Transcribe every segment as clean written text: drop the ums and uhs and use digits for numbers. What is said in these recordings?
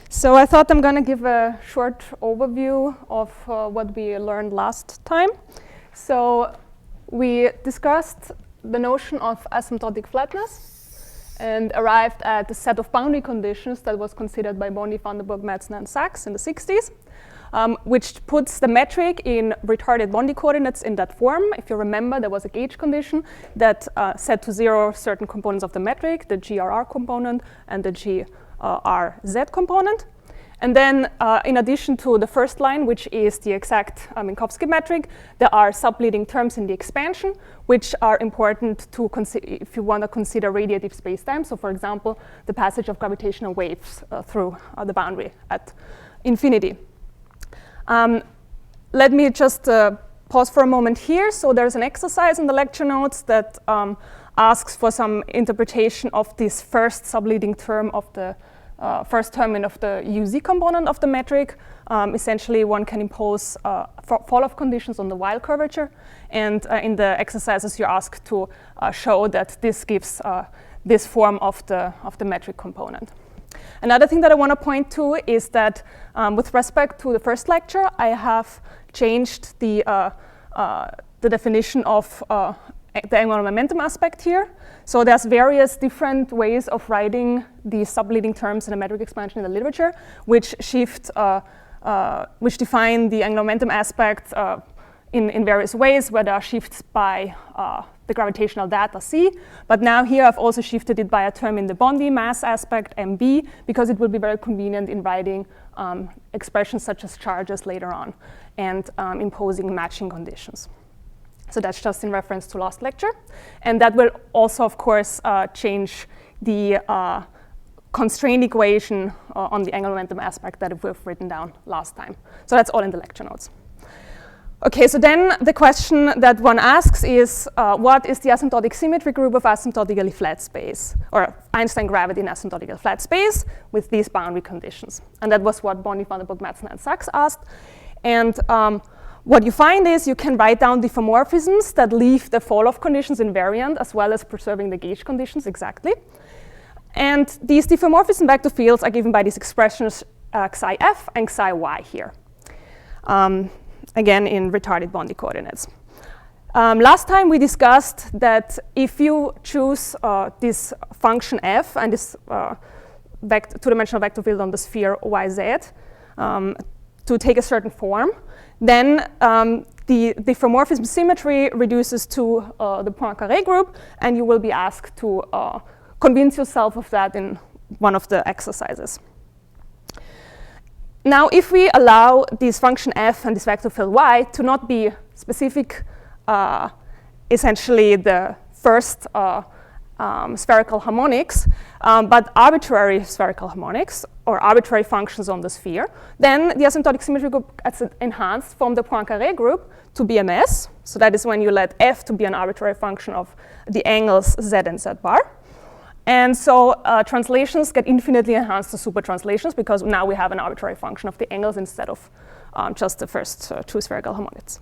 So I thought I'm going to give a short overview of what we learned last time. So we discussed the notion of asymptotic flatness and arrived at a set of boundary conditions that was considered by Bondi, Van der Burg, Metzner, and Sachs in the 60s, which puts the metric in retarded Bondi coordinates in that form. If you remember, there was a gauge condition that set to 0 certain components of the metric, the GRR component and the GRZ component. And then, in addition to the first line, which is the exact Minkowski metric, there are subleading terms in the expansion, which are important to if you want to consider radiative spacetime. So, for example, the passage of gravitational waves through the boundary at infinity. Let me just pause for a moment here. So there's an exercise in the lecture notes that asks for some interpretation of this first subleading term of the first term of the UZ component of the metric. Essentially, one can impose fall-off conditions on the Weyl curvature. And in the exercises, you're asked to show that this gives this form of the metric component. Another thing that I want to point to is that with respect to the first lecture, I have changed the definition of the angular momentum aspect here. So there's various different ways of writing the subleading terms in a metric expansion in the literature, which define the angular momentum aspect in various ways, where there are shifts by the gravitational data C. But now here I've also shifted it by a term in the Bondi mass aspect, MB, because it will be very convenient in writing expressions such as charges later on and imposing matching conditions. So that's just in reference to last lecture. And that will also, of course, change the constraint equation on the angular momentum aspect that we've written down last time. So that's all in the lecture notes. OK, so then the question that one asks is, what is the asymptotic symmetry group of asymptotically flat space, or Einstein gravity in asymptotically flat space with these boundary conditions? And that was what Bondi, Van der Burg, Metzner, and Sachs asked. And what you find is you can write down diffeomorphisms that leave the fall-off conditions invariant, as well as preserving the gauge conditions exactly. And these diffeomorphism vector fields are given by these expressions xi f and xi y here. Again, in retarded Bondi coordinates. Last time we discussed that if you choose this function f and this two-dimensional vector field on the sphere yz to take a certain form, then the diffeomorphism symmetry reduces to the Poincare group, and you will be asked to convince yourself of that in one of the exercises. Now, if we allow this function f and this vector field y to not be specific, essentially the first spherical harmonics, but arbitrary spherical harmonics, or arbitrary functions on the sphere, then the asymptotic symmetry group gets enhanced from the Poincare group to BMS. So that is when you let f to be an arbitrary function of the angles z and z bar. And so translations get infinitely enhanced to super translations, because now we have an arbitrary function of the angles instead of just the first two spherical harmonics.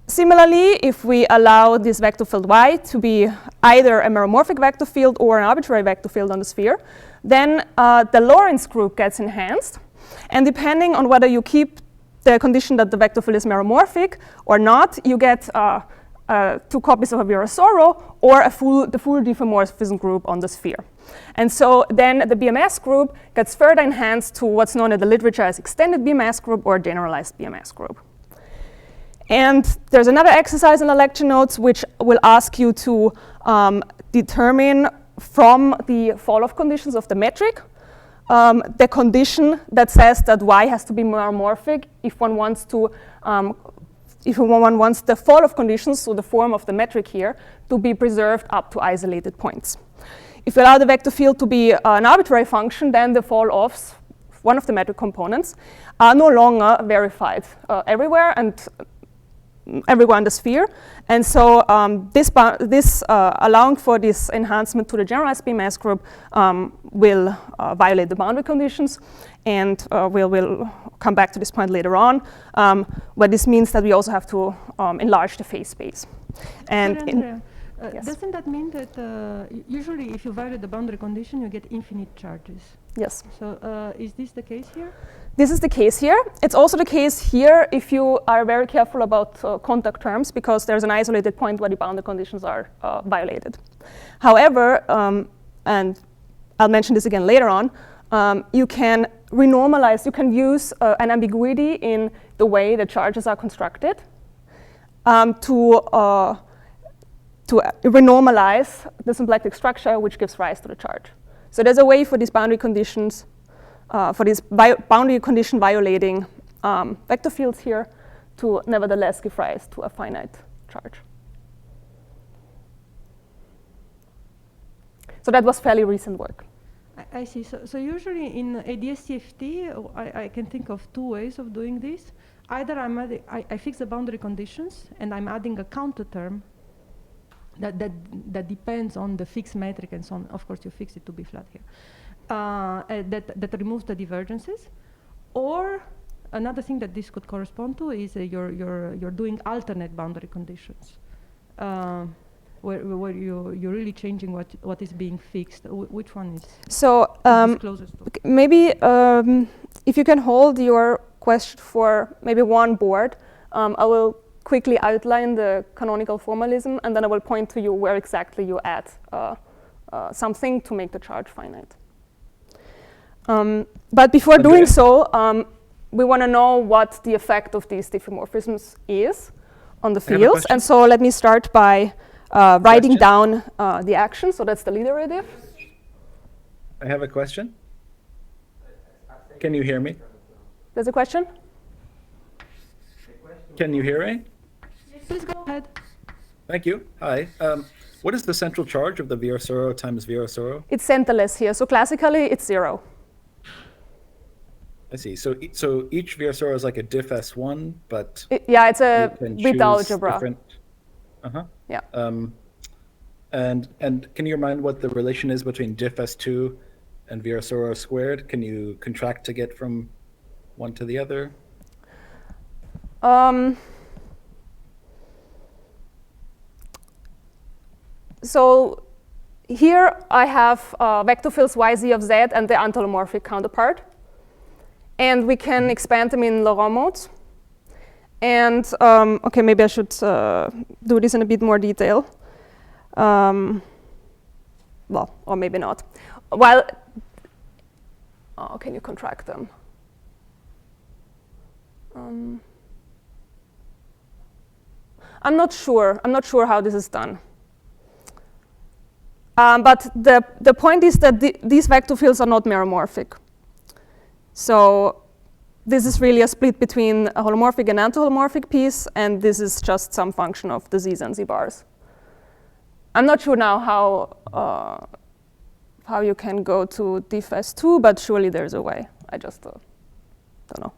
Similarly, if we allow this vector field y to be either a meromorphic vector field or an arbitrary vector field on the sphere, then the Lorentz group gets enhanced. And depending on whether you keep the condition that the vector field is meromorphic or not, you get 2 copies of a Virasoro or the full diffeomorphism group on the sphere. And so then the BMS group gets further enhanced to what's known in the literature as extended BMS group or generalized BMS group. And there's another exercise in the lecture notes which will ask you to determine from the fall-off conditions of the metric the condition that says that y has to be meromorphic if one wants to if one wants the fall-off conditions, so the form of the metric here, to be preserved up to isolated points. If you allow the vector field to be an arbitrary function, then the fall-offs, one of the metric components, are no longer verified everywhere and everywhere in the sphere. And so allowing for this enhancement to the generalized BMS group will violate the boundary conditions. And we'll come back to this point later on. But this means that we also have to enlarge the phase space. And Yes. Doesn't that mean that usually if you violate the boundary condition, you get infinite charges? Yes. So is this the case here? This is the case here. It's also the case here if you are very careful about contact terms, because there's an isolated point where the boundary conditions are violated. However, and I'll mention this again later on, you can renormalize, you can use an ambiguity in the way the charges are constructed to renormalize the symplectic structure which gives rise to the charge. So there's a way for these boundary conditions, for these boundary condition violating vector fields here to nevertheless give rise to a finite charge. So that was fairly recent work. I see. So usually in IPhT, I can think of two ways of doing this. Either I fix the boundary conditions and I'm adding a counter term that depends on the fixed metric and so on. Of course, you fix it to be flat here. That removes the divergences. Or another thing that this could correspond to is you're doing alternate boundary conditions, where you're really changing what is being fixed. Which one is? So closest to? maybe if you can hold your question for maybe one board, I will quickly outline the canonical formalism, and then I will point to you where exactly you add something to make the charge finite. But before doing so, we want to know what the effect of these diffeomorphisms is on the fields. And so let me start by writing down the action. So that's the lead derivative. I have a question. Can you hear me? There's a question? Can you hear me? Please go ahead. Thank you. Hi. What is the central charge of the VR0 times VR0? It's centerless here. So classically, it's 0. I see. So each VR0 is like a diff S1, but yeah, it's a bit algebra. Yeah. And can you remind what the relation is between diff S2 and VR0 squared? Can you contract to get from one to the other? So here I have vector fields yz of z and the antholomorphic counterpart. And we can expand them in Laurent modes. And OK, maybe I should do this in a bit more detail. Well, or maybe not. While, can you contract them? I'm not sure. I'm not sure how this is done. But the point is that these vector fields are not meromorphic. So this is really a split between a holomorphic and anti-holomorphic piece, and this is just some function of the z's and z bars. I'm not sure now how you can go to diff S2, but surely there's a way. I just don't know.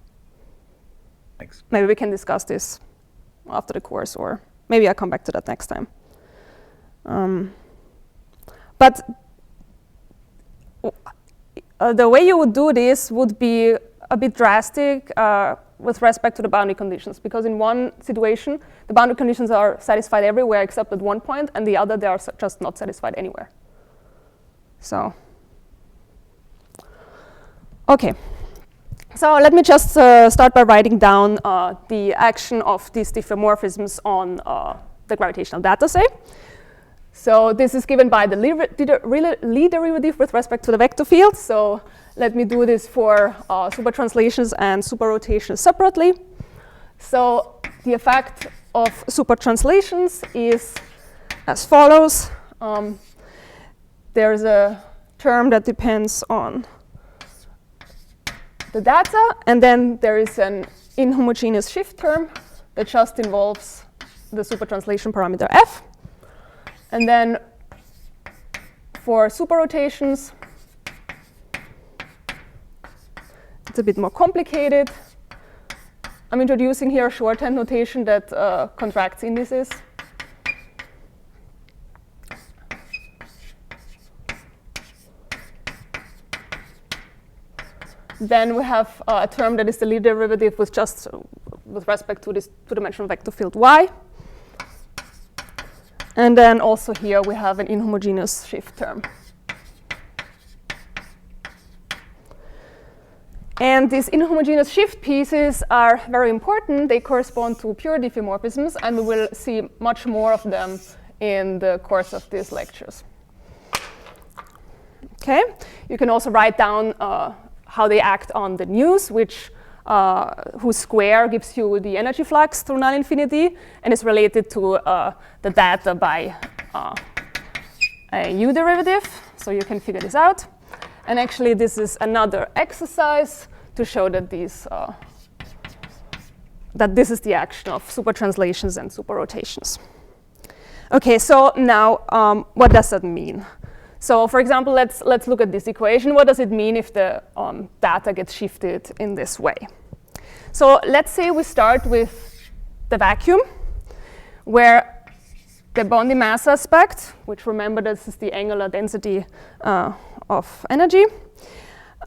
Thanks. Maybe we can discuss this after the course, or maybe I'll come back to that next time. But the way you would do this would be a bit drastic with respect to the boundary conditions, because in one situation, the boundary conditions are satisfied everywhere except at one point, and the other, they are just not satisfied anywhere. So, OK. So let me just start by writing down the action of these diffeomorphisms on the gravitational data, say. So this is given by the lead derivative with respect to the vector field. So let me do this for supertranslations and superrotations separately. So the effect of supertranslations is as follows. There's a term that depends on the data, and then there is an inhomogeneous shift term that just involves the supertranslation parameter f. And then for superrotations, it's a bit more complicated. I'm introducing here a shorthand notation that contracts indices. Then we have a term that is the lead derivative with just with respect to this two-dimensional vector field y. And then also here we have an inhomogeneous shift term. And these inhomogeneous shift pieces are very important. They correspond to pure diffeomorphisms, and we will see much more of them in the course of these lectures. Okay, you can also write down how they act on the news, whose square gives you the energy flux through null infinity and is related to the data by a u derivative. So you can figure this out. And actually, this is another exercise to show that that this is the action of supertranslations and superrotations. Okay, so now what does that mean? So for example, let's look at this equation. What does it mean if the data gets shifted in this way? So let's say we start with the vacuum, where the Bondi mass aspect, which remember this is the angular density of energy,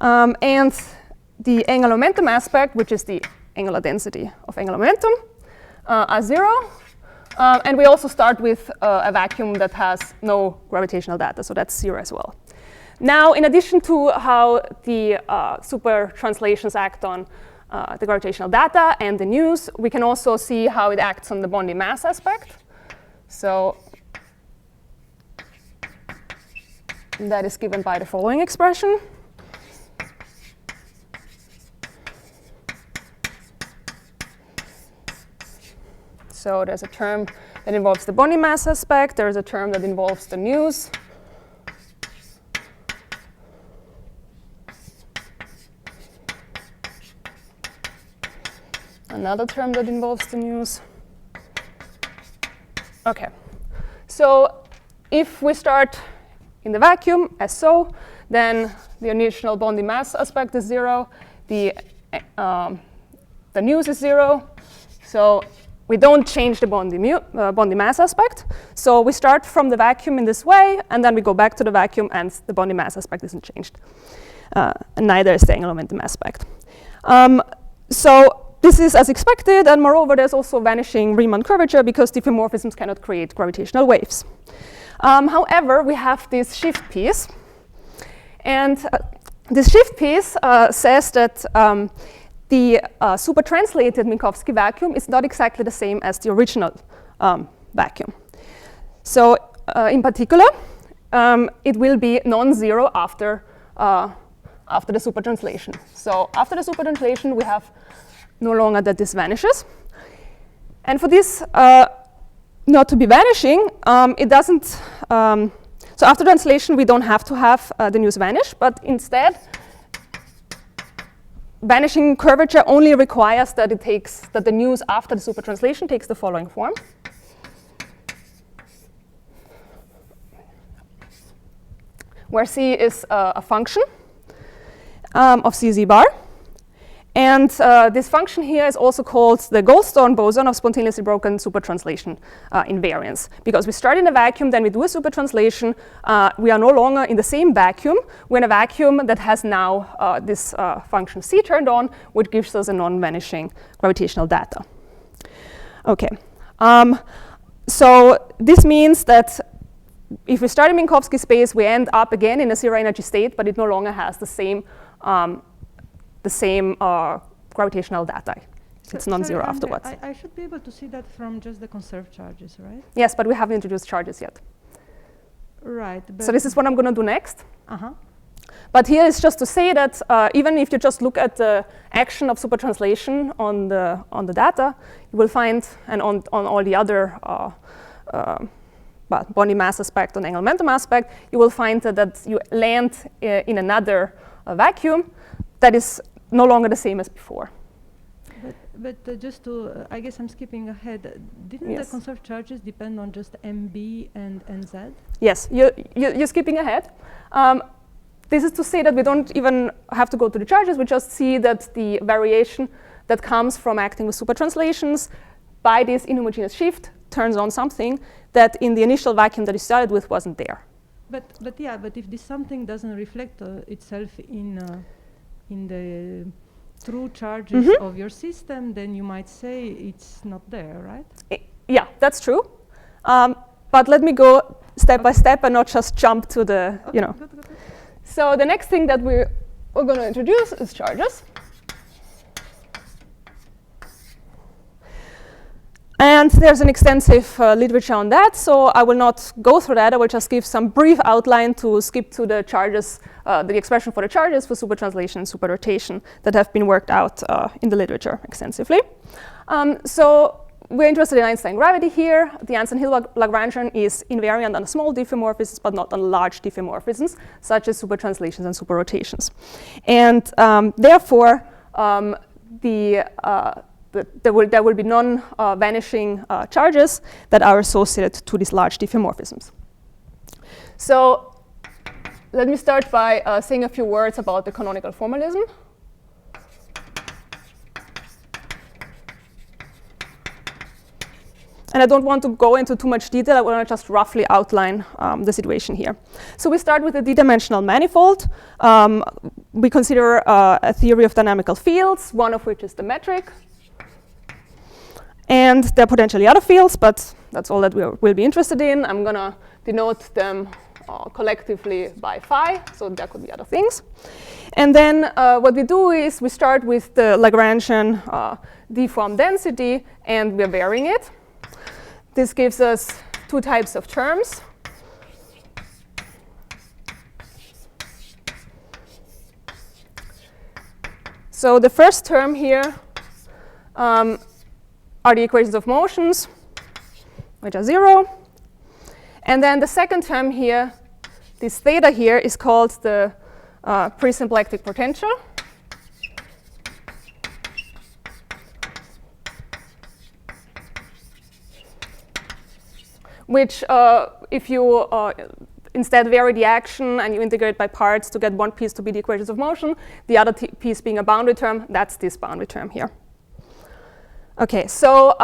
and the angular momentum aspect, which is the angular density of angular momentum, are 0. And we also start with a vacuum that has no gravitational data, so that's 0 as well. Now, in addition to how the super translations act on the gravitational data and the news, we can also see how it acts on the Bondi mass aspect. So that is given by the following expression. So there's a term that involves the Bondi mass aspect. There's a term that involves the news. Another term that involves the news. OK. So if we start in the vacuum as so, then the initial Bondi mass aspect is 0. The news is 0. So we don't change the Bondi mass aspect. So we start from the vacuum in this way, and then we go back to the vacuum, and the Bondi mass aspect isn't changed. And neither is the angular momentum aspect. So this is as expected, and moreover, there's also vanishing Riemann curvature because diffeomorphisms cannot create gravitational waves. However, we have this shift piece. And this shift piece says that the super-translated Minkowski vacuum is not exactly the same as the original vacuum. So in particular, it will be non-zero after the super-translation. So after the super-translation, we have no longer that this vanishes. And for this not to be vanishing, it doesn't. So after translation, we don't have to have the news vanish, but instead, vanishing curvature only requires that the news after the super translation takes the following form. Where C is a function of CZ bar. And this function here is also called the Goldstone boson of spontaneously broken supertranslation invariance. Because we start in a vacuum, then we do a supertranslation. We are no longer in the same vacuum. We're in a vacuum that has now this function C turned on, which gives us a non-vanishing gravitational data. OK. So this means that if we start in Minkowski space, we end up again in a zero energy state, but it no longer has the same gravitational data. It's non-zero afterwards. I should be able to see that from just the conserved charges, right? Yes, but we haven't introduced charges yet. Right. So this is what I'm going to do next. Uh-huh. But here is just to say that even if you just look at the action of supertranslation on the data, you will find, and on all the other Bondi mass aspect and angular momentum aspect, you will find that you land in another vacuum that is no longer the same as before. But just to, I guess I'm skipping ahead. Didn't the conserved charges depend on just MB and NZ? Yes, you're skipping ahead. This is to say that we don't even have to go to the charges. We just see that the variation that comes from acting with supertranslations by this inhomogeneous shift turns on something that in the initial vacuum that you started with wasn't there. But if this something doesn't reflect itself in the true charges of your system, then you might say it's not there, right? Yeah, that's true. but let me go step by step and not just jump to the, you know. Good. So the next thing that we're going to introduce is charges. And there's an extensive literature on that, so I will not go through that. I will just give some brief outline to skip to the charges, the expression for the charges for supertranslation and superrotation that have been worked out in the literature extensively. So we're interested in Einstein gravity here. The Einstein-Hill Lagrangian is invariant on small diffeomorphisms, but not on large diffeomorphisms, such as supertranslations and superrotations. And therefore, there will be non-vanishing charges that are associated to these large diffeomorphisms. So let me start by saying a few words about the canonical formalism. And I don't want to go into too much detail. I want to just roughly outline the situation here. So we start with a d-dimensional manifold. We consider a theory of dynamical fields, one of which is the metric. And there are potentially other fields, but that's all that we'll be interested in. I'm going to denote them collectively by phi, so there could be other things. And then what we do is we start with the Lagrangian d-form density, and we're varying it. This gives us two types of terms. So the first term here are the equations of motions, which are 0. And then the second term here, this theta here, is called the presymplectic potential. Which, if you instead vary the action and you integrate by parts to get one piece to be the equations of motion, the other piece being a boundary term, that's this boundary term here. OK, so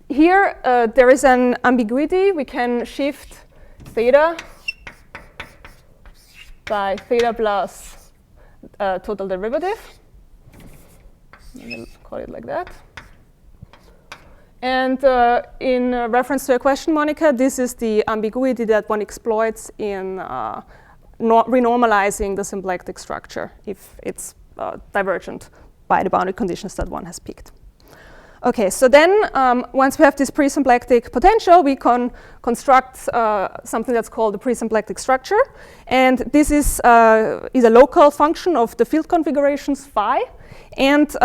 here there is an ambiguity. We can shift theta by theta plus total derivative. We'll call it like that. And in reference to your question, Monica, this is the ambiguity that one exploits in renormalizing the symplectic structure if it's divergent by the boundary conditions that one has picked. OK, so then once we have this presymplectic potential, we can construct something that's called the presymplectic structure. And this is a local function of the field configurations phi. And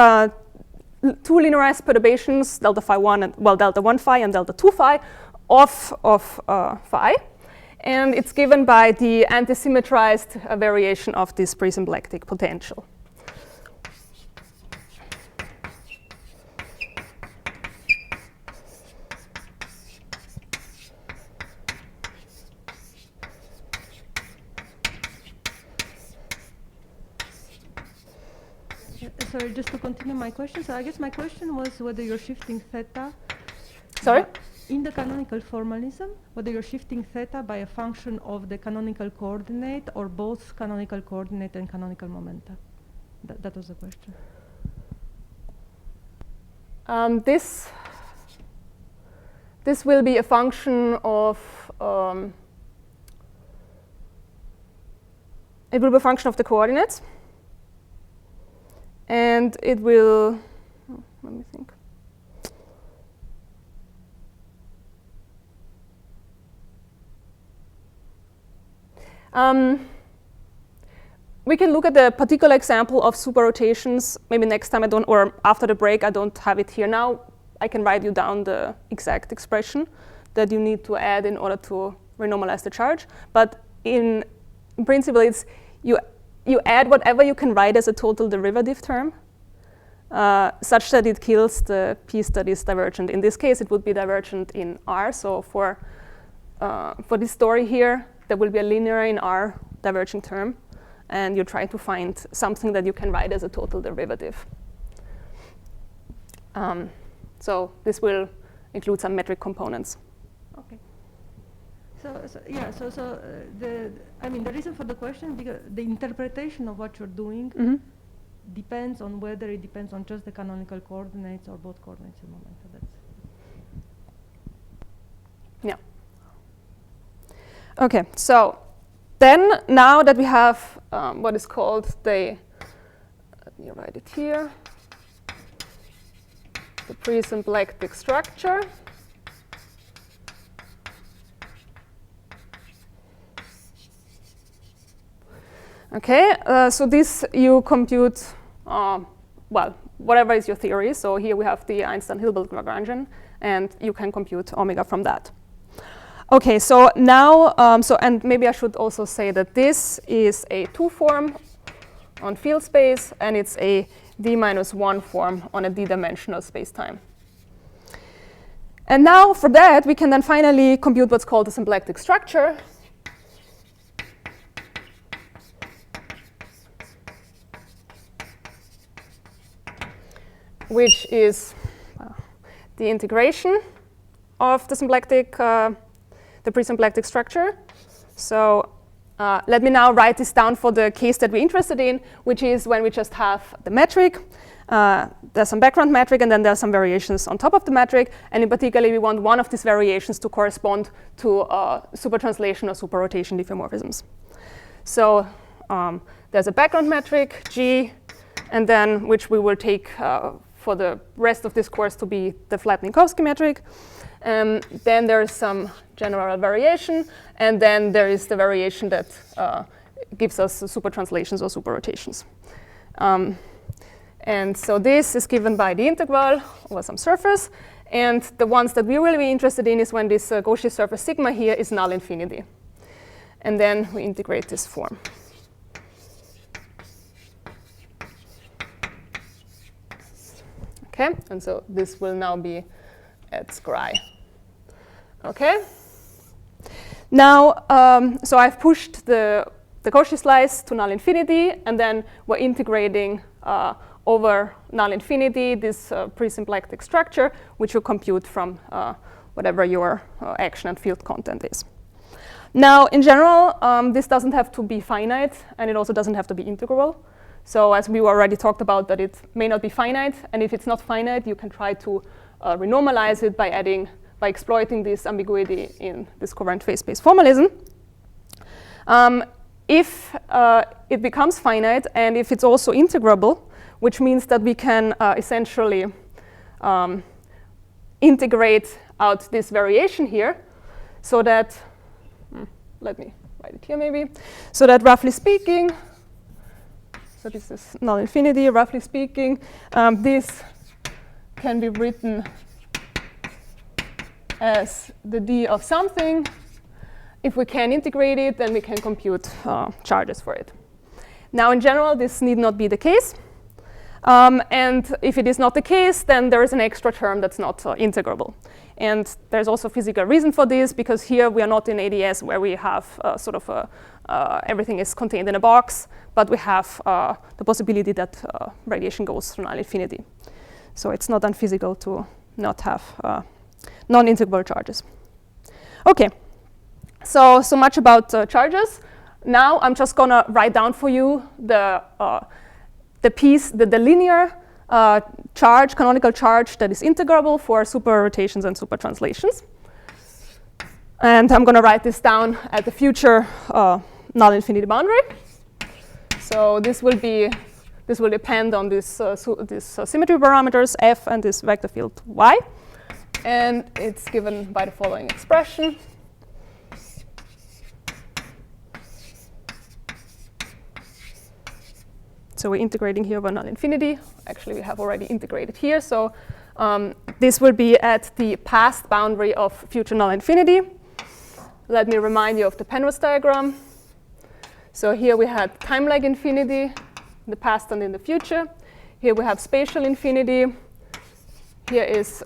two linearized perturbations, delta phi 1 and, well, delta 1 phi and delta 2 phi of phi. And it's given by the anti-symmetrized variation of this presymplectic potential. Sorry, just to continue my question. So I guess my question was whether you're shifting theta. Sorry? In the canonical formalism, whether you're shifting theta by a function of the canonical coordinate or both canonical coordinate and canonical momenta. That was the question. This will be a function of it will be a function of the coordinates. And it will, let me think. We can look at the particular example of superrotations. Maybe next time or after the break, I don't have it here now. I can write you down the exact expression that you need to add in order to renormalize the charge. But in principle, it's you add whatever you can write as a total derivative term, such that it kills the piece that is divergent. In this case, it would be divergent in R. So for this story here, there will be a linear in R diverging term. And you try to find something that you can write as a total derivative. So this will include some metric components. OK. The reason for the question, because the interpretation of what you're doing depends on whether it depends on just the canonical coordinates or both coordinates and momenta. Yeah. Okay, so then now that we have what is called the, let me write it here, the pre-symplectic structure. Okay, so this you compute, well, whatever is your theory. So here we have the Einstein-Hilbert Lagrangian, and you can compute omega from that. Okay, so now, and maybe I should also say that this is a 2 form on field space, and it's a d-1 form on a d-dimensional space-time. And now for that, we can then finally compute what's called the symplectic structure. Which is the integration of the symplectic, the pre-symplectic structure. So let me now write this down for the case that we're interested in, which is when we just have the metric. There's some background metric, and then there's some variations on top of the metric. And in particular, we want one of these variations to correspond to supertranslation or superrotation diffeomorphisms. So there's a background metric, G, and then which we will take for the rest of this course to be the flat-Minkowski metric. Then there is some general variation, and then there is the variation that gives us supertranslations or superrotations. And so this is given by the integral over some surface. And the ones that we're really interested in is when this Gaussian surface sigma here is null infinity. And then we integrate this form. Okay, and so this will now be at scry. Okay. Now, so I've pushed the Cauchy slice to null infinity, and then we're integrating over null infinity this pre-symplectic structure, which you compute from whatever your action and field content is. Now, in general, this doesn't have to be finite, and it also doesn't have to be integrable. So as we already talked about, that it may not be finite, and if it's not finite, you can try to renormalize it by exploiting this ambiguity in this covariant phase space formalism. If it becomes finite, and if it's also integrable, which means that we can essentially integrate out this variation here, so that, let me write it here maybe, so that roughly speaking, so this is null infinity, roughly speaking, this can be written as the d of something. If we can integrate it, then we can compute charges for it. Now, in general, this need not be the case. And if it is not the case, then there is an extra term that's not integrable. And there's also a physical reason for this, because here we are not in ADS where we have sort of everything is contained in a box, but we have the possibility that radiation goes through null infinity. So it's not unphysical to not have non-integrable charges. Okay, so much about charges. Now I'm just gonna write down for you the linear charge, canonical charge that is integrable for superrotations and supertranslations. And I'm going to write this down at the future null infinity boundary. So this will depend on this symmetry parameters f and this vector field y, and it's given by the following expression. So we're integrating here over null infinity. Actually, we have already integrated here. So this will be at the past boundary of future null infinity. Let me remind you of the Penrose diagram. So here we had time lag infinity, in the past and in the future. Here we have spatial infinity. Here is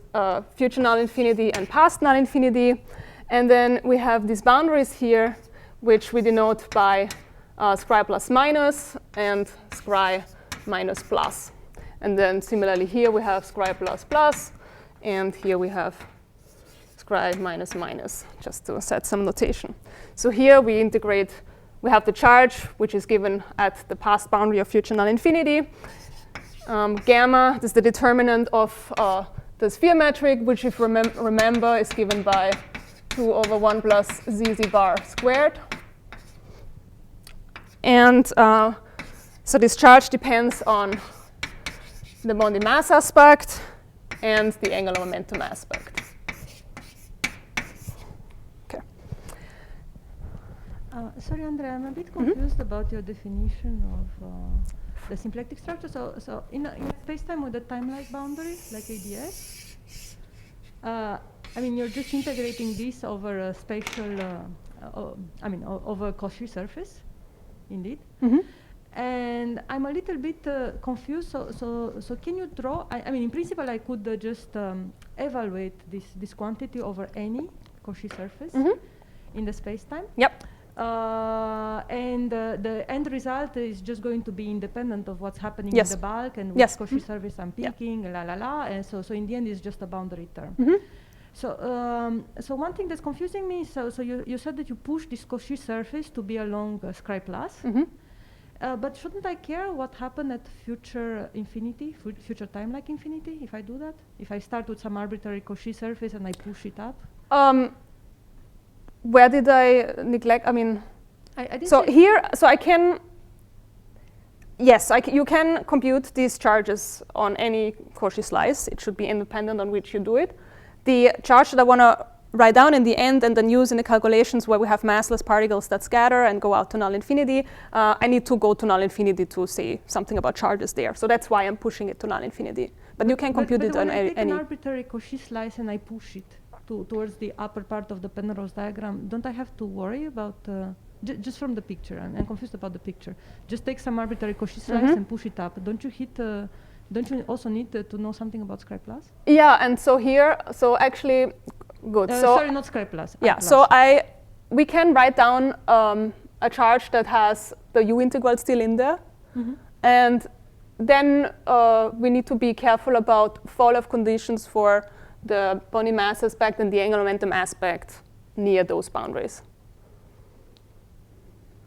future null infinity and past null infinity. And then we have these boundaries here, which we denote by scry plus minus and scry minus plus. And then similarly here we have scry plus plus, and here we have scry minus minus, just to set some notation. So here we integrate, we have the charge, which is given at the past boundary of future null infinity. Gamma, this is the determinant of the sphere metric, which if remember is given by 2 over 1 plus zz bar squared. And so this charge depends on the body mass aspect and the angular momentum aspect. Okay. Sorry, Andrea, I'm a bit confused about your definition of the symplectic structure. So in a space-time with a time-like boundary, like ADS, I mean, you're just integrating this over a spatial, over a Cauchy surface, indeed. And I'm a little bit confused. So can you draw? I mean, in principle, I could just evaluate this quantity over any Cauchy surface in the space-time. Yep. And the end result is just going to be independent of what's happening in the bulk and which Cauchy surface I'm picking, and so in the end, it's just a boundary term. So one thing that's confusing me, so you said that you push this Cauchy surface to be along Scri plus, but shouldn't I care what happened at future infinity, future time-like infinity, if I do that? If I start with some arbitrary Cauchy surface and I push it up? Where did I neglect? I mean, I didn't so here, so I can, yes, you can compute these charges on any Cauchy slice. It should be independent on which you do it. The charge that I want to write down in the end and then use in the calculations where we have massless particles that scatter and go out to null infinity, I need to go to null infinity to say something about charges there. So that's why I'm pushing it to null infinity. But you can compute it on any. But when I take an arbitrary Cauchy slice and I push it towards the upper part of the Penrose diagram, don't I have to worry about, just from the picture, I'm confused about the picture. Just take some arbitrary Cauchy slice and push it up. Don't you also need to know something about Scri plus? Yeah, and so here, so actually, good. Sorry, not Scri plus. Yeah, so we can write down a charge that has the U integral still in there. And then we need to be careful about fall-off conditions for the body mass aspect and the angular momentum aspect near those boundaries.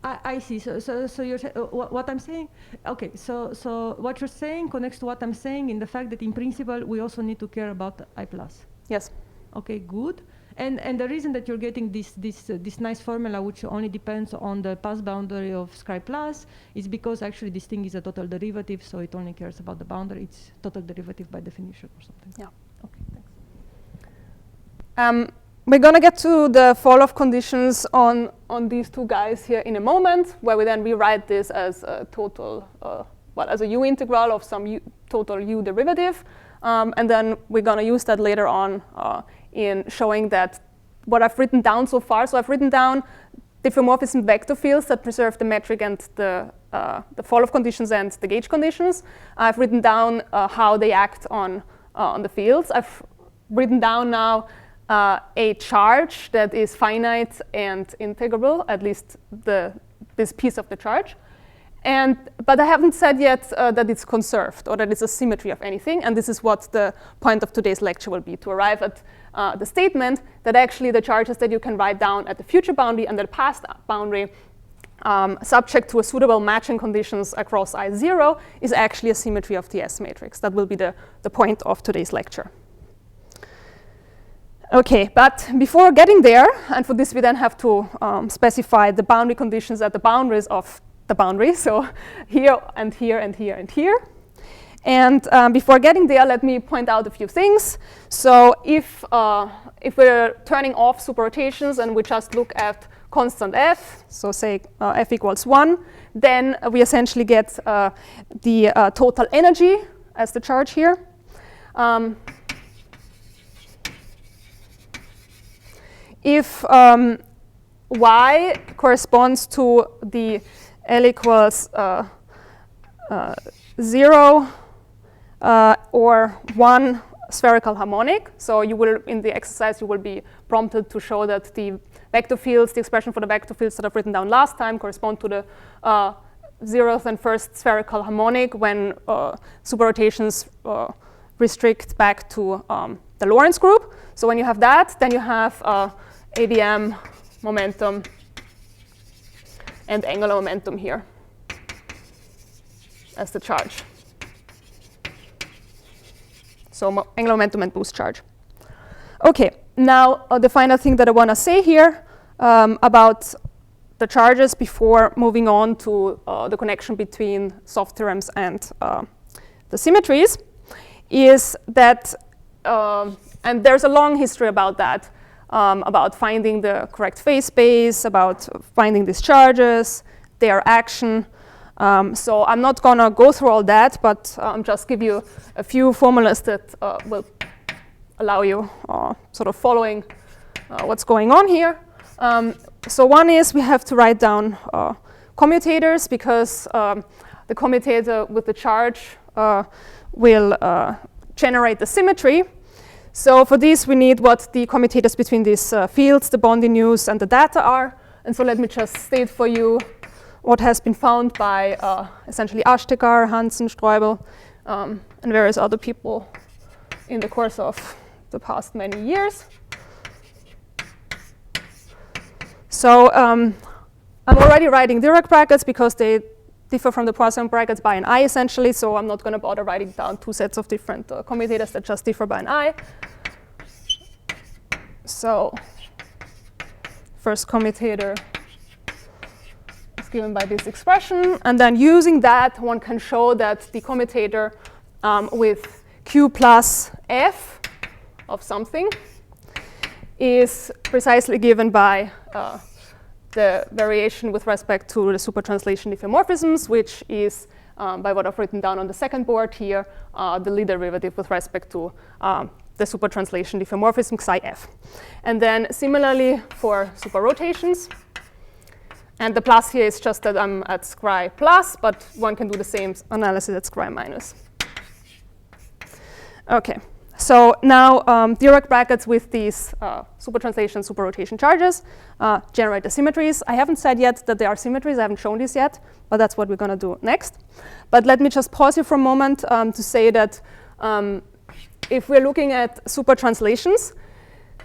I see. So you're what I'm saying. Okay. So what you're saying connects to what I'm saying in the fact that in principle we also need to care about I plus. Yes. Okay. Good. And the reason that you're getting this nice formula, which only depends on the pass boundary of Scri plus, is because actually this thing is a total derivative, so it only cares about the boundary. It's total derivative by definition or something. Yeah. Okay. Thanks. We're going to get to the fall-off conditions on these two guys here in a moment, where we then rewrite this as a total, as a U integral of some total U derivative. And then we're going to use that later on in showing that what I've written down so far. So I've written down diffeomorphism vector fields that preserve the metric and the fall-off conditions and the gauge conditions. I've written down how they act on the fields. I've written down now a charge that is finite and integrable, at least this piece of the charge. But I haven't said yet that it's conserved or that it's a symmetry of anything. And this is what the point of today's lecture will be, to arrive at the statement that actually the charges that you can write down at the future boundary and the past boundary, subject to a suitable matching conditions across I0, is actually a symmetry of the S matrix. That will be the point of today's lecture. Okay, but before getting there, and for this we then have to specify the boundary conditions at the boundaries of the boundary, so here and here and here and here. And before getting there, let me point out a few things. So if we're turning off superrotations and we just look at constant f, so say f equals 1, then we essentially get the total energy as the charge here. If y corresponds to the L equals 0 or 1 spherical harmonic, so you will, in the exercise, you will be prompted to show that the vector fields, the expression for the vector fields that I've written down last time, correspond to the 0th and 1st spherical harmonic when superrotations restrict back to the Lorentz group. So when you have that, then you have ADM momentum and angular momentum here as the charge. So angular momentum and boost charge. Okay, Now, the final thing that I want to say here about the charges before moving on to the connection between soft theorems and the symmetries is that, and there's a long history about that, about finding the correct phase space, about finding these charges, their action. So I'm not going to go through all that, but just give you a few formulas that will allow you sort of following what's going on here. So one is we have to write down commutators, because the commutator with the charge will generate the symmetry. So for this, we need what the commutators between these fields, the bond in use, and the data are. And so let me just state for you what has been found by essentially Ashtekar, Hansen, Streubel, and various other people in the course of the past many years. So I'm already writing Dirac brackets because they differ from the Poisson brackets by an I essentially, so I'm not going to bother writing down two sets of different commutators that just differ by an I. So first commutator is given by this expression, and then using that one can show that the commutator with Q plus F of something is precisely given by the variation with respect to the supertranslation diffeomorphisms, which is, by what I've written down on the second board here, the Lie derivative with respect to the supertranslation diffeomorphism psi f. And then similarly for superrotations. And the plus here is just that I'm at scri plus, but one can do the same analysis at scri minus. OK. So now Dirac brackets with these supertranslation, superrotation charges generate the symmetries. I haven't said yet that they are symmetries. I haven't shown this yet, but that's what we're going to do next. But let me just pause here for a moment to say that if we're looking at supertranslations,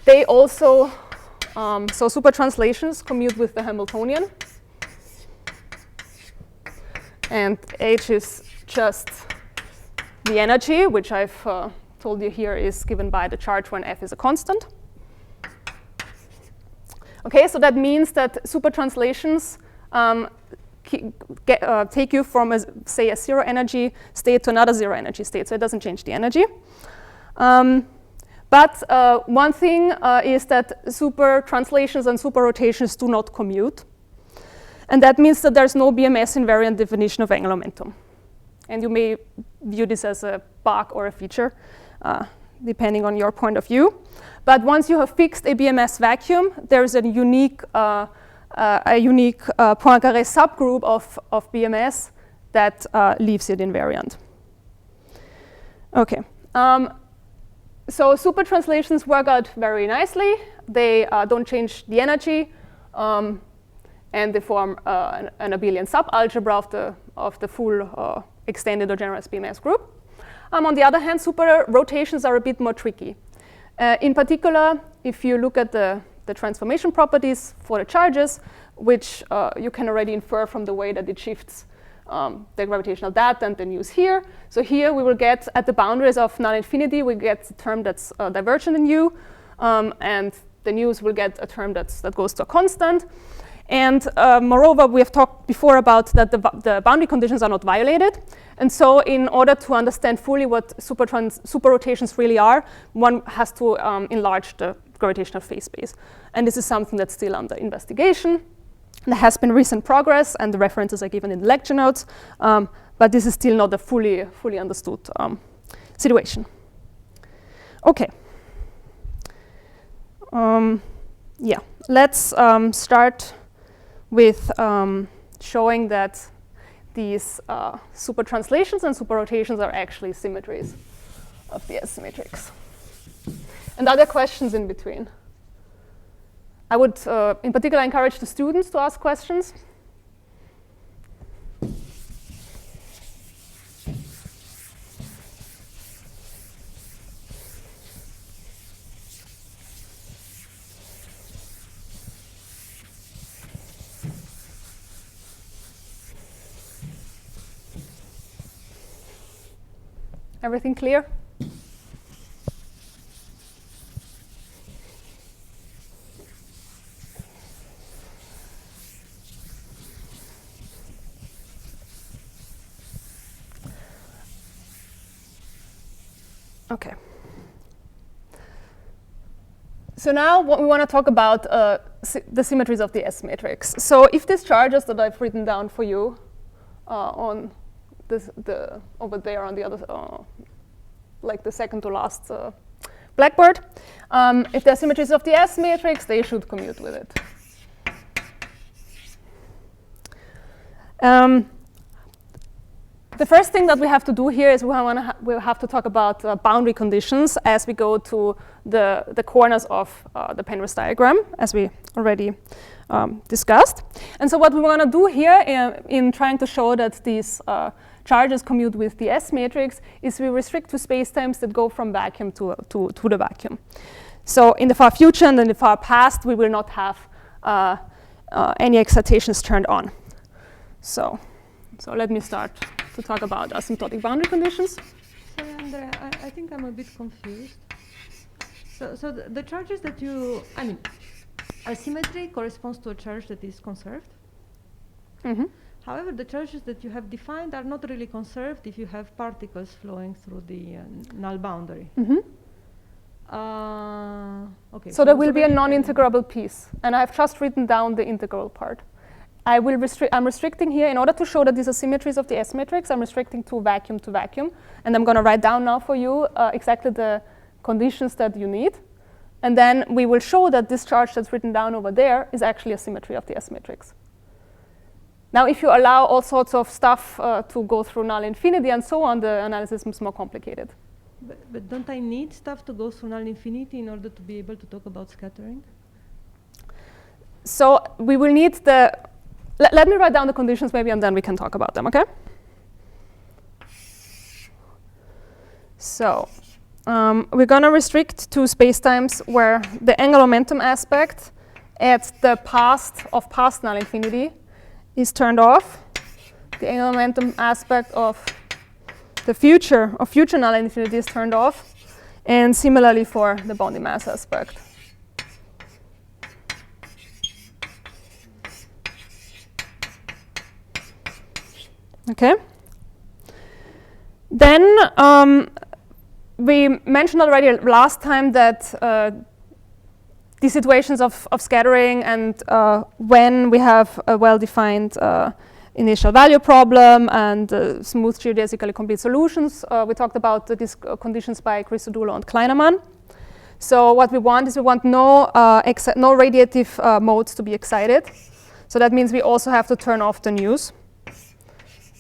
they also, so supertranslations commute with the Hamiltonian. And H is just the energy, which I've told you here is given by the charge when F is a constant. Okay, so that means that supertranslations take you from, say, a zero energy state to another zero energy state, so it doesn't change the energy. But one thing is that supertranslations and superrotations do not commute. And that means that there's no BMS invariant definition of angular momentum. And you may view this as a bug or a feature, depending on your point of view. But once you have fixed a BMS vacuum, there's a unique Poincaré subgroup of BMS that leaves it invariant. OK. So supertranslations work out very nicely. They don't change the energy. And they form an abelian subalgebra of the full extended or generalized BMS group. On the other hand, superrotations are a bit more tricky. In particular, if you look at the transformation properties for the charges, which you can already infer from the way that it shifts the gravitational data and the news here. So here we will get, at the boundaries of non-infinity, we get a term that's divergent in U, and the news will get a term that goes to a constant. And moreover, we have talked before about that the boundary conditions are not violated. And so in order to understand fully what superrotations really are, one has to enlarge the gravitational phase space. And this is something that's still under investigation. There has been recent progress, and the references are given in the lecture notes. But this is still not a fully understood situation. OK. Yeah, let's start with showing that these supertranslations and superrotations are actually symmetries of the S matrix. And are there questions in between? I would, in particular, encourage the students to ask questions. Everything clear? Okay. So now what we want to talk about the symmetries of the S matrix. So if these charges that I've written down for you on this, over there on the other, like the second to last blackboard, if they're symmetries of the S matrix, they should commute with it. The first thing that we have to do here is we'll have to talk about boundary conditions as we go to the corners of the Penrose diagram, as we already discussed. And so what we want to do here in trying to show that these charges commute with the S matrix is we restrict to spacetimes that go from vacuum to the vacuum. So in the far future and in the far past, we will not have any excitations turned on. So let me start to talk about asymptotic boundary conditions. Sorry, Andrea, I think I'm a bit confused. So the charges that a symmetry corresponds to a charge that is conserved. Mm-hmm. However, the charges that you have defined are not really conserved if you have particles flowing through the null boundary. Mm-hmm. Okay. So there will be a non-integrable piece, and I've just written down the integral part. I'm restricting here, in order to show that these are symmetries of the S matrix, I'm restricting to vacuum, and I'm going to write down now for you exactly the conditions that you need. And then we will show that this charge that's written down over there is actually a symmetry of the S matrix. Now, if you allow all sorts of stuff to go through null infinity and so on, the analysis is more complicated. But don't I need stuff to go through null infinity in order to be able to talk about scattering? So we will need the... Let me write down the conditions maybe, and then we can talk about them, okay? So we're going to restrict to spacetimes where the angular momentum aspect at the past null infinity is turned off. The angular momentum aspect of the future null infinity is turned off. And similarly for the boundary mass aspect. Okay. Then we mentioned already last time that these situations of scattering and when we have a well-defined initial value problem and smooth geodesically complete solutions, we talked about these conditions by Christodoulou and Kleinerman. So what we want is no radiative modes to be excited. So that means we also have to turn off the news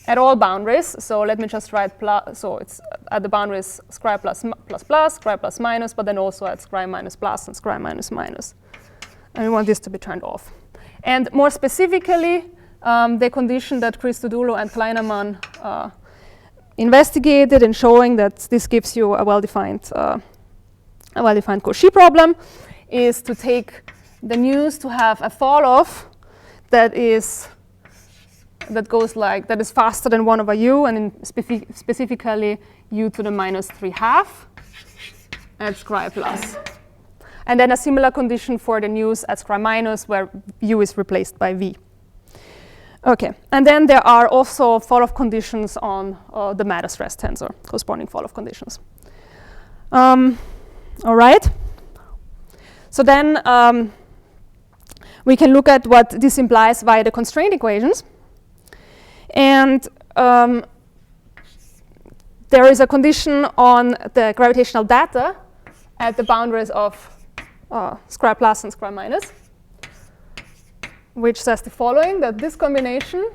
at all boundaries. So let me just write so it's at the boundaries scri plus, scri plus minus, but then also at scri minus plus and scri minus minus. And we want this to be turned off. And more specifically, the condition that Christodoulou and Kleinerman investigated in showing that this gives you a well-defined Cauchy problem is to take the news to have a fall off that is faster than 1 over u, and specifically u to the minus 3/2 at scri plus. And then a similar condition for the news at scri minus, where u is replaced by v. Okay, and then there are also fall-off conditions on the matter stress tensor, corresponding fall-off conditions. All right. So then we can look at what this implies via the constraint equations. And there is a condition on the gravitational data at the boundaries of scri plus and scri minus, which says the following, that this combination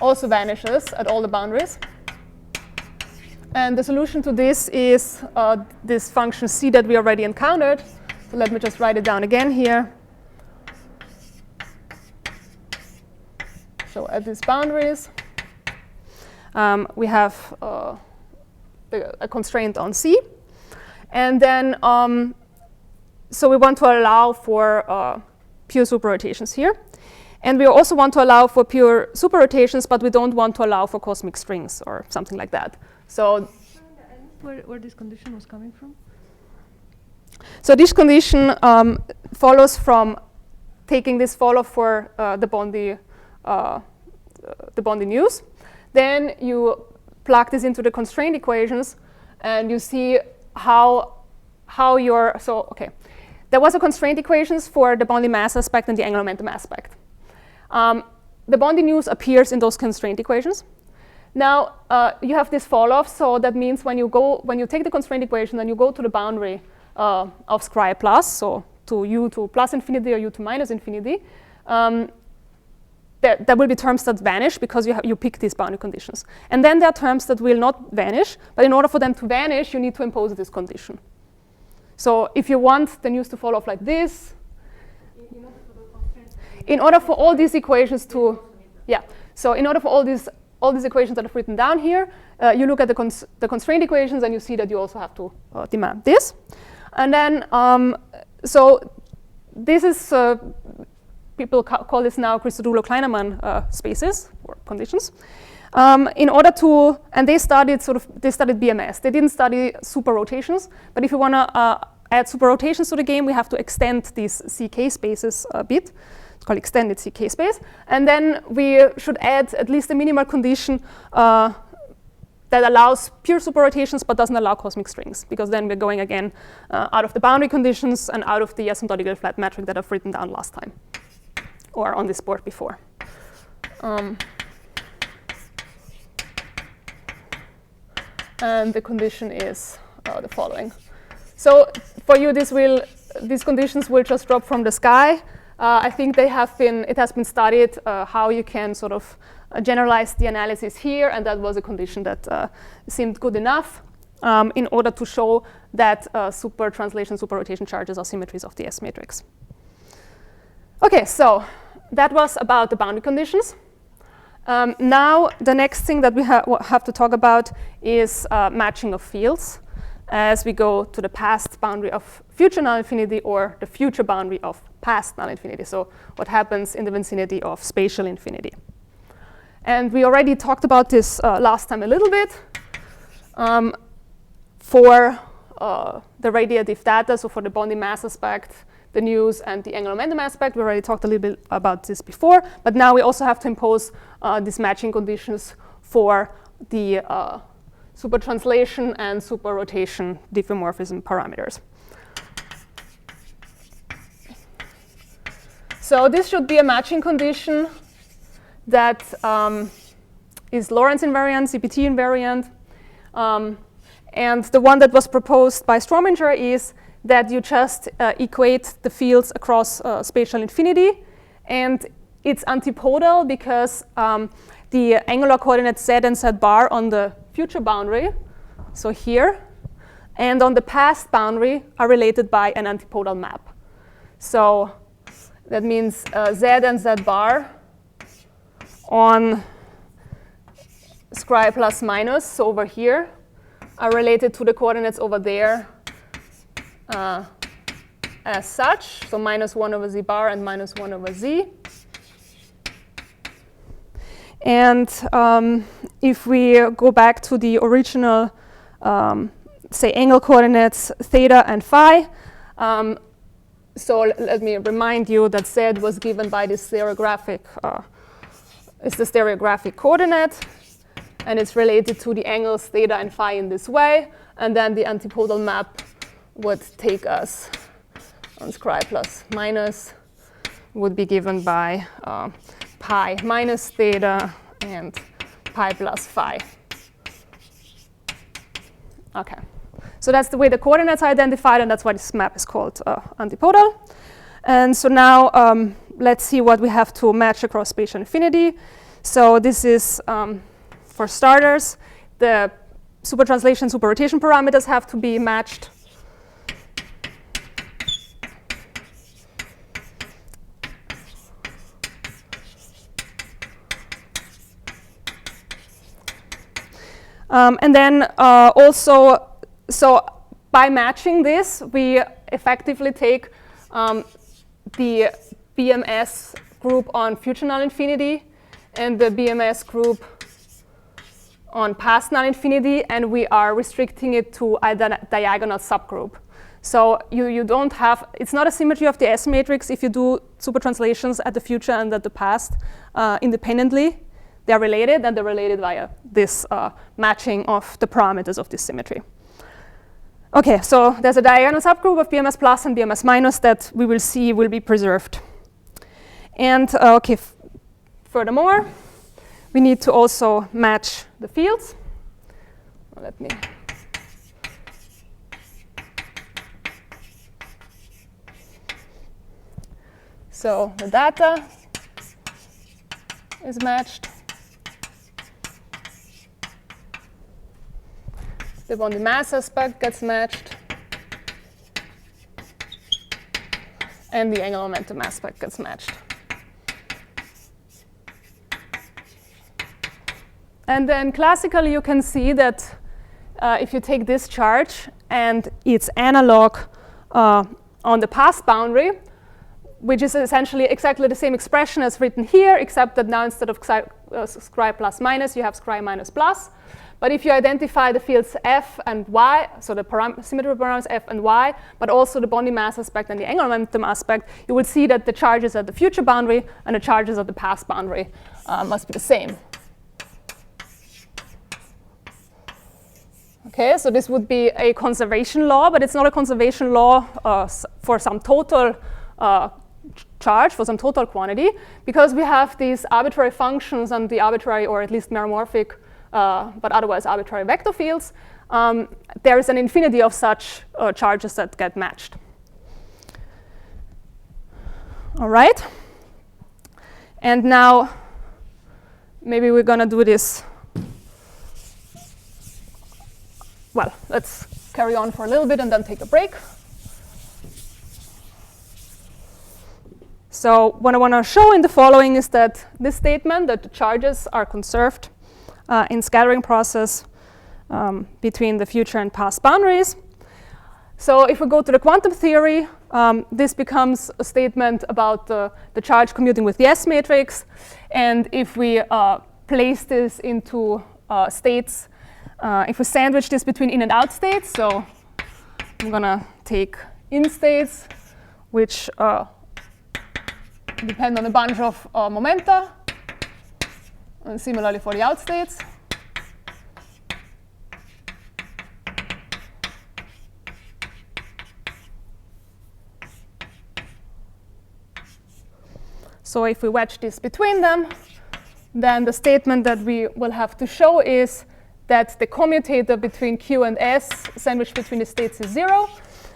also vanishes at all the boundaries. And the solution to this is this function c that we already encountered. So let me just write it down again here. So at these boundaries, we have a constraint on c. And then, so we want to allow for pure superrotations here. And we also want to allow for pure superrotations, but we don't want to allow for cosmic strings or something like that. So where this condition was coming from? So this condition follows from taking this fall-off for the Bondi the Bondi news. Then you plug this into the constraint equations, and you see how there was a constraint equations for the Bondi mass aspect and the angular momentum aspect. The Bondi news appears in those constraint equations. Now you have this fall off, so that means when you take the constraint equation and you go to the boundary of scri plus, so to u to plus infinity or u to minus infinity, there will be terms that vanish because you pick these boundary conditions. And then there are terms that will not vanish, but in order for them to vanish, you need to impose this condition. So if you want the news to fall off like this, in order for all these equations to, so in order for all these equations that are written down here, you look at the constraint equations and you see that you also have to demand this. And then, so this is, people call this now Christodoulou-Kleinerman spaces or conditions. In order to, and they studied BMS. They didn't study super rotations, but if you want to add super rotations to the game, we have to extend these CK spaces a bit. It's called extended CK space. And then we should add at least a minimal condition that allows pure super rotations but doesn't allow cosmic strings, because then we're going again out of the boundary conditions and out of the asymptotically flat metric that I've written down last time or on this board before. And the condition is the following. So for you, these conditions will just drop from the sky. I think it has been studied how you can sort of generalize the analysis here, and that was a condition that seemed good enough in order to show that super translation, super rotation charges are symmetries of the S matrix. Okay, so that was about the boundary conditions. Now the next thing that we have to talk about is matching of fields as we go to the past boundary of future null infinity or the future boundary of past null infinity. So what happens in the vicinity of spatial infinity. And we already talked about this last time a little bit. For the radiative data, so for the Bondi mass aspect, the news, and the angular momentum aspect, we already talked a little bit about this before, but now we also have to impose these matching conditions for the super translation and super rotation diffeomorphism parameters. So this should be a matching condition that is Lorentz invariant, CPT invariant. And the one that was proposed by Strominger is that you just equate the fields across spatial infinity. And it's antipodal because the angular coordinates z and z bar on the future boundary, so here, and on the past boundary are related by an antipodal map. So that means z and z bar on scri plus minus, so over here, are related to the coordinates over there as such, so minus 1 over z bar and minus 1 over z. And if we go back to the original, say, angle coordinates theta and phi, so let me remind you that z was given by this stereographic, it's the stereographic coordinate, and it's related to the angles theta and phi in this way, and then the antipodal map would take us on scri plus minus would be given by pi minus theta and pi plus phi. Okay, so that's the way the coordinates are identified, and that's why this map is called antipodal. And so now let's see what we have to match across spatial infinity. So this is, for starters, the super translation, super rotation parameters have to be matched. And then also, so by matching this, we effectively take the BMS group on future null infinity and the BMS group on past null infinity, and we are restricting it to a diagonal subgroup. So you don't have, it's not a symmetry of the S matrix if you do super translations at the future and at the past independently. they're related, and they're related via this matching of the parameters of this symmetry. Okay, so there's a diagonal subgroup of BMS plus and BMS minus that we will see will be preserved. And okay, furthermore, we need to also match the fields. Let me. So the data is matched. The bonding mass aspect gets matched. And the angular momentum aspect gets matched. And then classically, you can see that if you take this charge and its analog on the path boundary, which is essentially exactly the same expression as written here, except that now instead of scri plus minus, you have scri minus plus. But if you identify the fields f and y, so the symmetry parameters f and y, but also the bonding mass aspect and the angular momentum aspect, you will see that the charges at the future boundary and the charges at the past boundary must be the same. Okay, so this would be a conservation law, but it's not a conservation law for some total charge, for some total quantity, because we have these arbitrary functions and the arbitrary, or at least meromorphic, but otherwise arbitrary vector fields. There is an infinity of such charges that get matched. All right. And now maybe we're going to do this. Well, let's carry on for a little bit and then take a break. So what I want to show in the following is that this statement, that the charges are conserved in scattering process between the future and past boundaries. So if we go to the quantum theory, this becomes a statement about the charge commuting with the S matrix. And if we place this into states, if we sandwich this between in and out states, so I'm going to take in states, which depend on a bunch of momenta, and similarly for the out states. So if we wedge this between them, then the statement that we will have to show is that the commutator between Q and S sandwiched between the states is 0.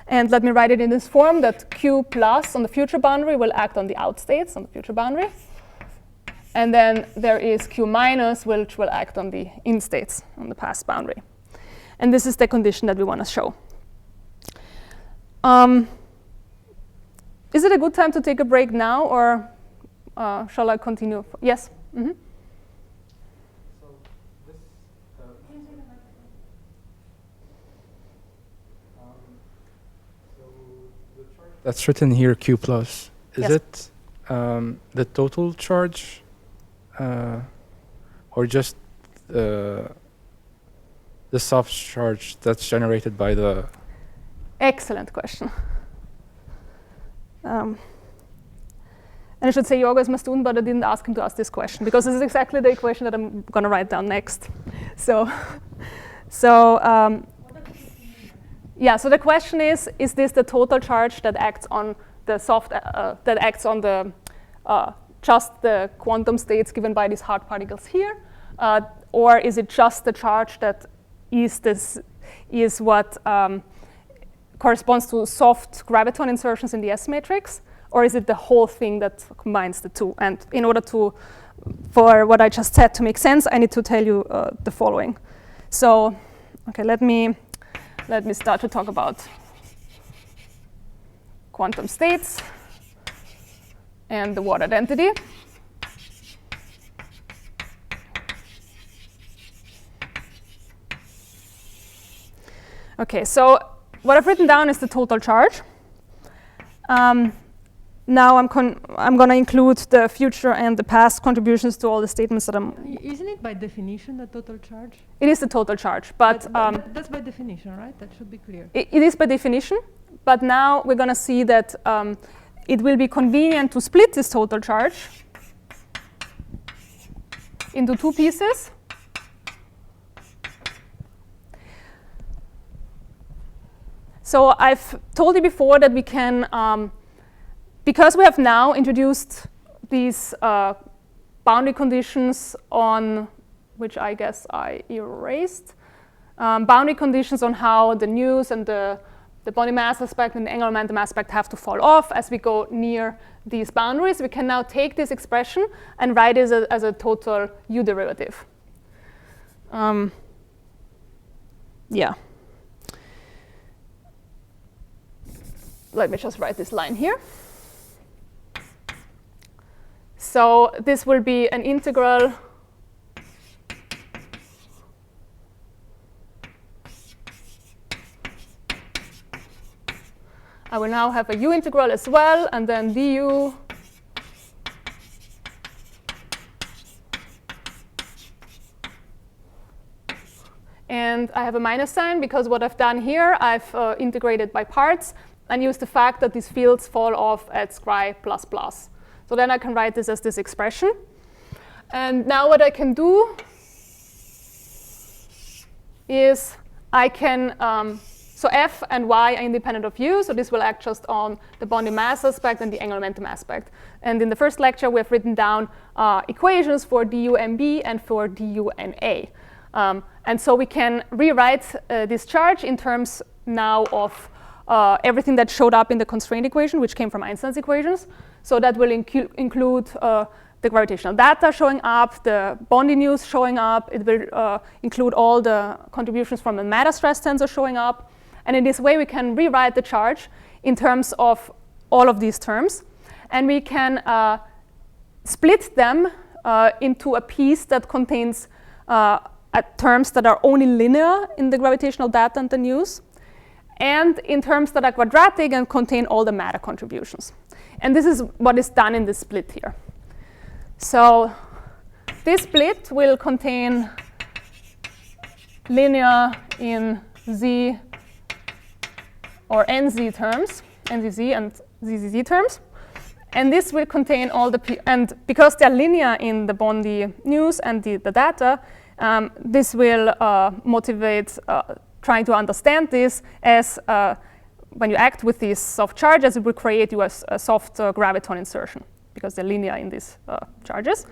And let me write it in this form, that Q plus on the future boundary will act on the out states on the future boundary. And then there is Q minus, which will act on the in states on the past boundary. And this is the condition that we want to show. Is it a good time to take a break now, or shall I continue? Yes? Mm-hmm. That's written here, Q plus. Is Yes. it the total charge, or just the soft charge that's generated by the? Excellent question. And I should say Jorgo is my student, but I didn't ask him to ask this question, because this is exactly the equation that I'm going to write down next. So yeah, so the question is this the total charge that acts on the soft, that acts on the just the quantum states given by these hard particles here, or is it just the charge that is what corresponds to soft graviton insertions in the S matrix, or is it the whole thing that combines the two? And in order for what I just said to make sense, I need to tell you the following. So, okay, let me start to talk about quantum states and the Ward identity. Okay, so what I've written down is the total charge. Now I'm going to include the future and the past contributions to all the statements that I'm. Isn't it by definition the total charge? It is the total charge, but that's by definition, right? That should be clear. It is by definition, but now we're going to see that it will be convenient to split this total charge into two pieces. So I've told you before that we can, because we have now introduced these boundary conditions on, which I guess I erased, boundary conditions on how the news and the body mass aspect and the angular momentum aspect have to fall off as we go near these boundaries. We can now take this expression and write it as a total U derivative. Yeah. Let me just write this line here. So this will be an integral I will now have a U integral as well, and then du and I have a minus sign because what I've done here, I've integrated by parts and used the fact that these fields fall off at scri++. So then I can write this as this expression. And now what I can do is I can, so f and y are independent of u, so this will act just on the body mass aspect and the angular momentum aspect. And in the first lecture, we have written down equations for du mb and for du na. And so we can rewrite this charge in terms now of everything that showed up in the constraint equation, which came from Einstein's equations. So that will include the gravitational data showing up, the Bondi news showing up. It will include all the contributions from the matter stress tensor showing up. And in this way, we can rewrite the charge in terms of all of these terms. And we can split them into a piece that contains terms that are only linear in the gravitational data and the news, and in terms that are quadratic and contain all the matter contributions. And this is what is done in this split here. So this split will contain linear in z or nz terms, nzz and zzz terms. And this will contain all the, and because they're linear in the Bondi news and the data, this will motivate trying to understand this as when you act with these soft charges, it will create you a soft graviton insertion because they're linear in these charges. The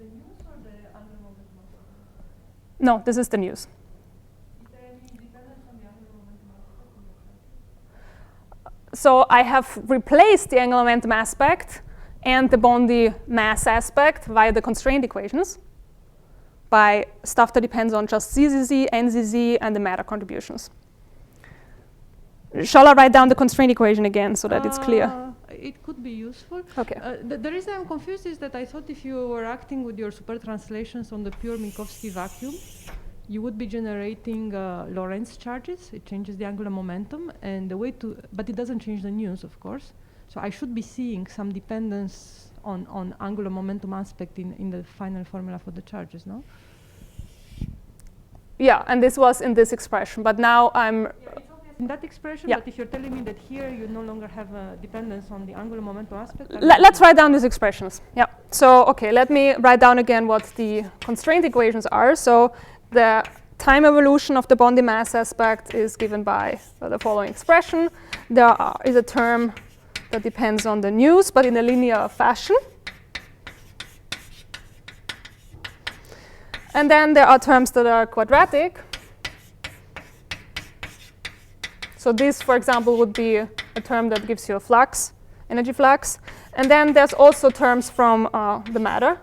news or the angular momentum aspect? No, this is the news. Is there any dependence on the angular momentum aspect in your charges? So I have replaced the angular momentum aspect and the Bondi mass aspect via the constraint equations by stuff that depends on just zzz, nzz, and the matter contributions. Shall I write down the constraint equation again so that it's clear? It could be useful. Okay. The reason I'm confused is that I thought if you were acting with your super translations on the pure Minkowski vacuum, you would be generating Lorentz charges. It changes the angular momentum, and the way to, but it doesn't change the news, of course. So I should be seeing some dependence on angular momentum aspect in the final formula for the charges, no? Yeah, and this was in this expression, but now I'm... Yeah, it's obvious in that expression, yeah. But if you're telling me that here you no longer have a dependence on the angular momentum aspect... Let's write down these expressions. Yeah. So, okay, let me write down again what the constraint equations are. So the time evolution of the Bondi mass aspect is given by the following expression. There is a term that depends on the news, but in a linear fashion. And then there are terms that are quadratic. So this, for example, would be a term that gives you a flux, energy flux. And then there's also terms from the matter.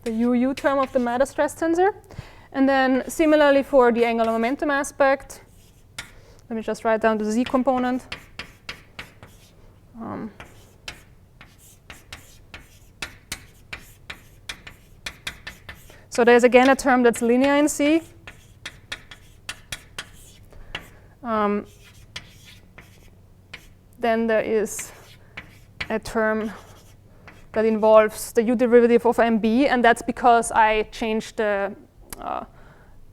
The UU term of the matter stress tensor. And then similarly for the angular momentum aspect, let me just write down the Z component. So there's again a term that's linear in C. Then there is a term that involves the U derivative of MB, and that's because I changed the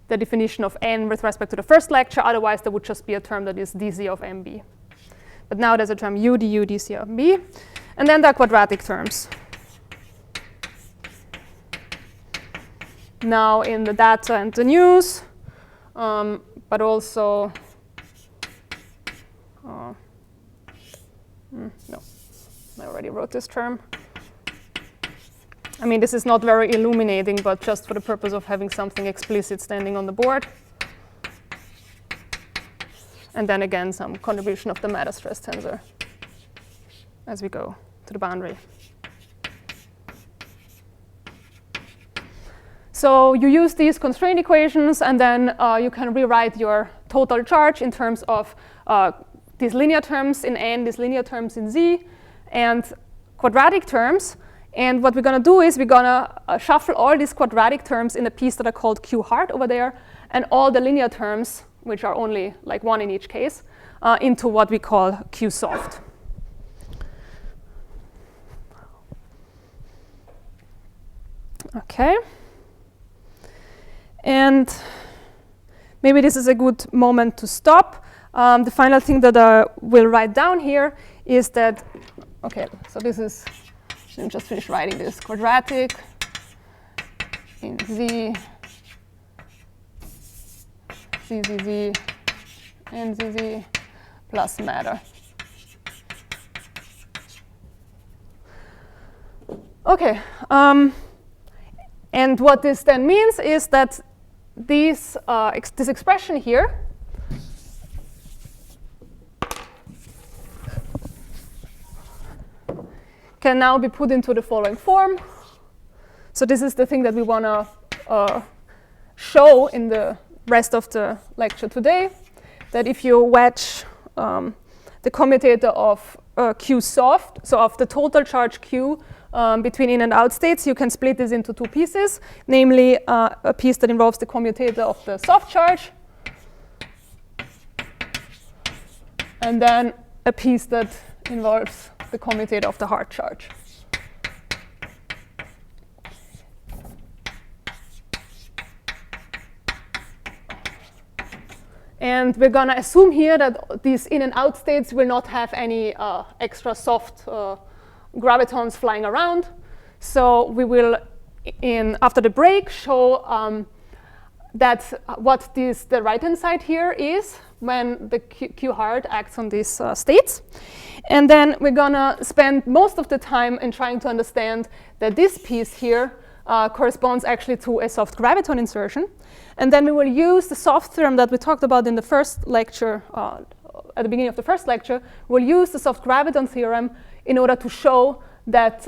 definition of N with respect to the first lecture. Otherwise, there would just be a term that is dz of MB. But now there's a term U du dc of MB. And then there are quadratic terms. Now in the data and the news, but also, no, I already wrote this term. I mean, this is not very illuminating, but just for the purpose of having something explicit standing on the board. And then again, some contribution of the matter stress tensor as we go to the boundary. So you use these constraint equations, and then you can rewrite your total charge in terms of these linear terms in n, these linear terms in z, and quadratic terms. And what we're going to do is we're going to shuffle all these quadratic terms in a piece that are called Q hard over there, and all the linear terms, which are only like one in each case, into what we call Q soft. OK. And maybe this is a good moment to stop. The final thing that I will write down here is that, OK, so this is, let me just finish writing this, quadratic in z, z, and z plus matter. OK. And what this then means is that this expression here can now be put into the following form. So this is the thing that we want to show in the rest of the lecture today, that if you wedge the commutator of Q soft, so of the total charge Q between in and out states, you can split this into two pieces, namely a piece that involves the commutator of the soft charge, and then a piece that involves the commutator of the hard charge. And we're going to assume here that these in and out states will not have any extra soft gravitons flying around. So we will, after the break, show that what the right-hand side here is when the Q hard acts on these states. And then we're going to spend most of the time in trying to understand that this piece here corresponds actually to a soft graviton insertion. And then we will use the soft theorem that we talked about in the first lecture, at the beginning of the first lecture. We'll use the soft graviton theorem in order to show that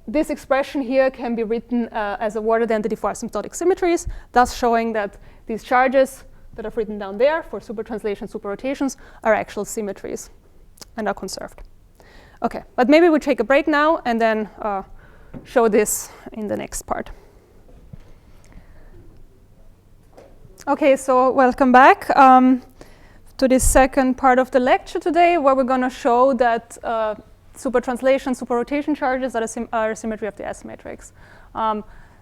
this expression here can be written as a word identity for asymptotic symmetries, thus showing that these charges that I've written down there for supertranslation, superrotations are actual symmetries and are conserved. OK, but maybe we'll take a break now and then show this in the next part. OK, so welcome back to this second part of the lecture today, where we're going to show that supertranslation, superrotation charges are a symmetry of the S matrix.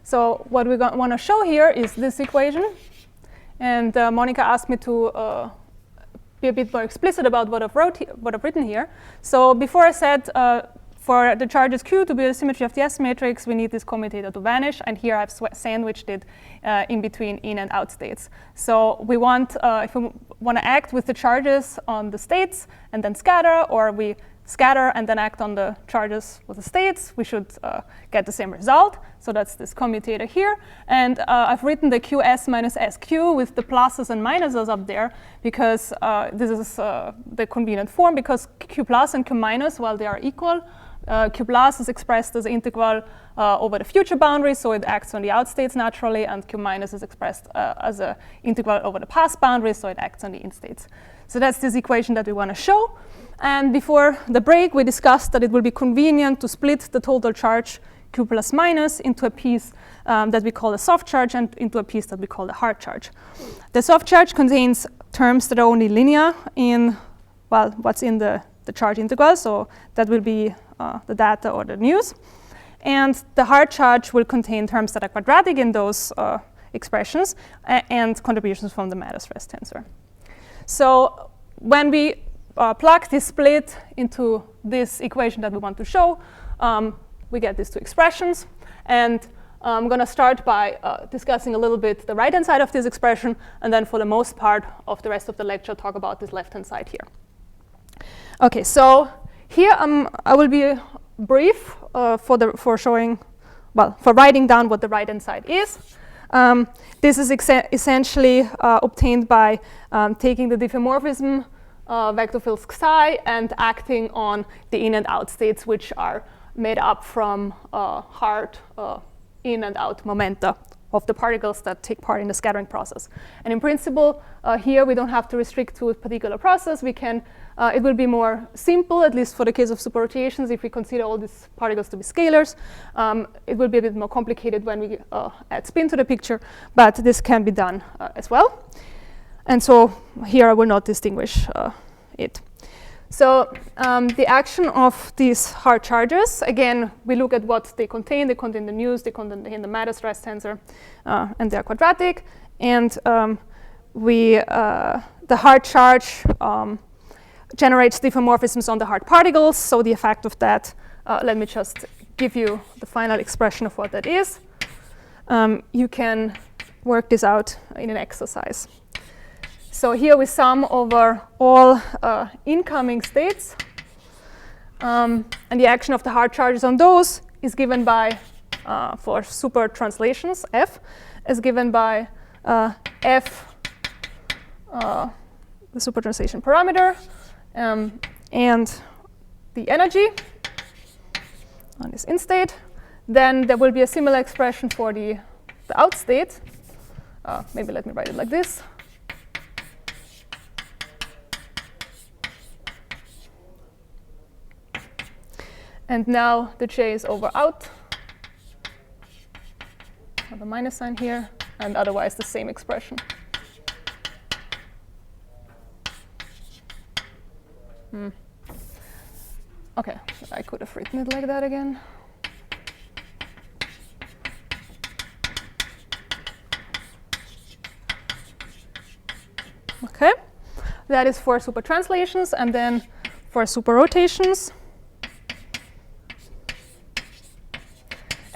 So what we want to show here is this equation. And Monica asked me to be a bit more explicit about what I've written here. So before I said for the charges Q to be a symmetry of the S matrix, we need this commutator to vanish. And here I've sandwiched it in between in and out states. So we want, if we want to act with the charges on the states and then scatter, or we scatter and then act on the charges with the states, we should get the same result. So that's this commutator here. And I've written the QS minus SQ with the pluses and minuses up there, because this is the convenient form, because Q plus and Q minus, while they are equal, Q plus is expressed as an integral over the future boundary, so it acts on the out states naturally, and Q minus is expressed as an integral over the past boundary, so it acts on the in states. So that's this equation that we want to show. And before the break, we discussed that it will be convenient to split the total charge Q plus minus into a piece that we call a soft charge and into a piece that we call the hard charge. The soft charge contains terms that are only linear in, well, what's in the charge integral, so that will be the data or the news. And the hard charge will contain terms that are quadratic in those expressions and contributions from the matter stress tensor. So when we plug this split into this equation that we want to show, we get these two expressions. And I'm going to start by discussing a little bit the right-hand side of this expression, and then for the most part of the rest of the lecture, talk about this left-hand side here. OK, so here I will be brief for writing down what the right-hand side is. This is essentially obtained by taking the diffeomorphism vector fields psi and acting on the in and out states, which are made up from hard in and out momenta of the particles that take part in the scattering process. And in principle, here we don't have to restrict to a particular process. We can, it will be more simple, at least for the case of superrotations, if we consider all these particles to be scalars. It will be a bit more complicated when we add spin to the picture, but this can be done as well. And so here I will not distinguish it. So the action of these hard charges, again, we look at what they contain. They contain the news, they contain the matter stress tensor, and they're quadratic. And the hard charge generates diffeomorphisms on the hard particles. So the effect of that, let me just give you the final expression of what that is. You can work this out in an exercise. So here we sum over all incoming states. And the action of the hard charges on those is given by, for super translations, F, is given by F, the super translation parameter, and the energy on this in state. Then there will be a similar expression for the out state. Maybe let me write it like this. And now the J is over out. I have a minus sign here, and otherwise the same expression. OK, I could have written it like that again. OK, that is for super translations, and then for super rotations.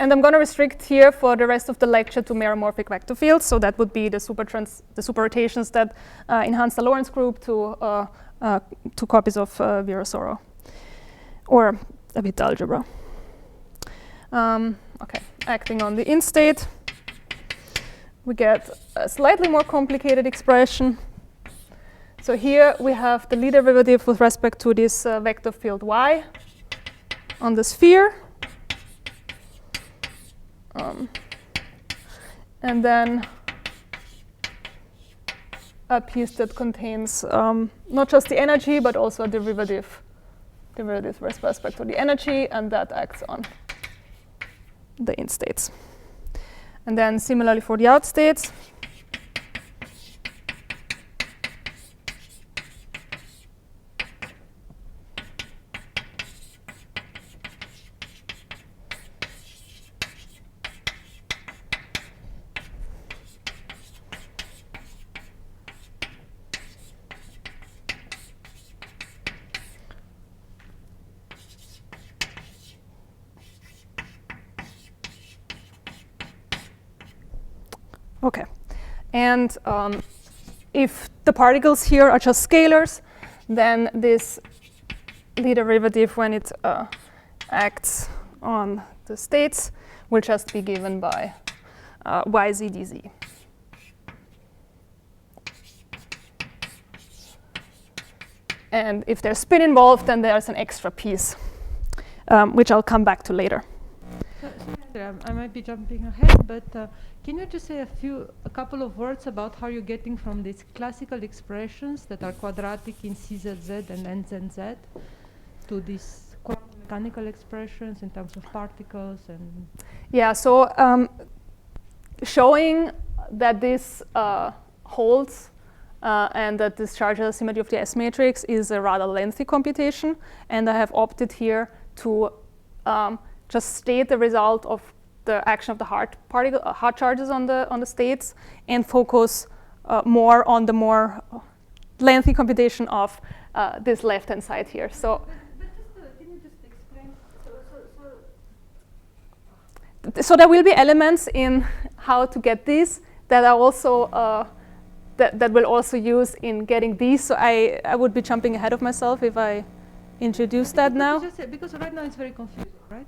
And I'm going to restrict here for the rest of the lecture to meromorphic vector fields. So that would be the super rotations that enhance the Lorentz group to 2 copies of Virasoro, or a bit algebra. OK, acting on the in state, we get a slightly more complicated expression. So here we have the Lie derivative with respect to this vector field y on the sphere. And then a piece that contains not just the energy, but also a derivative with respect to the energy, and that acts on the in states. And then similarly for the out states. OK, and if the particles here are just scalars, then this Lie derivative, when it acts on the states, will just be given by yz dz. And if there's spin involved, then there's an extra piece, which I'll come back to later. I might be jumping ahead, but can you just say a couple of words about how you're getting from these classical expressions that are quadratic in CZZ and NZZ to these quantum mechanical expressions in terms of particles and? Yeah, so showing that this holds and that this charge has a symmetry of the S matrix is a rather lengthy computation, and I have opted here to just state the result of the action of the hard charges on the states, and focus more on the more lengthy computation of this left-hand side here. So, but just can so there will be elements in how to get these that are also that will also use in getting these. So I would be jumping ahead of myself if I introduce that now. Because right now it's very confusing, right?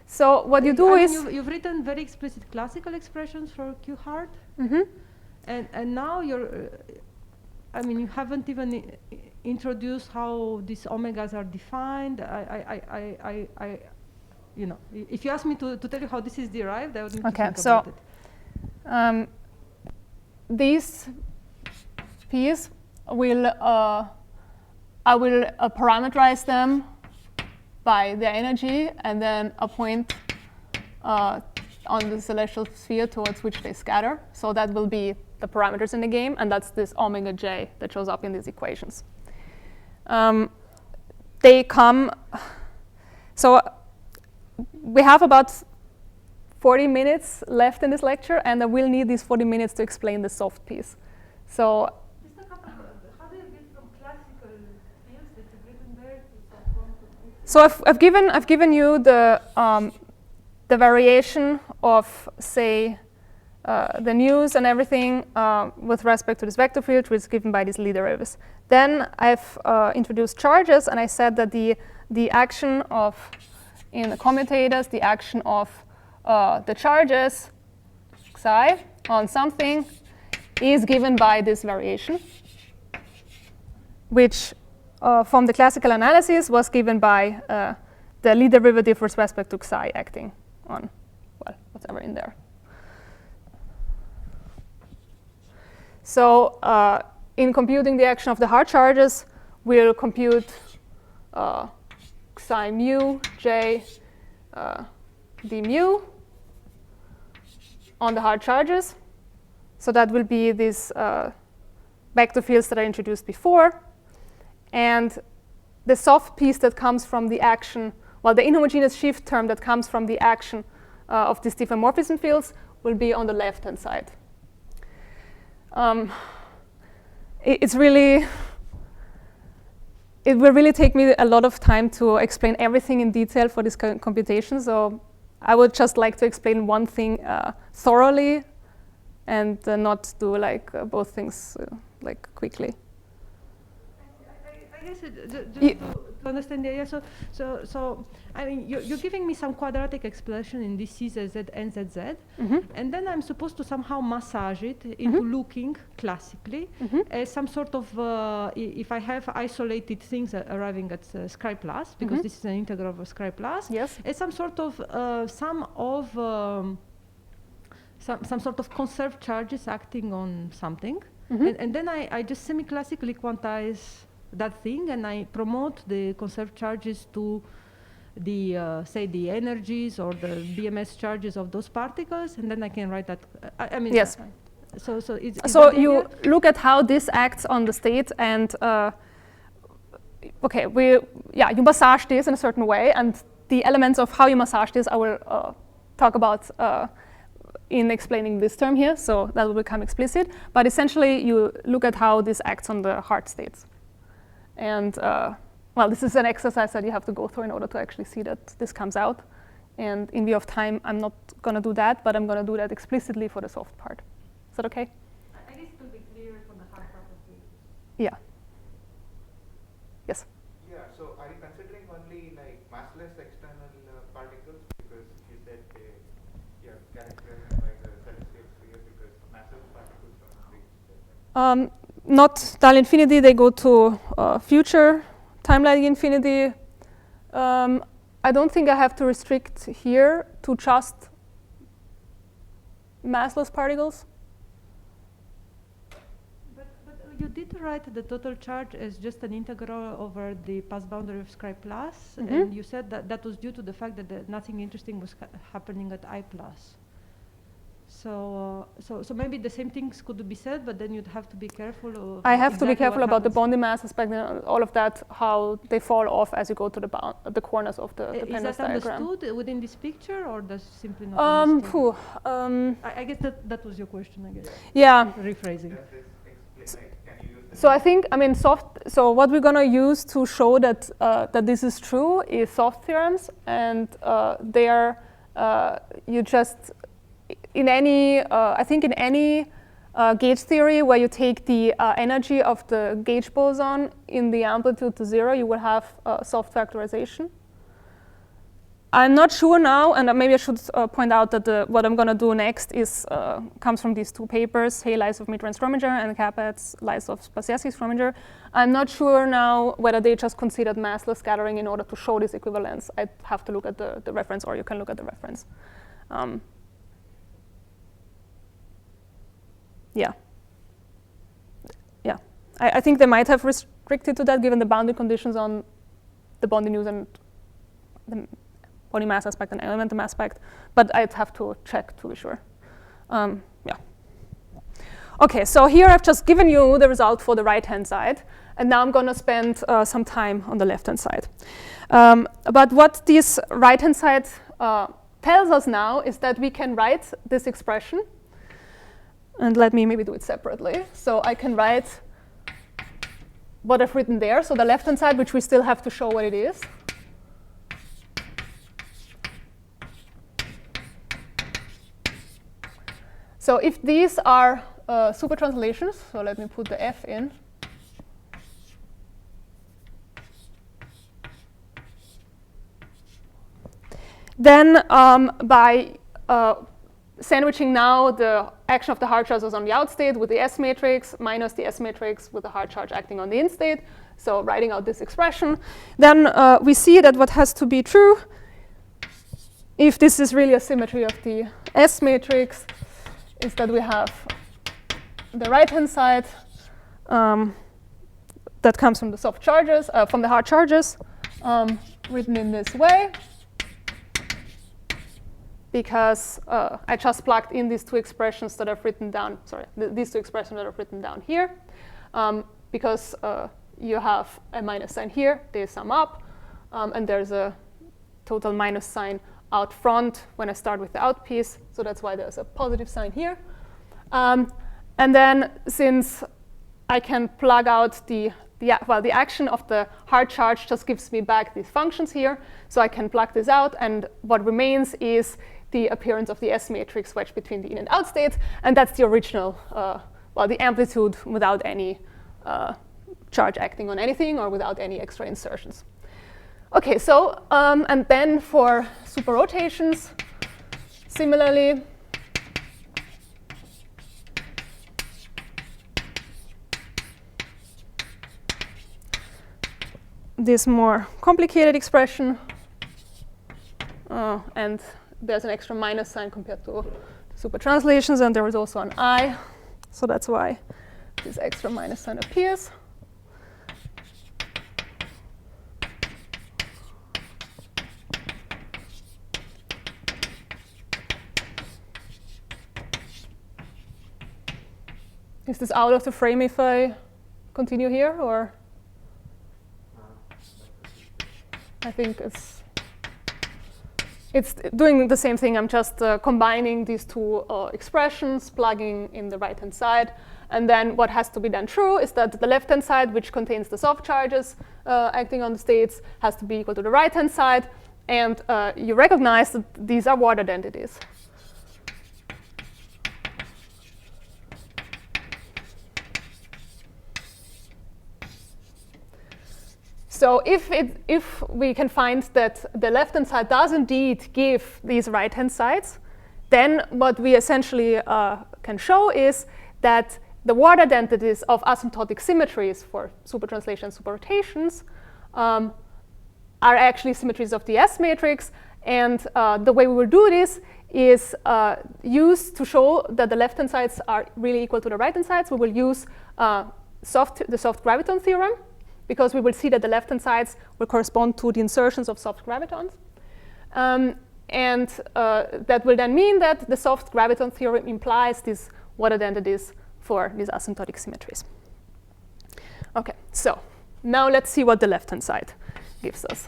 So what you do is you've written very explicit classical expressions for Q hard, and now you're. I mean, you haven't even introduced how these omegas are defined. You know, if you ask me to tell you how this is derived, I would need to think about it. These p's will I will parameterize them by their energy and then a point on the celestial sphere towards which they scatter. So that will be the parameters in the game, and that's this omega j that shows up in these equations. They come, so we have about 40 minutes left in this lecture, and I will need these 40 minutes to explain the soft piece. So how do you get from classical fields that you've written there to soft form? So I've given you the variation of, say, the news and everything with respect to this vector field, which is given by these Lie derivatives. Then I've introduced charges, and I said that the action of, in the commutators, the action of the charges psi on something is given by this variation, which from the classical analysis was given by the Lie derivative with respect to psi acting on, well, whatever in there. So in computing the action of the hard charges, we'll compute psi mu j d mu on the hard charges. So that will be these vector fields that I introduced before. And the soft piece that comes from the action, well, the inhomogeneous shift term that comes from the action of these diffeomorphism fields will be on the left-hand side. It will really take me a lot of time to explain everything in detail for this computation. So I would just like to explain one thing thoroughly and not do like both things like quickly. I guess just to understand the idea, so I mean, you're giving me some quadratic expression in this C, Z, Z, and ZZ, and then I'm supposed to somehow massage it into looking classically as some sort of, if I have isolated things arriving at Scri plus, because this is an integral of Scri plus, as some sort of some sort of conserved charges acting on something, and then I just semi-classically quantize that thing, and I promote the conserved charges to the, say, the energies or the BMS charges of those particles, and then I can write that. I mean, yes. So you look at how this acts on the state, and okay, you massage this in a certain way, and the elements of how you massage this I will talk about in explaining this term here, so that will become explicit. But essentially, you look at how this acts on the hard states. And well, this is an exercise that you have to go through in order to actually see that this comes out. And in view of time, I'm not going to do that, but I'm going to do that explicitly for the soft part. Is that okay? I guess it will be clearer from the hard part of the. Yeah. Yes? Yeah, so are you considering only like massless external particles? Because you said you're characterizing by the celestial sphere because massive particles don't reach that. Not null infinity, they go to future timeline infinity. I don't think I have to restrict here to just massless particles. But you did write the total charge as just an integral over the pass boundary of Scri plus, and you said that that was due to the fact that nothing interesting was happening at I plus. So maybe the same things could be said, but then you'd have to be careful. I have to be careful about the bonding mass aspect and all of that, how they fall off as you go to the corners of the dependence diagram. Is that diagram. understood within this picture, or does simply not understood? I guess that was your question, I guess. Yeah. Rephrasing. So I think, I mean, so what we're going to use to show that that this is true is soft theorems, and they are you just, I think in any gauge theory where you take the energy of the gauge boson in the amplitude to 0, you will have soft factorization. I'm not sure now, and maybe I should point out that what I'm going to do next comes from these two papers, Hey, Lysov, and Strominger, and Kapatz, Lysov, Spasiewski, Strominger. I'm not sure now whether they just considered massless scattering in order to show this equivalence. I'd have to look at the reference, or you can look at the reference. Yeah. I think they might have restricted to that given the boundary conditions on the bonding use and the body mass aspect and elementum aspect, but I'd have to check to be sure. Yeah. Okay, so here I've just given you the result for the right-hand side, and now I'm going to spend some time on the left-hand side. But what this right-hand side tells us now is that we can write this expression, and let me maybe do it separately. So I can write what I've written there, so the left-hand side, which we still have to show what it is. So if these are super translations, so let me put the F in. Then by sandwiching now the action of the hard charges on the out state with the S matrix minus the S matrix with the hard charge acting on the in state, so writing out this expression, then we see that what has to be true, if this is really a symmetry of the S matrix, is that we have the right-hand side that comes from the soft charges, from the hard charges, written in this way, because I just plugged in these two expressions that I've written down, these two expressions that I've written down here, because you have a minus sign here, they sum up, and there's a total minus sign out front when I start with the out piece, so that's why there's a positive sign here. And then since I can plug out the action of the hard charge just gives me back these functions here, so I can plug this out, and what remains is the appearance of the S matrix wedged between the in and out states, and that's the original, the amplitude without any charge acting on anything or without any extra insertions. Okay, so, and then for super rotations, similarly, this more complicated expression, and there's an extra minus sign compared to super translations, and there is also an I, so that's why this extra minus sign appears. Is this out of the frame if I continue here, or? I think it's doing the same thing. I'm just combining these two expressions, plugging in the right-hand side. And then what has to be done true is that the left-hand side, which contains the soft charges acting on the states, has to be equal to the right-hand side. And you recognize that these are Ward identities. So if we can find that the left-hand side does indeed give these right-hand sides, then what we essentially can show is that the Ward identities of asymptotic symmetries for super translation and super rotations are actually symmetries of the S matrix. And the way we will do this is use to show that the left-hand sides are really equal to the right-hand sides. We will use the soft graviton theorem, because we will see that the left-hand sides will correspond to the insertions of soft gravitons. And that will then mean that the soft graviton theorem implies these Ward identities for these asymptotic symmetries. Okay, so now let's see what the left-hand side gives us.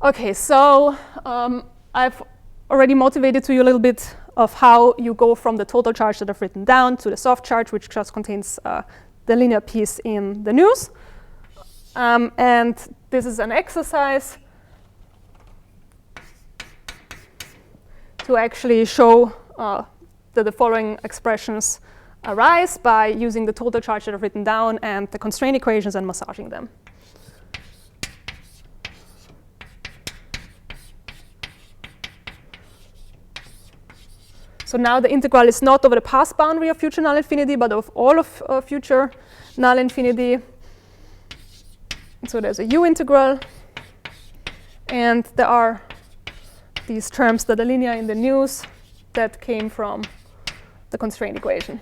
Okay, so I've already motivated to you a little bit of how you go from the total charge that I've written down to the soft charge, which just contains the linear piece in the news. And this is an exercise to actually show that the following expressions arise by using the total charge that I've written down and the constraint equations and massaging them. So now the integral is not over the past boundary of future null infinity, but of all of future null infinity. So there's a u integral, and there are these terms that are linear in the news that came from the constraint equation.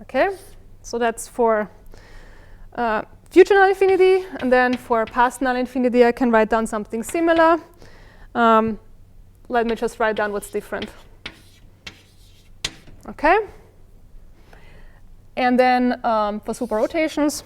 Okay, so that's for future null infinity, and then for past null infinity, I can write down something similar. Let me just write down what's different. Okay, and then for super rotations,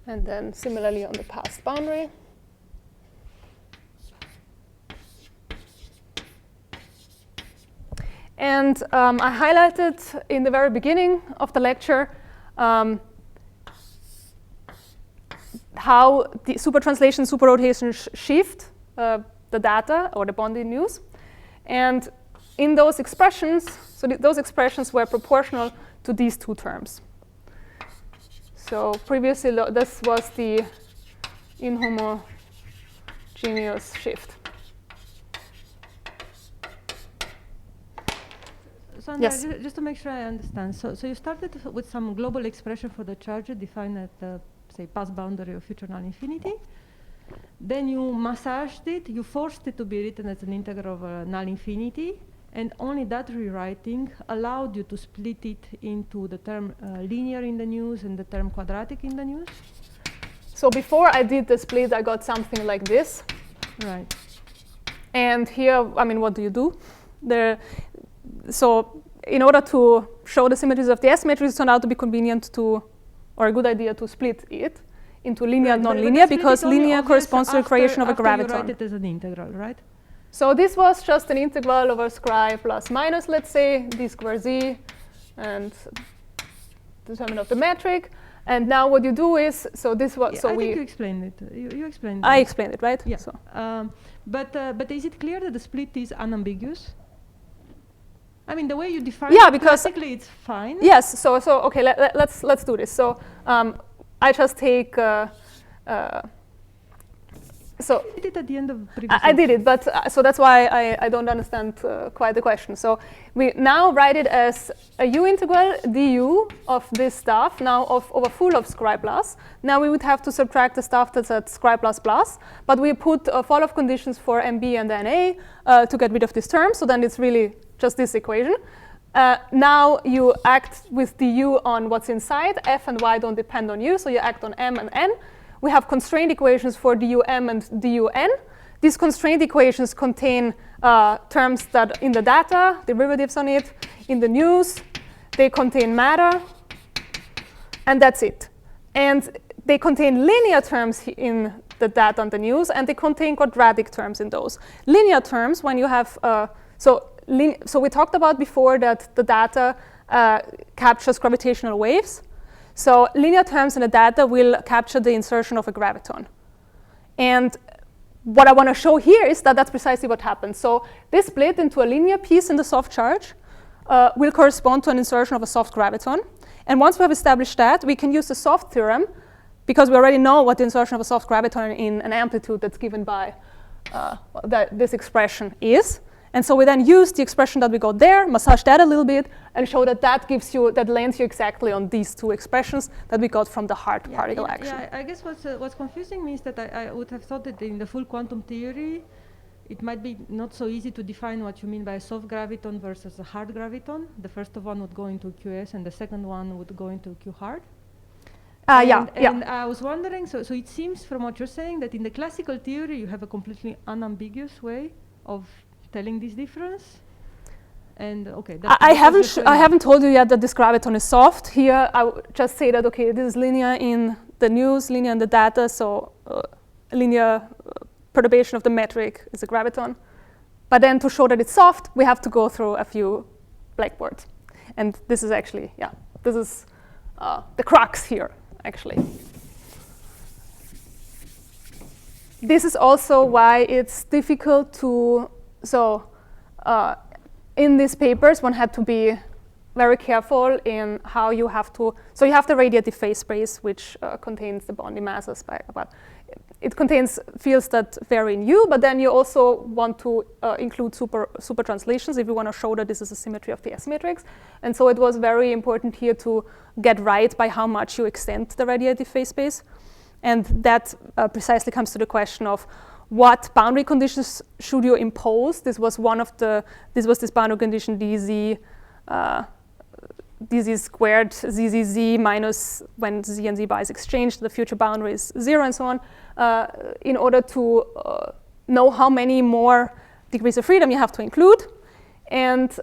and then similarly on the past boundary. And I highlighted in the very beginning of the lecture how the super translation, super rotation shift the data or the bonded news. And in those expressions, so those expressions were proportional to these two terms. So previously, this was the inhomogeneous shift. So Andrea, Yes. Just to make sure I understand. So you started with some global expression for the charge defined at the, say, past boundary of future null infinity. Then you massaged it, you forced it to be written as an integral of null infinity, and only that rewriting allowed you to split it into the term linear in the news and the term quadratic in the news? So before I did the split, I got something like this. Right. And here, I mean, what do you do? So in order to show the symmetries of the S-matrix, it turned out to be convenient to, or a good idea to split it into linear and non-linear, because linear corresponds to the creation of a graviton. You write it as an integral, right? So this was just an integral over scri plus minus, let's say, d square z, and determinant of the metric. And now what you do is, so this was, Yeah, so I we. think you explained it. You explained it. I explained it, right? Yeah. So. But is it clear that the split is unambiguous? I mean, the way you define Yeah, it, because classically it's fine. Yes. So okay. Let's do this. So I just take. So You did it at the end of previous. I did it, but so that's why I don't understand quite the question. So we now write it as a u integral du of this stuff, now over full of scri plus. Now we would have to subtract the stuff that's at scri plus plus, but we put fall-off conditions for MB and NA to get rid of this term, so then it's really just this equation. Now you act with du on what's inside. F and y don't depend on u, so you act on m and n. We have constraint equations for dum and dun. These constraint equations contain terms that in the data, derivatives on it, in the news, they contain matter, and that's it. And they contain linear terms in the data and the news, and they contain quadratic terms in those. Linear terms, when you have, so we talked about before that the data captures gravitational waves. So linear terms in the data will capture the insertion of a graviton. And what I want to show here is that that's precisely what happens. So this split into a linear piece in the soft charge will correspond to an insertion of a soft graviton. And once we have established that, we can use the soft theorem, because we already know what the insertion of a soft graviton in an amplitude that's given by this expression is. And so we then use the expression that we got there, massage that a little bit, and show that that gives you, that lands you exactly on these two expressions that we got from the hard particle action. Yeah, I guess what's confusing me is that I would have thought that in the full quantum theory, it might be not so easy to define what you mean by a soft graviton versus a hard graviton. The first one would go into QS, and the second one would go into Q hard. And I was wondering, so it seems from what you're saying that in the classical theory you have a completely unambiguous way of telling this difference. And okay, I haven't told you yet that this graviton is soft. Here I just say that okay, this is linear in the news, linear in the data, so linear perturbation of the metric is a graviton. But then to show that it's soft, we have to go through a few blackboards. And this is actually, this is the crux here, actually. This is also why it's difficult to, in these papers, one had to be very careful in how you have to, so you have the radiative phase space, which contains the Bondi masses, but it contains fields that vary in U, but then you also want to include super translations if you want to show that this is a symmetry of the S matrix. And so it was very important here to get right by how much you extend the radiative phase space. And that precisely comes to the question of what boundary conditions should you impose. This was this boundary condition dz squared zzz minus when z and z bar is exchanged, the future boundary is 0 and so on, in order to know how many more degrees of freedom you have to include. And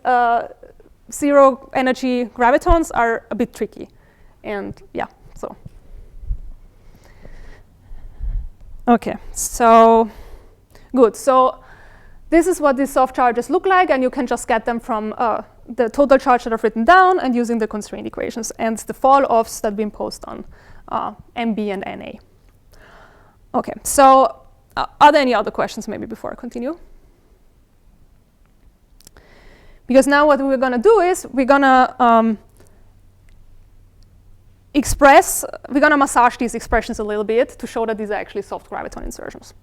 zero energy gravitons are a bit tricky. And so. Okay, so good. So this is what these soft charges look like, and you can just get them from the total charge that I've written down and using the constraint equations and the fall-offs that we imposed on MB and NA. Okay, so are there any other questions maybe before I continue? Because now what we're going to do is we're going to massage these expressions a little bit to show that these are actually soft graviton insertions.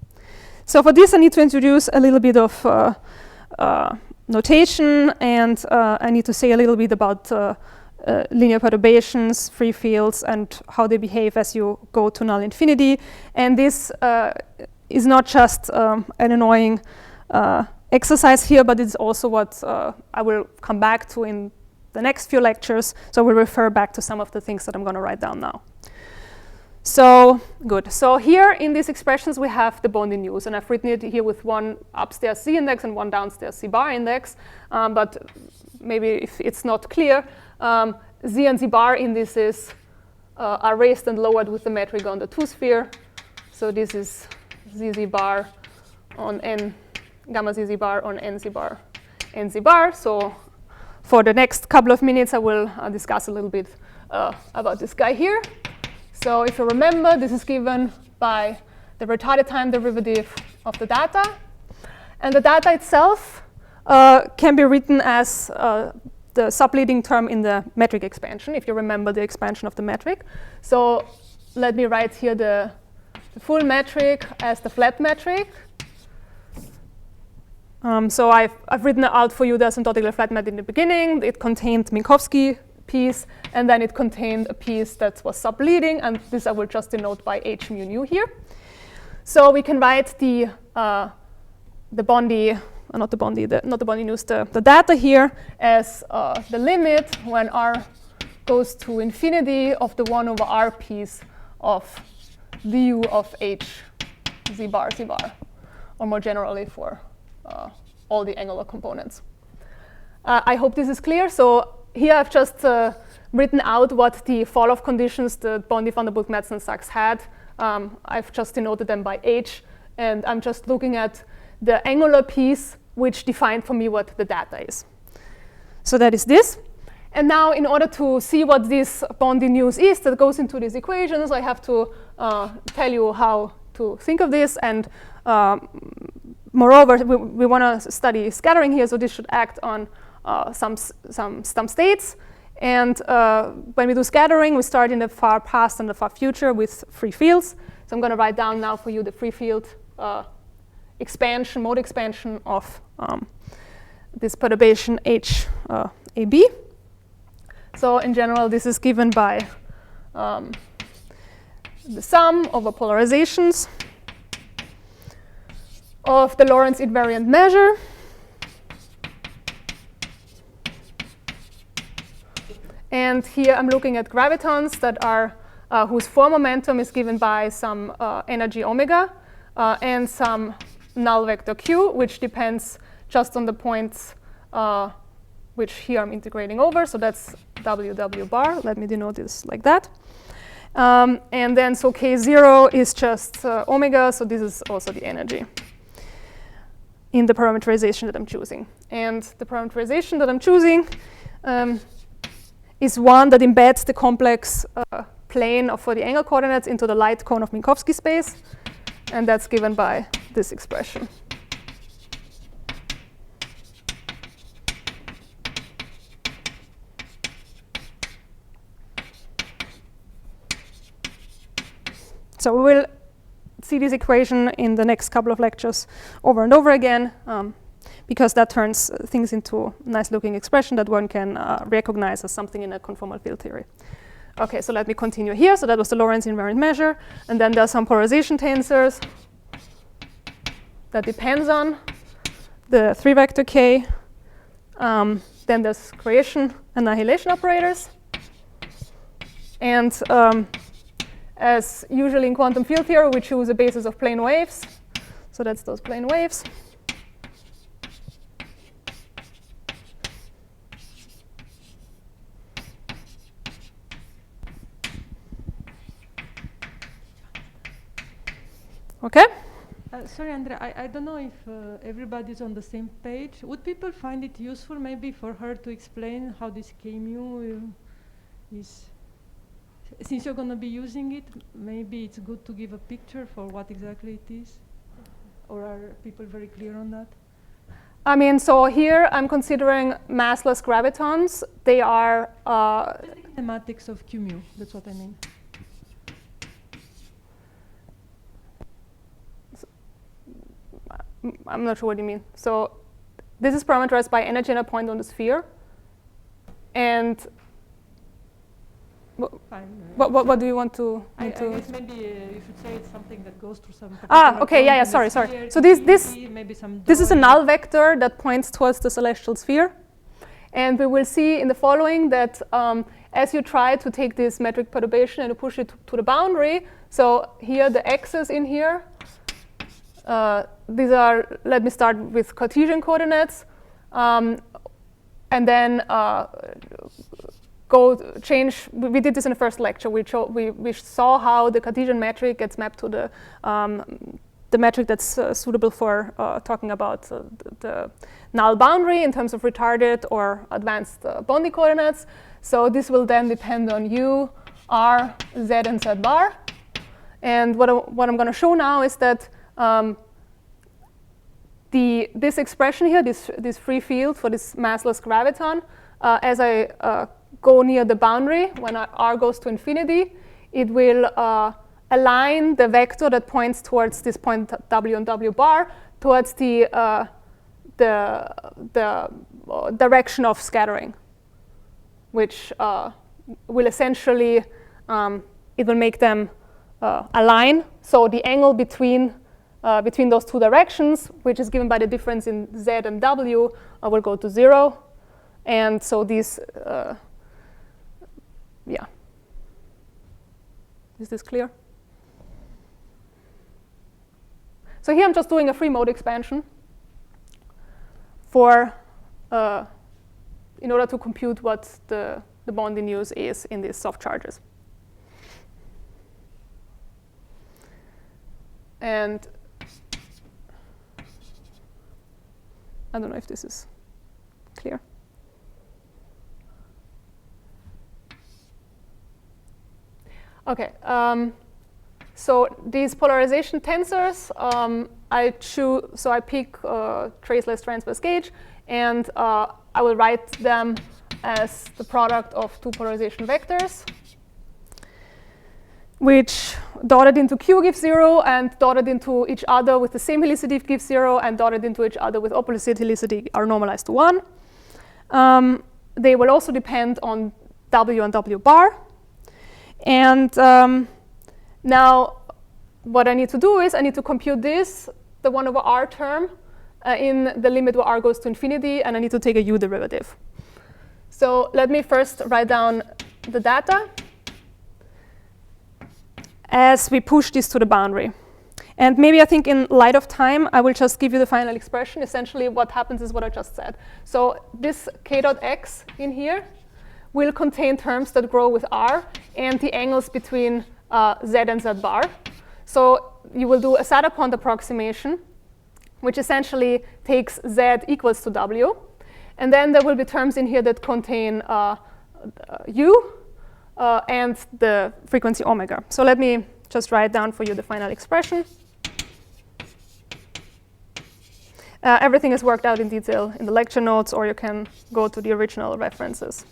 So for this, I need to introduce a little bit of notation, and I need to say a little bit about linear perturbations, free fields, and how they behave as you go to null infinity. And this is not just an annoying exercise here, but it's also what I will come back to in the next few lectures. So we'll refer back to some of the things that I'm going to write down now. So good. So here in these expressions we have the Bondi news, and I've written it here with one upstairs Z index and one downstairs Z bar index. But maybe if it's not clear, Z and Z bar indices are raised and lowered with the metric on the 2-sphere. So this is ZZ bar on N, gamma ZZ bar on NZ bar, NZ bar. So for the next couple of minutes, I will discuss a little bit about this guy here. So if you remember, this is given by the retarded time derivative of the data. And the data itself can be written as the subleading term in the metric expansion, if you remember the expansion of the metric. So let me write here the full metric as the flat metric. So I've written it out for you the asymptotically flat metric in the beginning. It contained Minkowski piece, and then it contained a piece that was subleading, and this I will just denote by h mu nu here. So we can write the Bondi, not the Bondi news, the data here as the limit when r goes to infinity of the 1 over r piece of du of h z bar, or more generally for all the angular components. I hope this is clear. So here I've just written out what the fall-off conditions the Bondi, Van der Burg, Metz, and Sachs had. I've just denoted them by h, and I'm just looking at the angular piece which defined for me what the data is. So that is this. And now in order to see what this Bondi news is that goes into these equations, I have to tell you how to think of this. And moreover, we want to study scattering here, so this should act on some states. And when we do scattering, we start in the far past and the far future with free fields. So I'm going to write down now for you the free field expansion, mode expansion of this perturbation H AB. So in general, this is given by the sum over polarizations of the Lorentz invariant measure and here I'm looking at gravitons that are whose form momentum is given by some energy omega and some null vector q, which depends just on the points which here I'm integrating over. So that's w bar. Let me denote this like that. And then so k0 is just omega, so this is also the energy in the parameterization that I'm choosing. And the parameterization that I'm choosing is one that embeds the complex plane for the angle coordinates into the light cone of Minkowski space, and that's given by this expression. So we will see this equation in the next couple of lectures over and over again, because that turns things into a nice-looking expression that one can recognize as something in a conformal field theory. OK, so let me continue here. So that was the Lorentz invariant measure. And then there are some polarization tensors that depends on the 3-vector k. Then there's creation annihilation operators. And as usually in quantum field theory, we choose a basis of plane waves. So that's those plane waves. OK? Sorry, Andrea, I don't know if everybody's on the same page. Would people find it useful maybe for her to explain how this k-mu is? Since you're going to be using it, maybe it's good to give a picture for what exactly it is? Or are people very clear on that? I mean, so here I'm considering massless gravitons. They are the kinematics of q-mu, that's what I mean. I'm not sure what you mean. So this is parameterized by energy and a point on the sphere. And what do you want to? I guess maybe you should say it's something that goes through some. OK, yeah, sorry. So this is a null vector that points towards the celestial sphere. And we will see in the following that as you try to take this metric perturbation and push it to the boundary, so here the x's in here, these are, let me start with Cartesian coordinates, and then change. We did this in the first lecture. We saw how the Cartesian metric gets mapped to the metric that's suitable for talking about the null boundary in terms of retarded or advanced Bondi coordinates. So this will then depend on u, r, z, and z bar. And what I'm going to show now is that this expression here, this free field for this massless graviton, as I go near the boundary, when r goes to infinity, it will align the vector that points towards this point w and w bar towards the direction of scattering, which will essentially, it will make them align. So the angle between those two directions, which is given by the difference in z and w, will go to 0. And so these, yeah. Is this clear? So here I'm just doing a free mode expansion for, in order to compute what the Bondi news is in these soft charges. And I don't know if this is clear. OK, so these polarization tensors, I pick traceless transverse gauge, and I will write them as the product of two polarization vectors, which dotted into Q gives 0, and dotted into each other with the same helicity gives 0, and dotted into each other with opposite helicity are normalized to 1. They will also depend on W and W bar. And now what I need to do is I need to compute this, the 1 over r term, in the limit where r goes to infinity, and I need to take a u derivative. So let me first write down the data. as we push this to the boundary. And maybe I think in light of time, I will just give you the final expression. Essentially, what happens is what I just said. So this k dot x in here will contain terms that grow with r and the angles between z and z bar. So you will do a Sada-Pont approximation, which essentially takes z equals to w. And then there will be terms in here that contain u and the frequency omega. So let me just write down for you the final expression. Everything is worked out in detail in the lecture notes, or you can go to the original references.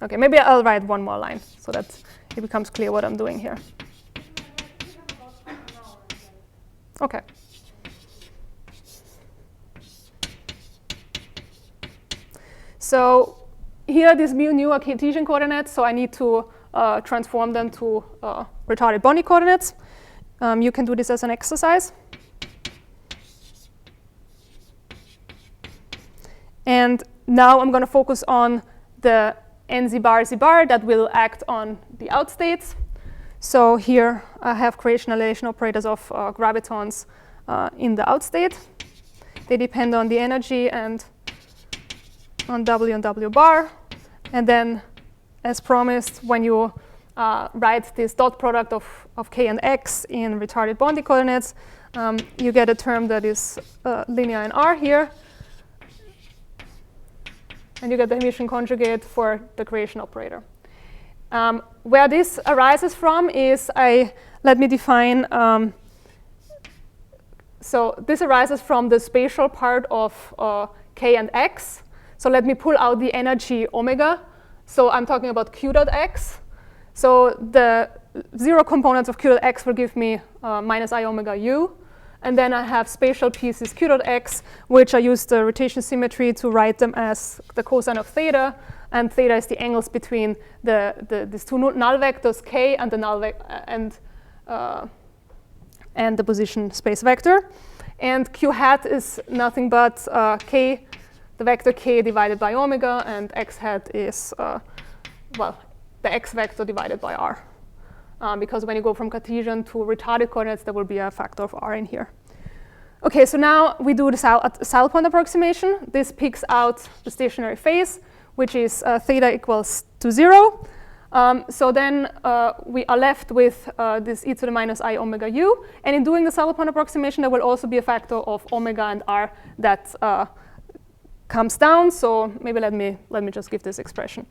OK, maybe I'll write one more line so that it becomes clear what I'm doing here. OK. So here, these mu nu are Cartesian coordinates, so I need to transform them to retarded Bondi coordinates. You can do this as an exercise. And now I'm going to focus on the n z bar that will act on the outstates. So here I have creationalization operators of gravitons in the outstate. They depend on the energy and on w and w bar. And then, as promised, when you write this dot product of k and x in retarded Bondi coordinates, you get a term that is linear in R here. And you get the Hermitian conjugate for the creation operator. Where this arises from is, let me define, so this arises from the spatial part of k and x. So let me pull out the energy omega. So I'm talking about q dot x. So the zero components of q dot x will give me minus I omega u. And then I have spatial pieces q dot x, which I use the rotation symmetry to write them as the cosine of theta. And theta is the angles between these two null vectors k and the null and the position space vector. And q hat is nothing but k, the vector k divided by omega, and x hat is well, the x vector divided by r. Because when you go from Cartesian to retarded coordinates, there will be a factor of r in here. OK, so now we do the Sada-Pont approximation. This picks out the stationary phase, which is theta equals to 0. So then we are left with this e to the minus I omega u. And in doing the Sada-Pont approximation, there will also be a factor of omega and r that comes down. So maybe let me just give this expression.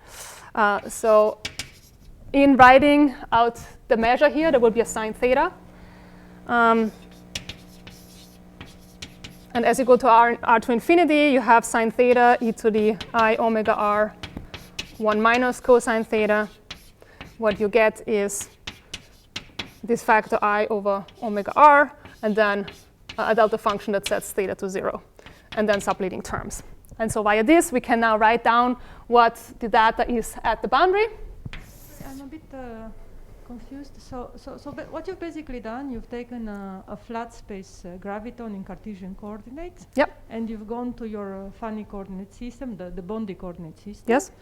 So in writing out the measure here, there will be a sine theta. And as you go to r to infinity, you have sine theta e to the I omega r 1 minus cosine theta. What you get is this factor I over omega r, and then a delta function that sets theta to 0, and then subleading terms. And so via this, we can now write down what the data is at the boundary. I'm a bit confused. So what you've basically done, you've taken a flat space graviton in Cartesian coordinates. Yep. And you've gone to your funny coordinate system, the Bondi coordinate system. Yes.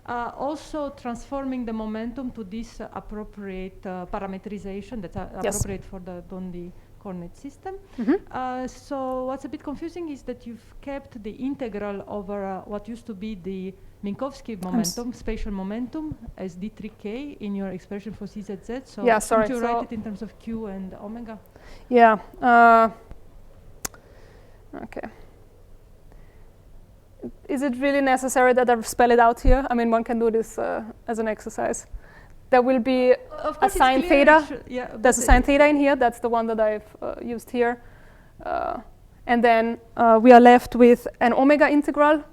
Also transforming the momentum to this appropriate parametrization that's appropriate for the Bondi coordinate system. Mm-hmm. So what's a bit confusing is that you've kept the integral over what used to be the Minkowski momentum, spatial momentum, as d3k in your expression for CZZ. So yeah, sorry. you write it in terms of q and omega? Yeah. OK. Is it really necessary that I spell it out here? I mean, one can do this as an exercise. There will be a sine theta. There's a sine theta in here. That's the one that I've used here. And then we are left with an omega integral.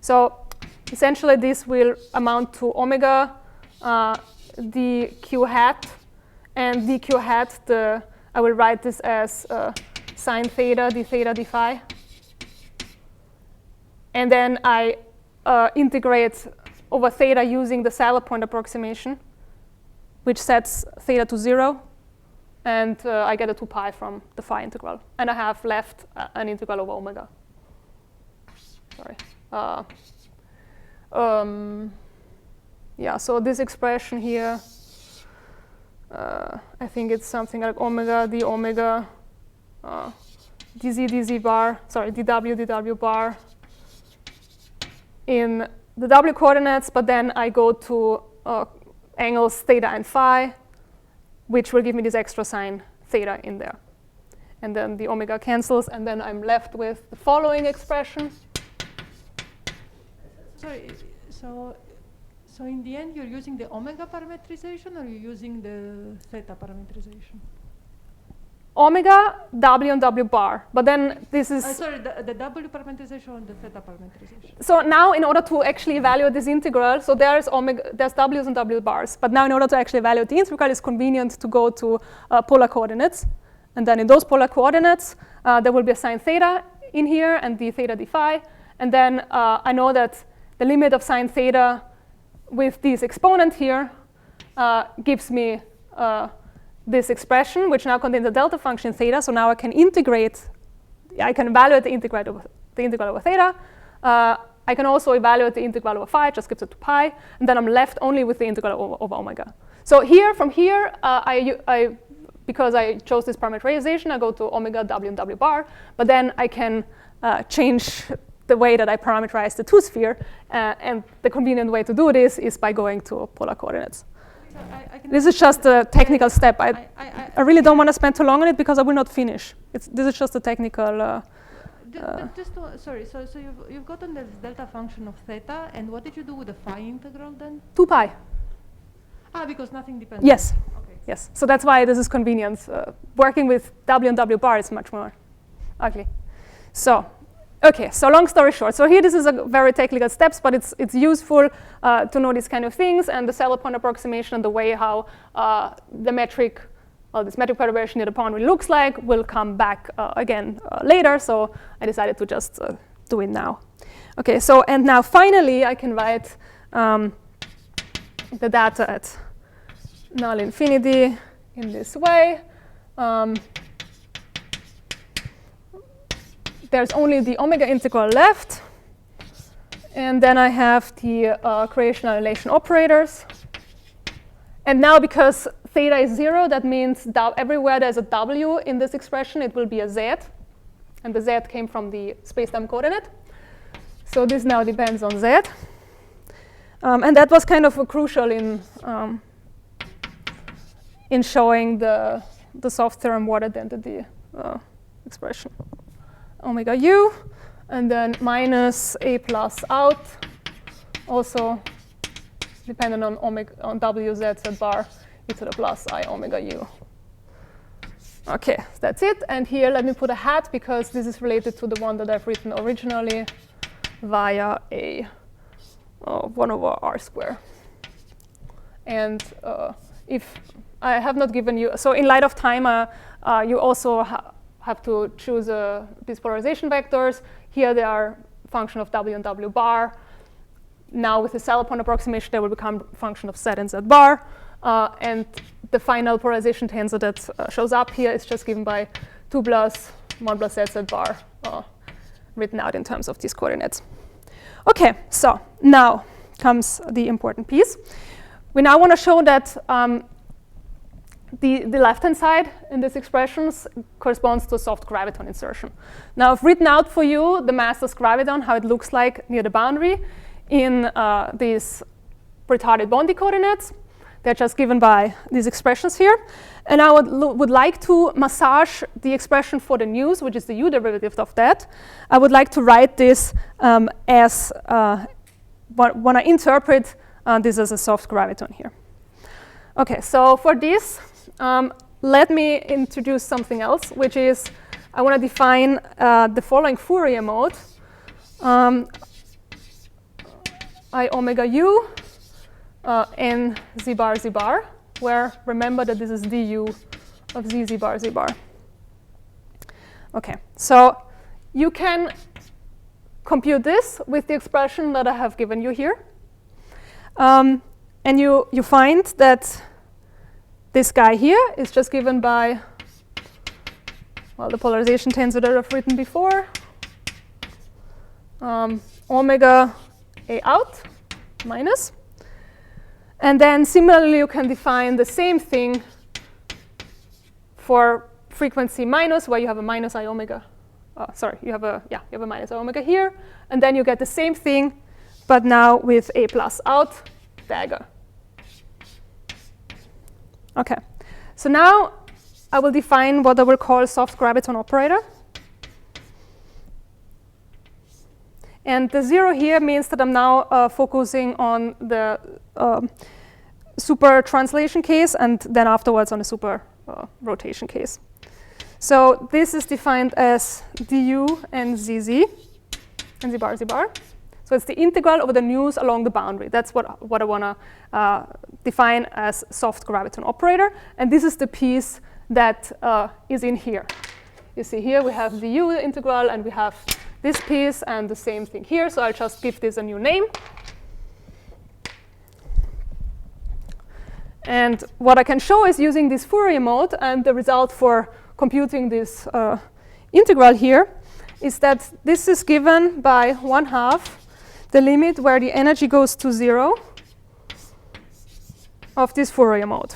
So essentially, this will amount to omega dq hat. And dq hat, I will write this as sine theta d theta d phi. And then I integrate over theta using the Sada-Pont approximation, which sets theta to 0. And I get a 2 pi from the phi integral. And I have left an integral over omega. Sorry. Yeah, so this expression here I think it's something like omega d omega dz dz bar, sorry, dw dw bar in the w coordinates, but then I go to angles theta and phi, which will give me this extra sign theta in there. And then the omega cancels, and then I'm left with the following expression. Sorry, so in the end, you're using the omega parametrization, or you're using the theta parametrization? Omega, w and w bar, but then this is... sorry, the w parametrization and the theta parametrization. So now in order to actually evaluate this integral, so there's w's and w bars, but now in order to actually evaluate the integral, it's convenient to go to polar coordinates. And then in those polar coordinates, there will be a sine theta in here and d theta d phi. And then I know that the limit of sine theta with this exponent here gives me this expression, which now contains a delta function theta. So now I can integrate, I can evaluate the integral over theta. I can also evaluate the integral over phi, just gives it to pi. And then I'm left only with the integral over omega. So here, from here, because I chose this parameterization, I go to omega, w, and w bar. But then I can change the way that I parameterize the two-sphere. And the convenient way to do this is by going to polar coordinates. This is just a technical step. I really don't want to spend too long on it because I will not finish. This is just a technical... sorry, so you've gotten the delta function of theta, and what did you do with the phi integral then? 2 pi. Because nothing depends. Yes. Okay. Yes. So that's why this is convenient. Working with w and w bar is much more ugly. So, okay. So long story short. So here this is a very technical steps, but it's useful to know these kind of things, and the saddle point approximation and the way how the metric, this metric perturbation near the boundary looks like will come back again later. So I decided to just do it now. Okay. So and now finally I can write the data at null infinity in this way. There's only the omega integral left. And then I have the creation annihilation operators. And now because theta is 0, that means everywhere there's a w in this expression, it will be a z. And the z came from the spacetime coordinate. So this now depends on z. And that was kind of crucial in showing the soft theorem word identity expression. Omega u, and then minus a plus out, also dependent on omega on w z z bar e to the plus I omega u. Okay, that's it. And here let me put a hat because this is related to the one that I've written originally via a 1 over r square. And if I have not given you, so in light of time, you also have to choose these polarization vectors. Here they are function of w and w bar. Now with the saddle point approximation, they will become function of z and z bar. And the final polarization tensor that shows up here is just given by 2 plus 1 plus z z bar written out in terms of these coordinates. Okay, so now comes the important piece. We now want to show that the left-hand side in these expressions corresponds to a soft graviton insertion. Now I've written out for you the master's graviton, how it looks like near the boundary in these retarded Bondi coordinates. They're just given by these expressions here. And I would like to massage the expression for the news, which is the u derivative of that. I would like to write this as, when I interpret this as a soft graviton here. Okay, so for this, let me introduce something else, which is I want to define the following Fourier mode. I omega u n z bar, where remember that this is du of z bar. Okay, so you can compute this with the expression that I have given you here. And you find that this guy here is just given by, well, the polarization tensor that I've written before, omega a out minus. And then similarly, you can define the same thing for frequency minus, where you have a minus I omega. Sorry, you have a minus I omega here, and then you get the same thing, but now with a plus out dagger. Okay, so now I will define what I will call soft graviton operator. And the 0 here means that I'm now focusing on the super translation case, and then afterwards on the super rotation case. So this is defined as du and zz, and z bar, z bar. So it's the integral over the news along the boundary. That's what I want to define as soft graviton operator. And this is the piece that is in here. You see here we have the u integral, and we have this piece, and the same thing here. So I'll just give this a new name. And what I can show is using this Fourier mode, and the result for computing this integral here is that this is given by 1/2 the limit where the energy goes to 0 of this Fourier mode.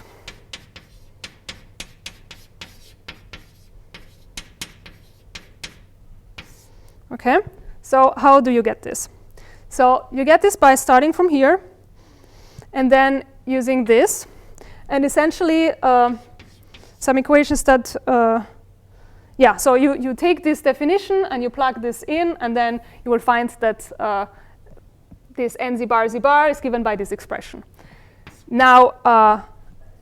Okay, so how do you get this? So you get this by starting from here and then using this, and essentially some equations that, so you take this definition and you plug this in, and then you will find that this n z bar is given by this expression. Now, sorry,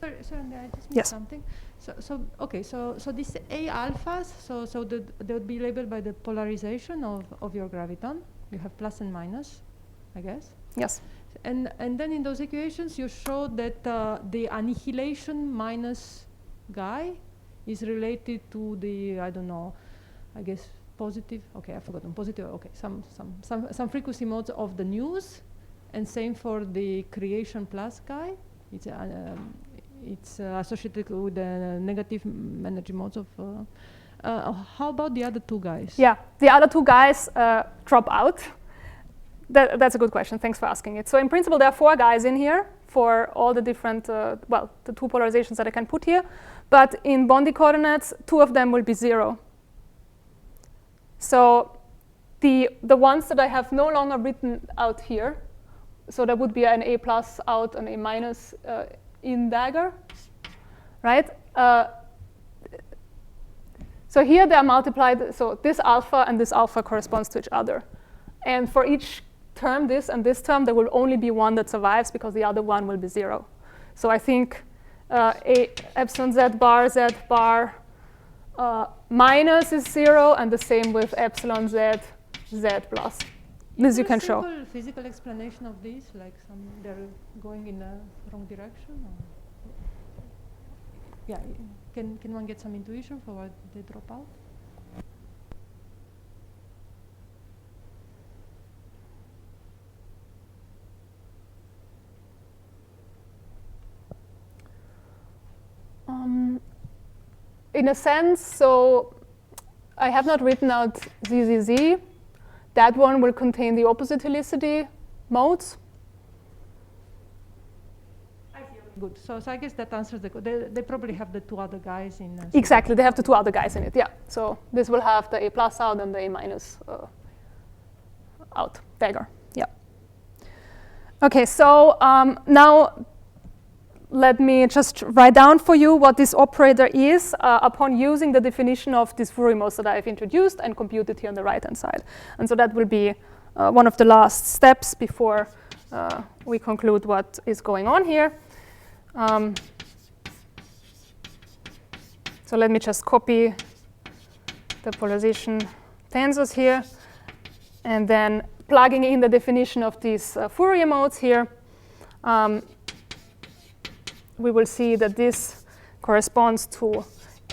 I just missed something. So these A alphas, so they would be labeled by the polarization of your graviton. You have plus and minus, I guess. Yes. And then in those equations, you show that the annihilation minus guy is related to the, I don't know, I guess positive. Okay, I've forgotten positive. Okay, some frequency modes of the news, and same for the creation plus guy. It's associated with the negative energy modes of. How about the other two guys? Yeah, the other two guys drop out. That's a good question. Thanks for asking it. So in principle, there are 4 guys in here for all the different, the 2 polarizations that I can put here. But in Bondi coordinates, 2 of them will be 0. So the ones that I have no longer written out here, so there would be an A plus out and A minus in dagger, right? So here they are multiplied. So this alpha and this alpha corresponds to each other. And for each term, this and this term, there will only be one that survives because the other one will be 0. So I think A epsilon z bar minus is 0, and the same with epsilon z plus. This you can show. Is there a simple physical explanation of this, like they're going in the wrong direction? Or? Yeah, can one get some intuition for why they drop out? In a sense, so I have not written out ZZZ. That one will contain the opposite helicity modes. I see. Good. So I guess that answers the. They probably have the 2 other guys in. Exactly. They have the 2 other guys in it. Yeah. So this will have the A plus out and the A minus out dagger. Yeah. Okay. So now. Let me just write down for you what this operator is upon using the definition of these Fourier modes that I've introduced and computed here on the right-hand side. And so that will be one of the last steps before we conclude what is going on here. So let me just copy the polarization tensors here, and then plugging in the definition of these Fourier modes here. We will see that this corresponds to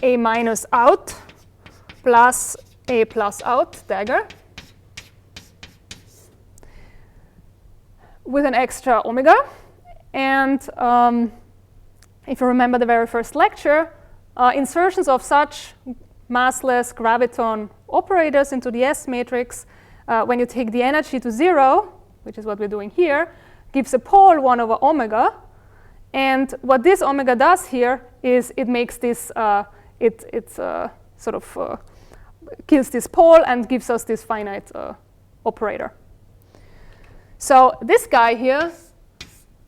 A minus out plus A plus out dagger with an extra omega. And if you remember the very first lecture, insertions of such massless graviton operators into the S matrix, when you take the energy to 0, which is what we're doing here, gives a pole 1 over omega. And what this omega does here is it makes this it sort of kills this pole and gives us this finite operator. So this guy here,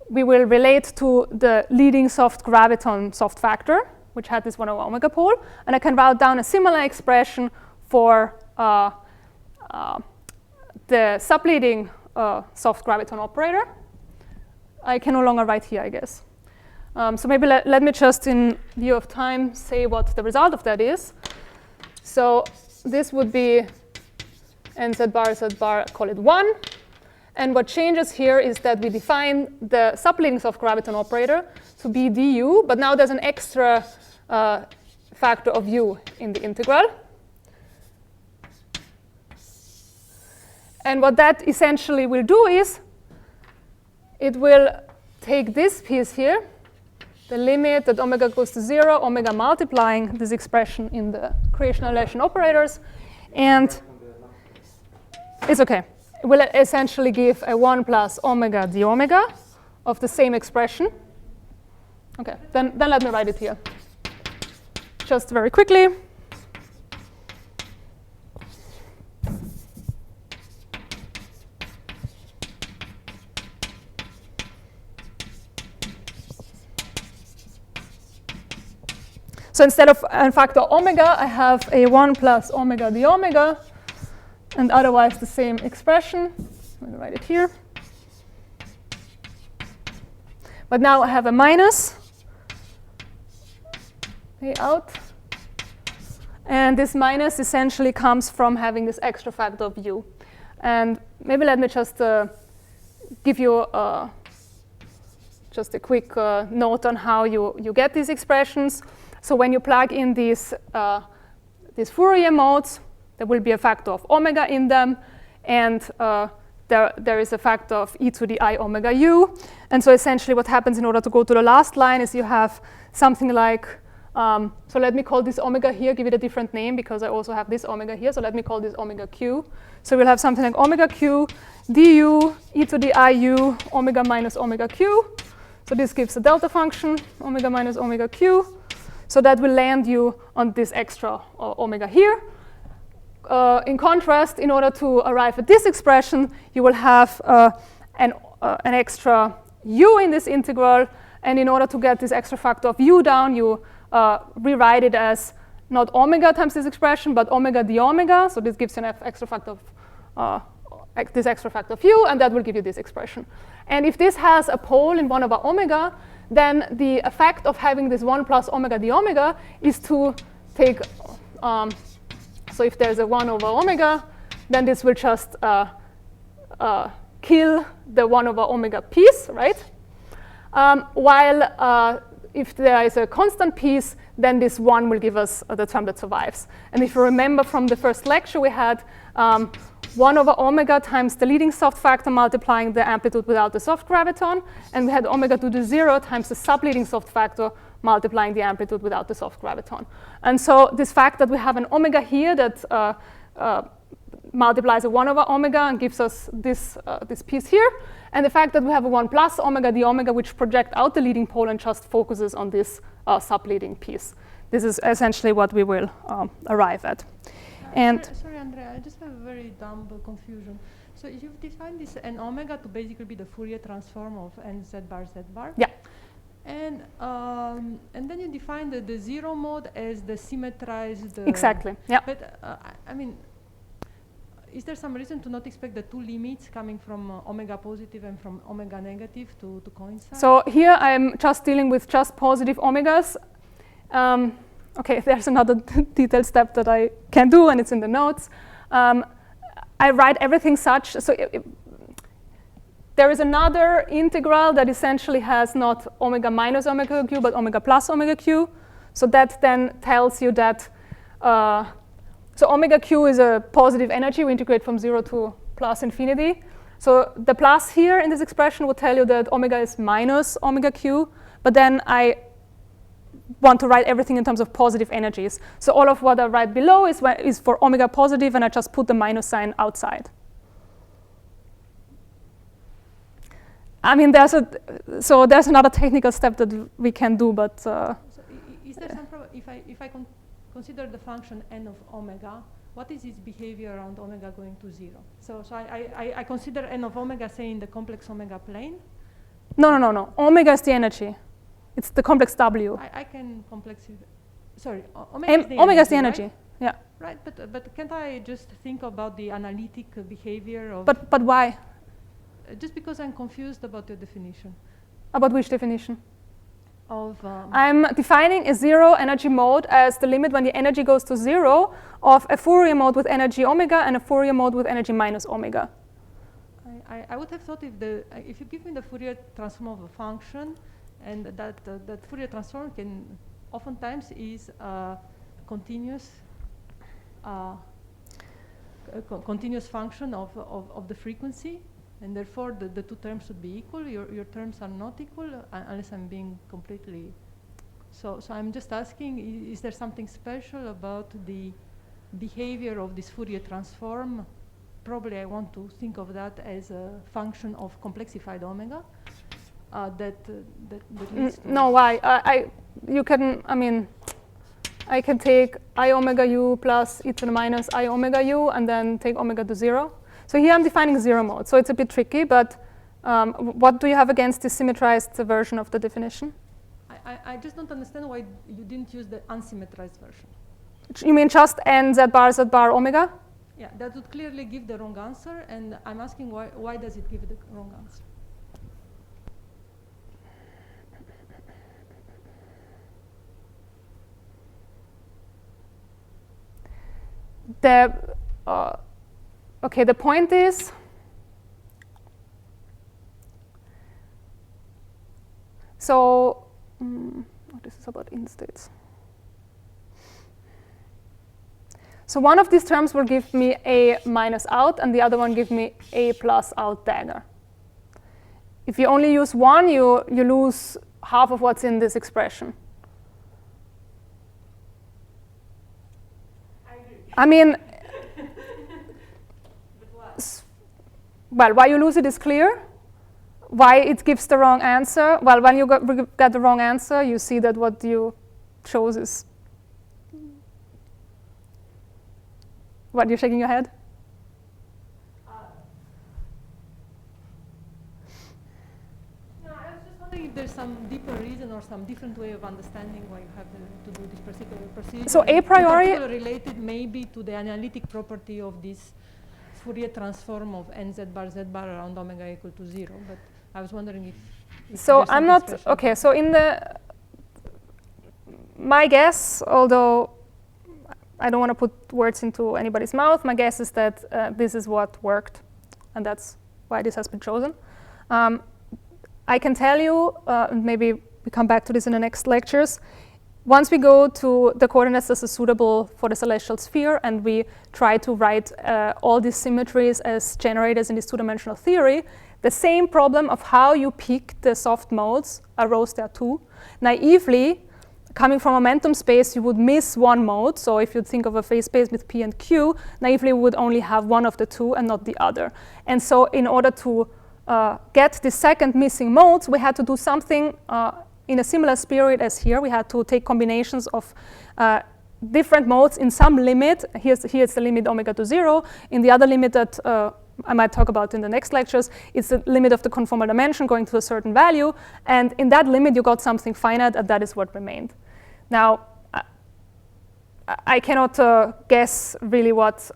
we will relate to the leading soft graviton soft factor, which had this 1 over omega pole. And I can write down a similar expression for the subleading soft graviton operator. I can no longer write here, I guess. So maybe let me just, in view of time, say what the result of that is. So this would be nz bar, call it 1. And what changes here is that we define the subleading soft graviton operator to be du, but now there's an extra factor of u in the integral. And what that essentially will do is it will take this piece here, the limit at omega goes to 0, omega multiplying this expression in the creational relation operators, and it's okay. It will essentially give a 1 plus omega d omega of the same expression. Okay, then let me write it here. Just very quickly. So instead of a factor omega, I have a 1 plus omega d omega, and otherwise the same expression. Let me write it here. But now I have a minus A out. And this minus essentially comes from having this extra factor of u. And maybe let me just give you just a quick note on how you get these expressions. So when you plug in these Fourier modes, there will be a factor of omega in them, and there is a factor of e to the I omega u. And so essentially what happens in order to go to the last line is you have something like, so let me call this omega here, give it a different name because I also have this omega here, so let me call this omega q. So we'll have something like omega q du e to the I u omega minus omega q. So this gives a delta function, omega minus omega q. So that will land you on this extra omega here. In contrast, in order to arrive at this expression, you will have an extra u in this integral. And in order to get this extra factor of u down, you rewrite it as not omega times this expression, but omega d omega. So this gives you an extra factor of this extra factor of u, and that will give you this expression. And if this has a pole in 1 over omega, then the effect of having this 1 plus omega d omega is to take, so if there's a 1 over omega, then this will just kill the 1 over omega piece, right? While if there is a constant piece, then this 1 will give us the term that survives. And if you remember from the first lecture we had, 1 over omega times the leading soft factor multiplying the amplitude without the soft graviton, and we had omega to the 0 times the subleading soft factor multiplying the amplitude without the soft graviton. And so this fact that we have an omega here that multiplies a 1 over omega and gives us this piece here, and the fact that we have a 1 plus omega d omega which project out the leading pole and just focuses on this subleading piece. This is essentially what we will arrive at. Sorry, Andrea, I just have a very dumb confusion. So you've defined this n omega to basically be the Fourier transform of n z bar. Yeah. And then you define the 0 mode as the symmetrized. Exactly. Yeah. But I mean, is there some reason to not expect the two limits coming from omega positive and from omega negative to coincide? So here I'm just dealing with just positive omegas. Okay, there's another detailed step that I can do, and it's in the notes. I write everything such, so there is another integral that essentially has not omega minus omega q, but omega plus omega q. So that then tells you that, so omega q is a positive energy. We integrate from 0 to plus infinity. So the plus here in this expression would tell you that omega is minus omega q, but then I want to write everything in terms of positive energies. So all of what I write below is for omega positive, and I just put the minus sign outside. I mean, there's another technical step that we can do, but so is there some problem if I consider the function n of omega. What is its behavior around omega going to 0? So I consider n of omega, say, in the complex omega plane. No. Omega is the energy. It's the complex W. I can complexify. Sorry, Omega is the energy. Right? Yeah. Right, but can't I just think about the analytic behavior of? But why? Just because I'm confused about your definition. About which definition? Of. I'm defining a zero energy mode as the limit when the energy goes to 0 of a Fourier mode with energy omega and a Fourier mode with energy minus omega. I would have thought if you give me the Fourier transform of a function, and that Fourier transform can oftentimes is continuous. Continuous function of the frequency, and therefore the two terms should be equal. Your terms are not equal unless I'm being completely. So I'm just asking: is there something special about the behavior of this Fourier transform? Probably I want to think of that as a function of complexified omega. That leads to no, why? I can take I omega u plus e to the minus I omega u and then take omega to 0. So here I'm defining 0 mode. So it's a bit tricky, but what do you have against the symmetrized version of the definition? I just don't understand why you didn't use the unsymmetrized version. You mean just n z bar omega? Yeah, that would clearly give the wrong answer, and I'm asking why does it give the wrong answer? The point is, this is about instates. So one of these terms will give me a minus out, and the other one give me a plus out dagger. If you only use one, you lose half of what's in this expression. I mean, well, why you lose it is clear. Why it gives the wrong answer? Well, when you get the wrong answer, you see that what you chose is. What, you're shaking your head? No, I was just wondering if there's some deeper reason or some different way of understanding why you have to do this particular procedure. So a priori, related maybe to the analytic property of this Fourier transform of n z bar around omega equal to 0. But I was wondering if so I'm not okay. So in my guess, although I don't want to put words into anybody's mouth, my guess is that this is what worked, and that's why this has been chosen. I can tell you, maybe we come back to this in the next lectures, once we go to the coordinates that are suitable for the celestial sphere and we try to write all these symmetries as generators in this two-dimensional theory, the same problem of how you pick the soft modes arose there too. Naively, coming from momentum space, you would miss one mode. So if you think of a phase space with P and Q, naively we would only have one of the two and not the other. And so in order to get the second missing modes, we had to do something in a similar spirit as here. We had to take combinations of different modes in some limit. Here's the limit omega to 0. In the other limit that I might talk about in the next lectures, it's the limit of the conformal dimension going to a certain value. And in that limit, you got something finite, and that is what remained. Now, I cannot guess really what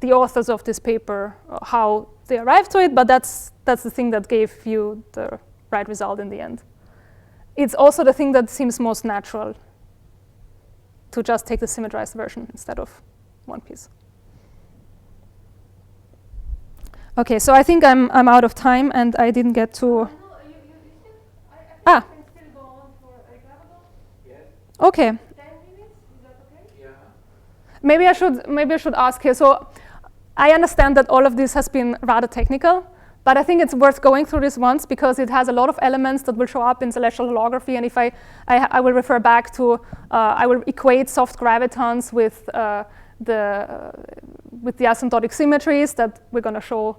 the authors of this paper, how they arrived to it, but that's the thing that gave you the right result in the end. It's also the thing that seems most natural, to just take the symmetrized version instead of one piece. Okay, so I think I'm out of time, and I didn't get to. No, you still, I think you can still go on for a graviton. Yes. Okay. 10 minutes, is that okay? Yeah. Maybe I should ask here. So I understand that all of this has been rather technical, but I think it's worth going through this once because it has a lot of elements that will show up in celestial holography. And if I will refer back to, I will equate soft gravitons with the asymptotic symmetries that we're going to show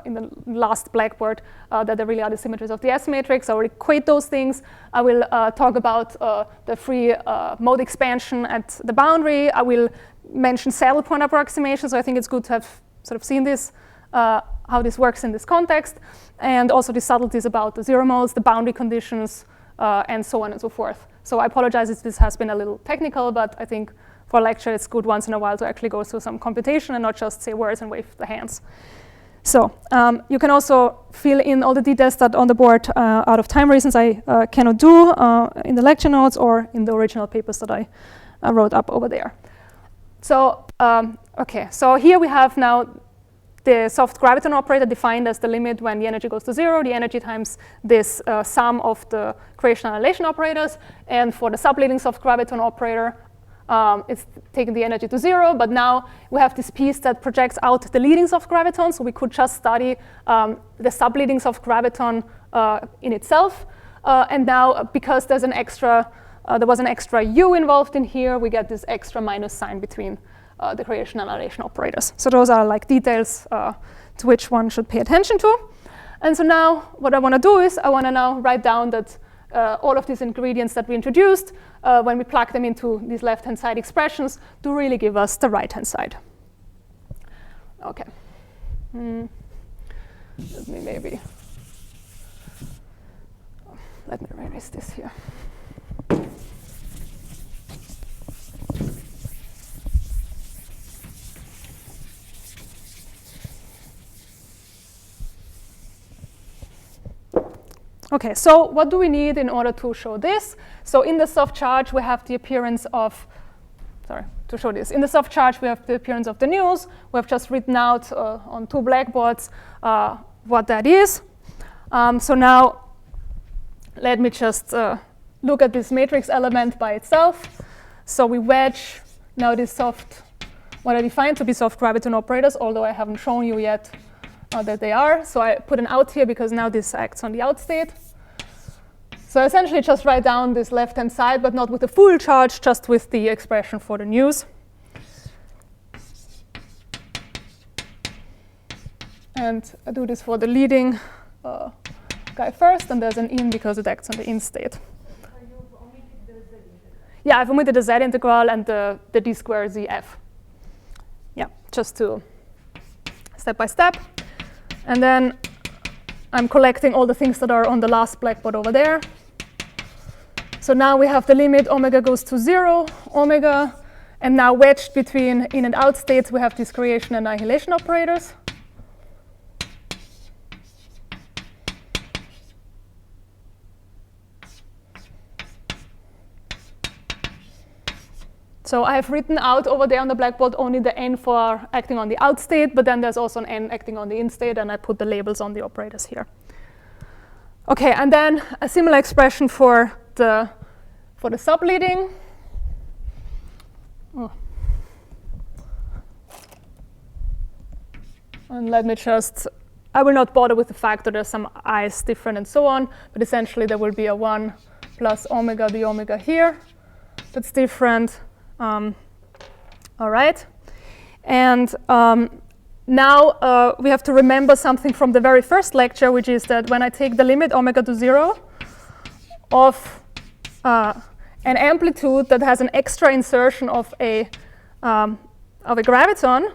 in the last blackboard that there really are the symmetries of the S matrix. I will equate those things. I will talk about the free mode expansion at the boundary. I will mention saddle point approximation. So I think it's good to have sort of seen this, how this works in this context, and also the subtleties about the zero modes, the boundary conditions, and so on and so forth. So I apologize if this has been a little technical, but I think for a lecture it's good once in a while to actually go through some computation and not just say words and wave the hands. So you can also fill in all the details that on the board out of time reasons I cannot do in the lecture notes or in the original papers that I wrote up over there. So, okay, so here we have now the soft graviton operator defined as the limit when the energy goes to 0, the energy times this sum of the creation annihilation operators. And for the subleading soft graviton operator, it's taking the energy to 0, but now we have this piece that projects out the leading soft graviton, so we could just study the subleading soft graviton in itself. And now, because there's an extra, there was an extra u involved in here, we get this extra minus sign between the creation annihilation operators. So those are like details to which one should pay attention to. And so now what I want to do is I want to now write down that all of these ingredients that we introduced, when we plug them into these left-hand side expressions, to really give us the right-hand side. Okay. Let me maybe, let me erase this here. Okay, so what do we need in order to show this? So in the soft charge, we have the appearance of, to show this. In the soft charge, we have the appearance of the news. We have just written out on 2 blackboards what that is. So now, let me just look at this matrix element by itself. So we wedge now this soft, what I defined to be soft graviton operators, although I haven't shown you yet that they are. So I put an out here because now this acts on the out state. So I essentially just write down this left-hand side, but not with the full charge, just with the expression for the news. And I do this for the leading guy first, and there's an in because it acts on the in state. You've omitted the z integral. Yeah, I've omitted the z integral and the d square zf. Yeah, just to step by step. And then I'm collecting all the things that are on the last blackboard over there. So now we have the limit omega goes to 0, omega, and now wedged between in and out states, we have these creation and annihilation operators. So I have written out over there on the blackboard only the n for acting on the out state, but then there's also an n acting on the in state, and I put the labels on the operators here. Okay, and then a similar expression for the subleading. Oh. And let me just, I will not bother with the fact that there's some i's different and so on, but essentially there will be a 1 plus omega the omega here that's different. All right, and now we have to remember something from the very first lecture, which is that when I take the limit omega to 0 of an amplitude that has an extra insertion of a graviton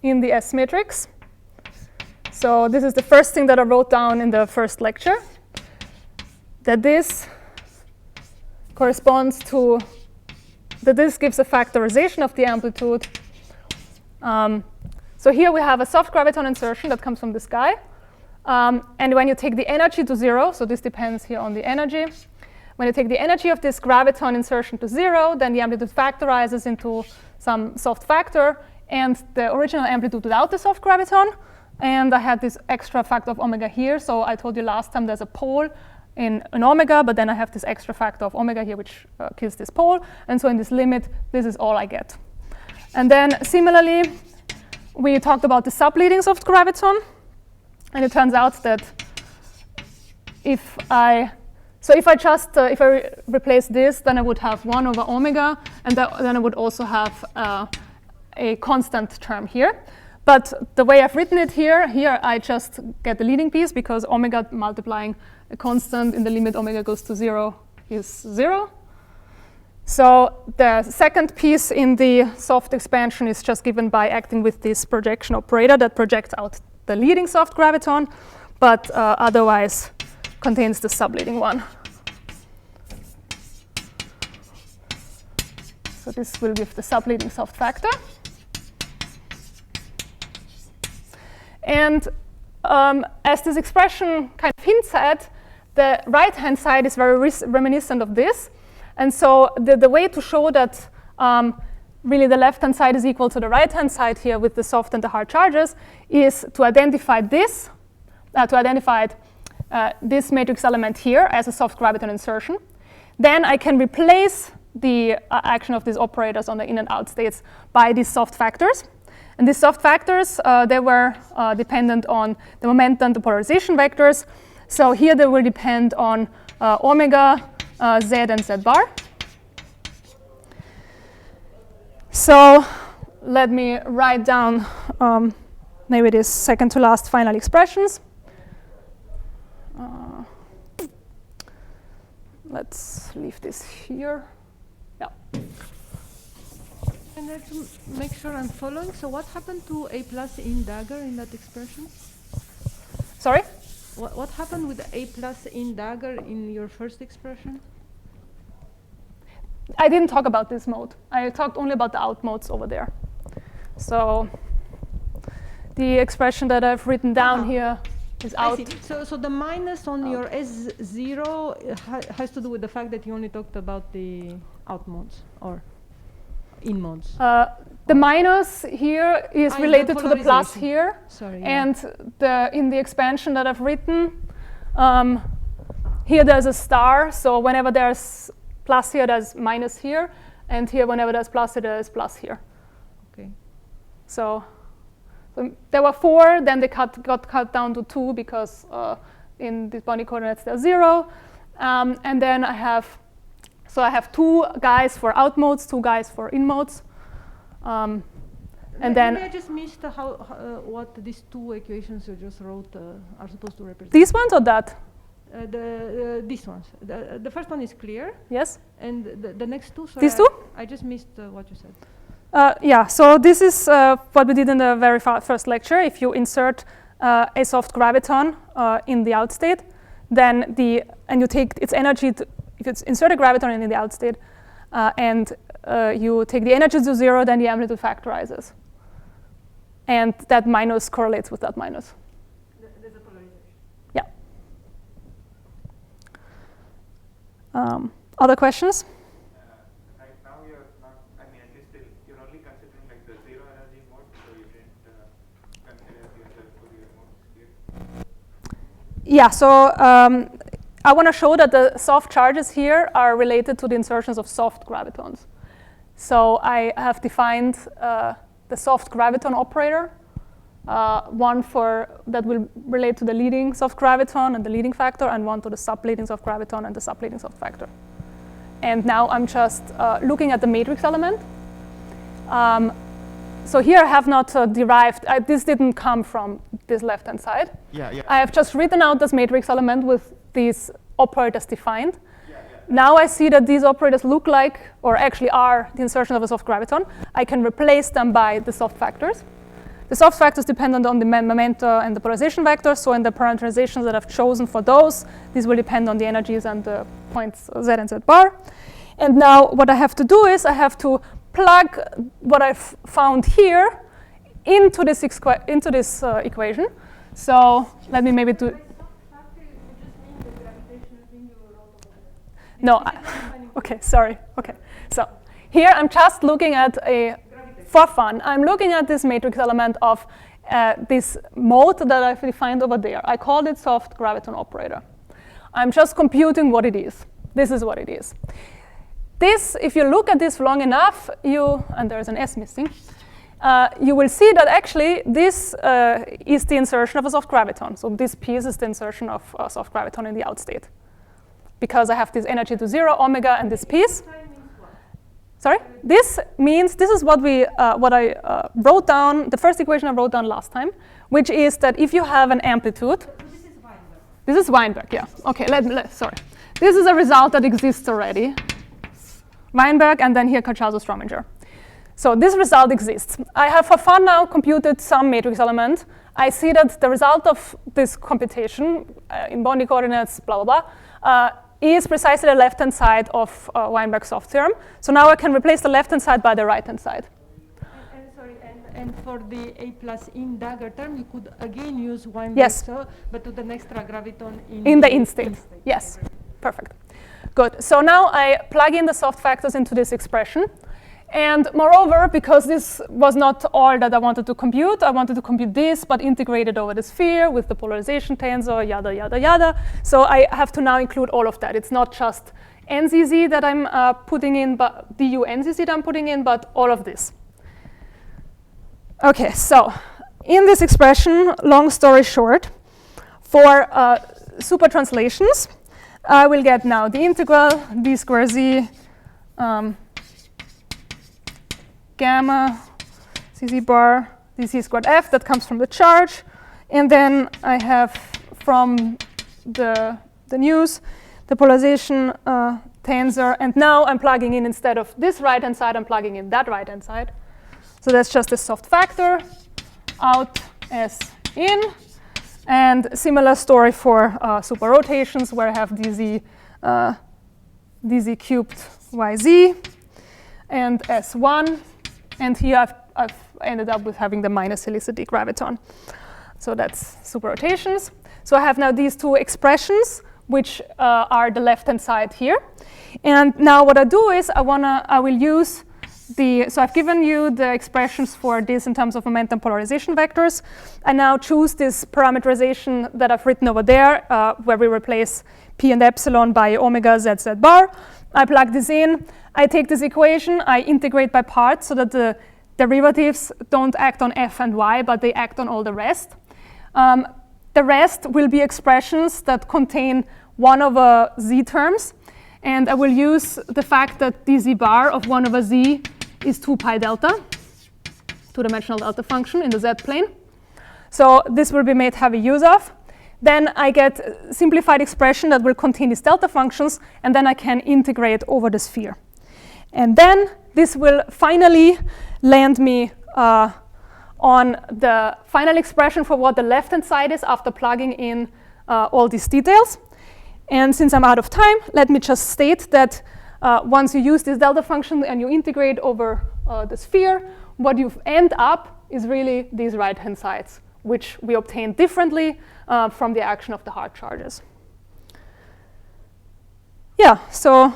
in the S matrix. So this is the first thing that I wrote down in the first lecture, that this corresponds to, that this gives a factorization of the amplitude. So here we have a soft graviton insertion that comes from this guy. And when you take the energy to 0, so this depends here on the energy. When you take the energy of this graviton insertion to 0, then the amplitude factorizes into some soft factor and the original amplitude without the soft graviton. And I had this extra factor of omega here. So I told you last time there's a pole in an omega, but then I have this extra factor of omega here, which kills this pole. And so in this limit, this is all I get. And then similarly, we talked about the subleading soft graviton. And it turns out that if I replace this, then I would have 1 over omega, and then I would also have a constant term here. But the way I've written it here I just get the leading piece because omega multiplying a constant in the limit omega goes to 0 is 0. So the second piece in the soft expansion is just given by acting with this projection operator that projects out the leading soft graviton, but otherwise contains the subleading one. So this will give the subleading soft factor. And as this expression kind of hints at, the right-hand side is very reminiscent of this. And so the way to show that really the left-hand side is equal to the right-hand side here with the soft and the hard charges is to identify this, this matrix element here as a soft graviton insertion. Then I can replace the action of these operators on the in and out states by these soft factors. And these soft factors, they were dependent on the momentum, the polarization vectors. So here they will depend on omega, z, and z bar. So let me write down maybe this second to last final expressions. Let's leave this here. Yeah. And then to make sure I'm following, so what happened to A plus in dagger in that expression? Sorry? What happened with A plus in dagger in your first expression? I didn't talk about this mode. I talked only about the out modes over there. So the expression that I've written down here is out. I see. So the minus on your S0 has to do with the fact that you only talked about the out modes or in modes. The minus here is related to the plus here. Sorry. And in the expansion that I've written, here there's a star. So whenever there's plus here, there's minus here. And here, whenever there's plus here, there's plus here. Okay. So there were 4, then they got cut down to 2 because in the Boundary coordinates they're 0. And then I have 2 guys for out modes, 2 guys for in modes. And then maybe I just missed what these 2 equations you just wrote are supposed to represent. These ones or that? These ones. The first one is clear. Yes. And the next 2, sorry, These 2? I just missed what you said. Yeah, so this is what we did in the very first lecture. If you insert a soft graviton in the out state, then and you take its energy, if you insert a graviton in the out state, and you take the energy to 0, then the amplitude factorizes. And that minus correlates with that minus. There's a polarization. Yeah. Other questions? Right now you're not, I mean, at least you're only considering like the 0 energy mode, so you didn't consider the other Fourier modes here. Yeah, so I want to show that the soft charges here are related to the insertions of soft gravitons. So I have defined the soft graviton operator, one that will relate to the leading soft graviton and the leading factor, and one to the subleading soft graviton and the subleading soft factor. And now I'm just looking at the matrix element. So here I have not derived, this didn't come from this left-hand side. Yeah. I have just written out this matrix element with these operators defined. Now I see that these operators look like, or actually are, the insertion of a soft graviton. I can replace them by the soft factors. The soft factors dependent on the momenta and the polarization vectors. So in the parameterizations that I've chosen for those, these will depend on the energies and the points z and z bar. And now what I have to do is I have to plug what I've found here into this equation. So let me maybe do. No, okay, sorry. Okay, so here I'm just looking at for fun, I'm looking at this matrix element of this mode that I've defined over there. I called it soft graviton operator. I'm just computing what it is. This is what it is. This, if you look at this long enough, and there's an S missing, you will see that actually this is the insertion of a soft graviton. So this piece is the insertion of a soft graviton in the out state. Because I have this energy to 0, omega, and this piece. Sorry? This means, this is what I wrote down, the first equation I wrote down last time, which is that if you have an amplitude, this is Weinberg, yeah. Okay, sorry. This is a result that exists already. Weinberg, and then here Cacciato-Strominger. So this result exists. I have for fun now computed some matrix element. I see that the result of this computation in boundary coordinates, blah, blah, blah, is precisely the left-hand side of Weinberg's soft theorem. So now I can replace the left-hand side by the right-hand side. And for the A plus in dagger term, you could again use Weinberg, yes. But with an extra graviton in the in-state. Yes, perfect. Good. So now I plug in the soft factors into this expression. And moreover, because this was not all that I wanted to compute this, but integrate it over the sphere with the polarization tensor, yada, yada, yada. So I have to now include all of that. It's not just NZZ that I'm putting in, but du NZZ that I'm putting in, but all of this. Okay, so in this expression, long story short, for super translations, I will get now the integral d square z gamma cz bar dc squared f that comes from the charge, and then I have from the news the polarization tensor, and now I'm plugging in, instead of this right-hand side, I'm plugging in that right-hand side. So that's just a soft factor out as in, and similar story for super rotations where I have dz cubed yz and s1. And here I've ended up with having the minus helicity graviton. So that's super rotations. So I have now these two expressions, which are the left-hand side here. And now what I do is I will use so I've given you the expressions for this in terms of momentum polarization vectors. I now choose this parameterization that I've written over there, where we replace p and epsilon by omega z bar. I plug this in. I take this equation, I integrate by parts so that the derivatives don't act on f and y, but they act on all the rest. The rest will be expressions that contain 1 over z terms. And I will use the fact that dz bar of 1 over z is 2 pi delta, two-dimensional delta function in the z-plane. So this will be made heavy use of. Then I get a simplified expression that will contain these delta functions, and then I can integrate over the sphere. And then this will finally land me on the final expression for what the left-hand side is after plugging in all these details. And since I'm out of time, let me just state that once you use this delta function and you integrate over the sphere, what you end up is really these right-hand sides, which we obtain differently from the action of the hard charges. Yeah, so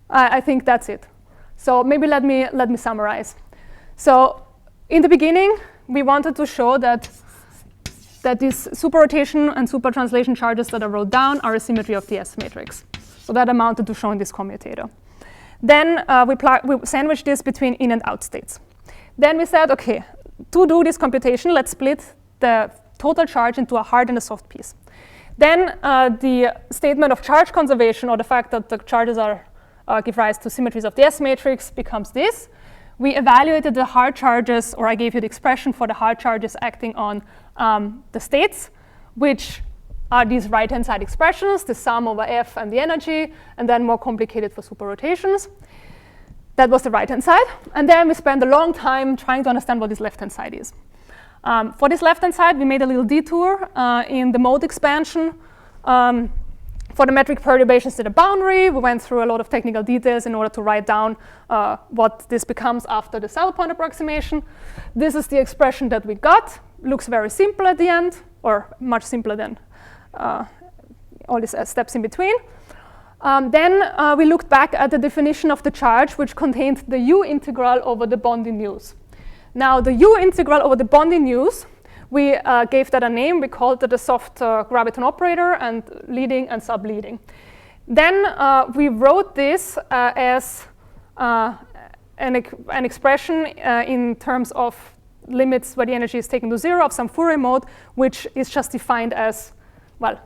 I think that's it. So maybe let me summarize. So in the beginning, we wanted to show that these superrotation and supertranslation charges that I wrote down are a symmetry of the S matrix. So that amounted to showing this commutator. Then we sandwiched this between in and out states. Then we said, OK, to do this computation, let's split the total charge into a hard and a soft piece. Then the statement of charge conservation, or the fact that the charges give rise to symmetries of the S matrix, becomes this. We evaluated the hard charges, or I gave you the expression for the hard charges acting on the states, which are these right-hand side expressions, the sum over F and the energy, and then more complicated for superrotations. That was the right-hand side. And then we spent a long time trying to understand what this left-hand side is. For this left-hand side, we made a little detour in the mode expansion. For the metric perturbations to the boundary, we went through a lot of technical details in order to write down what this becomes after the saddle point approximation. This is the expression that we got. Looks very simple at the end, or much simpler than all these steps in between. Then we looked back at the definition of the charge, which contained the U integral over the Bondi news. Now, the U integral over the Bondi news, we gave that a name. We called it a soft graviton operator, and leading and subleading. Then we wrote this as an expression in terms of limits where the energy is taken to 0 of some Fourier mode, which is just defined as, well,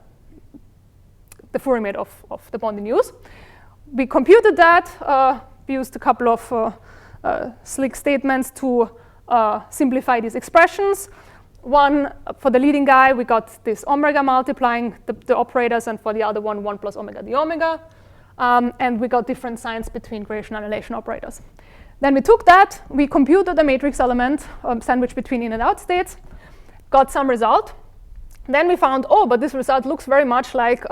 the Fourier mode of the Bondi news. We computed that used a couple of slick statements to simplify these expressions. One, for the leading guy, we got this omega multiplying the operators, and for the other one, 1 plus omega d omega. And we got different signs between gradation annihilation operators. Then we took that, we computed a matrix element sandwiched between in and out states, got some result. Then we found, oh, but this result looks very much like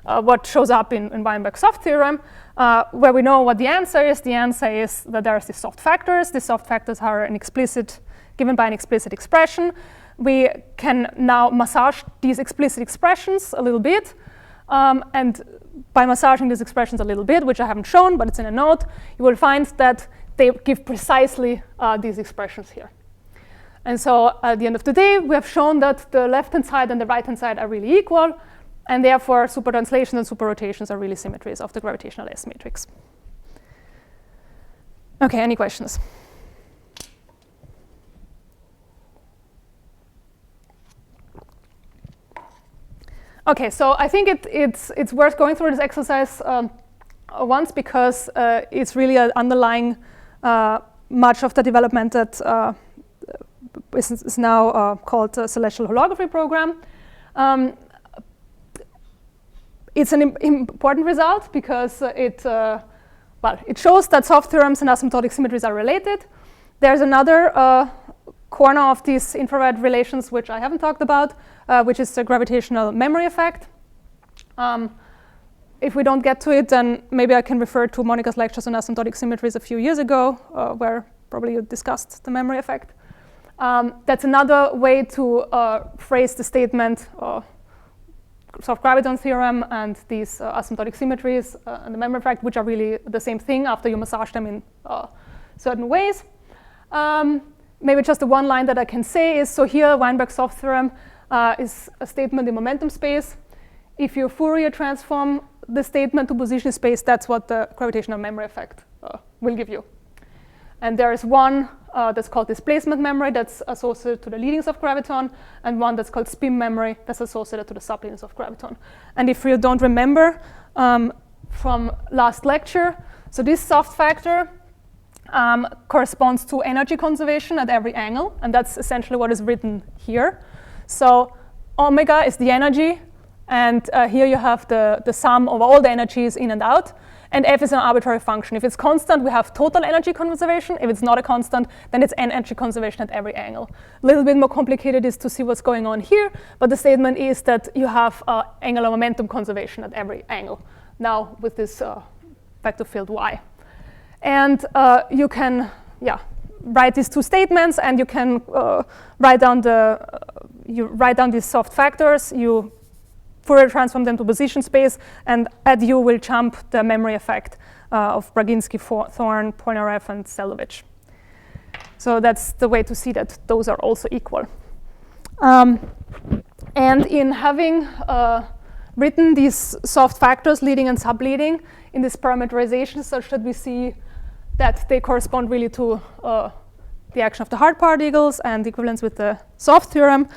what shows up in Weinberg's soft theorem, where we know what the answer is. The answer is that there's these soft factors. These soft factors are given by an explicit expression. We can now massage these explicit expressions a little bit. And by massaging these expressions a little bit, which I haven't shown, but it's in a note, you will find that they give precisely these expressions here. And so at the end of the day, we have shown that the left-hand side and the right-hand side are really equal, and therefore supertranslations and superrotations are really symmetries of the gravitational S matrix. Okay, any questions? Okay, so I think it's worth going through this exercise once, because it's really underlying much of the development that is now called celestial holography program. It's an important result because it shows that soft theorems and asymptotic symmetries are related. There's another corner of these infrared relations which I haven't talked about, which is the gravitational memory effect. If we don't get to it, then maybe I can refer to Monica's lectures on asymptotic symmetries a few years ago, where probably you discussed the memory effect. That's another way to phrase the statement soft graviton theorem and these asymptotic symmetries and the memory effect, which are really the same thing after you massage them in certain ways. Maybe just the one line that I can say is, so here Weinberg's soft theorem is a statement in momentum space. If you Fourier transform the statement to position space, that's what the gravitational memory effect will give you. And there is one that's called displacement memory that's associated to the leading soft graviton, and one that's called spin memory that's associated to the subleading soft graviton. And if you don't remember from last lecture, so this soft factor corresponds to energy conservation at every angle, and that's essentially what is written here. So omega is the energy, and here you have the sum of all the energies in and out, and f is an arbitrary function. If it's constant, we have total energy conservation. If it's not a constant, then it's energy conservation at every angle. A little bit more complicated is to see what's going on here, but the statement is that you have angular momentum conservation at every angle, now with this vector field y. And you can write these two statements, and you can write down these soft factors, you Fourier transform them to position space, and at U will jump the memory effect of Braginski, Thorne, Polnareff, and Selovich. So that's the way to see that those are also equal. And in having written these soft factors, leading and subleading, in this parameterization such that we see that they correspond really to the action of the hard particles and equivalence with the soft theorem,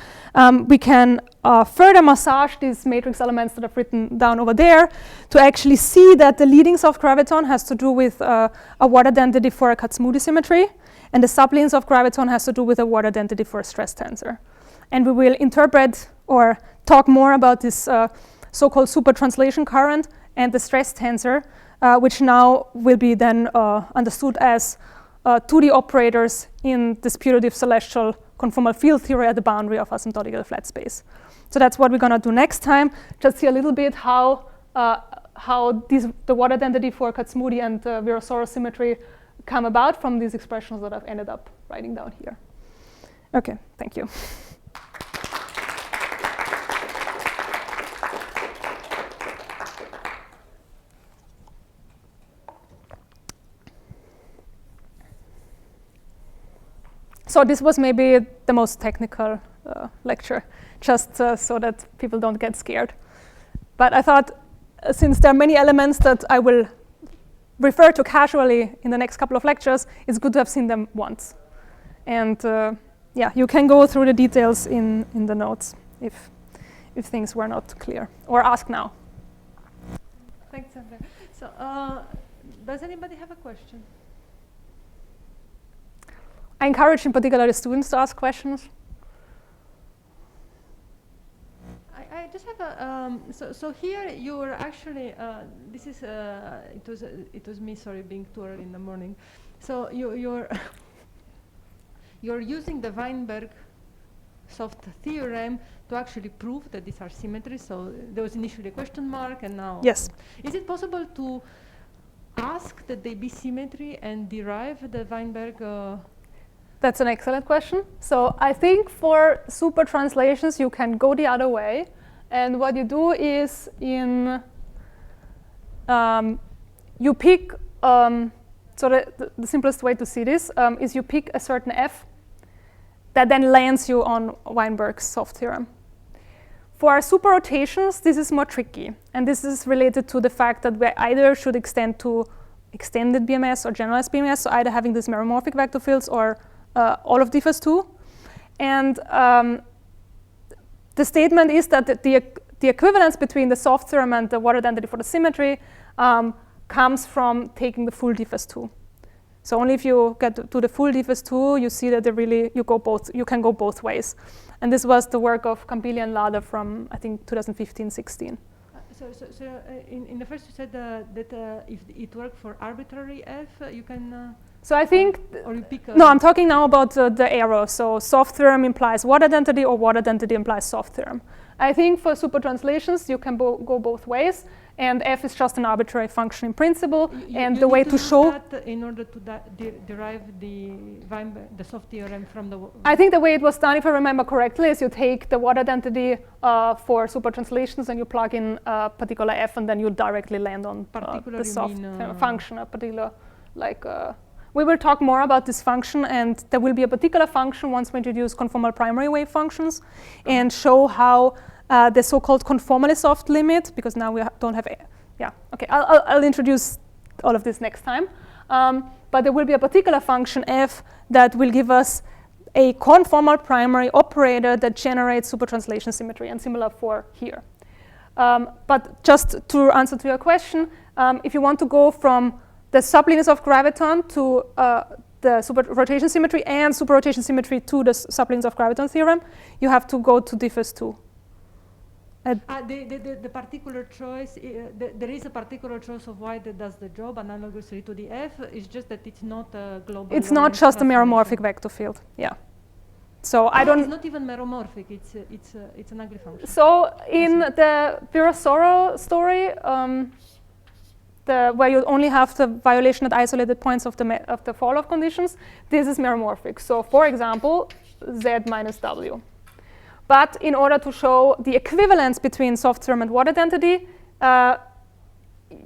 we can further massage these matrix elements that I've written down over there to actually see that the leading soft graviton has to do with a word identity for a Kac-Moody symmetry, and the subleading soft graviton has to do with a word identity for a stress tensor. And we will interpret or talk more about this so-called supertranslation current and the stress tensor, which now will be then understood as 2D operators in disputative celestial conformal field theory at the boundary of asymptotical flat space. So that's what we're going to do next time. Just see a little bit how the word identity for Kac-Moody and Virasoro symmetry come about from these expressions that I've ended up writing down here. Okay, thank you. So this was maybe the most technical lecture, just so that people don't get scared. But I thought, since there are many elements that I will refer to casually in the next couple of lectures, it's good to have seen them once. And you can go through the details in the notes if things were not clear, or ask now. Thanks, Andrea. So does anybody have a question? I encourage in particular the students to ask questions. I just have a so here you're actually this is it was me, sorry, being too early in the morning. So you're you're using the Weinberg soft theorem to actually prove that these are symmetries. So there was initially a question mark, and now Yes. Is it possible to ask that they be symmetry and derive the Weinberg? That's an excellent question. So I think for super translations, you can go the other way. And what you do is you pick, so the simplest way to see this is you pick a certain f that then lands you on Weinberg's soft theorem. For our super rotations, this is more tricky. And this is related to the fact that we either should extend to extended BMS or generalized BMS, so either having these meromorphic vector fields or all of DFS2. And the statement is that the equivalence between the soft theorem and the water identity for the symmetry comes from taking the full DFS2. So only if you get to the full DFS2, you see that you can go both ways. And this was the work of Campilli and Lada from, I think, 2015-16. So in the first you said that if it worked for arbitrary f, you can... So I think, or you pick no, I'm talking now about the arrow. So soft theorem implies water identity, or water identity implies soft theorem. I think for super translations, you can go both ways. And f is just an arbitrary function in principle. And the way to show that in order to derive the Weinberg, the soft theorem from the... I think the way it was done, if I remember correctly, is you take the water identity for super translations and you plug in a particular f, and then you directly land on the soft function, a particular, like... we will talk more about this function, and there will be a particular function once we introduce conformal primary wave functions and show how the so-called conformally soft limit, because now we don't have, okay, I'll introduce all of this next time. But there will be a particular function f that will give us a conformal primary operator that generates super translation symmetry, and similar for here. But just to answer to your question, if you want to go from the sublinears of graviton to the super rotation symmetry and super rotation symmetry to the sublinears of graviton theorem, you have to go to DFS2. The particular choice, there is a particular choice of y that does the job analogously to the f. It's just that it's not a global. It's not just a meromorphic vector field. Yeah. So I don't. It's not even meromorphic. It's an ugly function. So in the Virasoro story, where you only have the violation at isolated points of the fall-off conditions, this is meromorphic. So for example, z minus w. But in order to show the equivalence between soft theorem and water identity,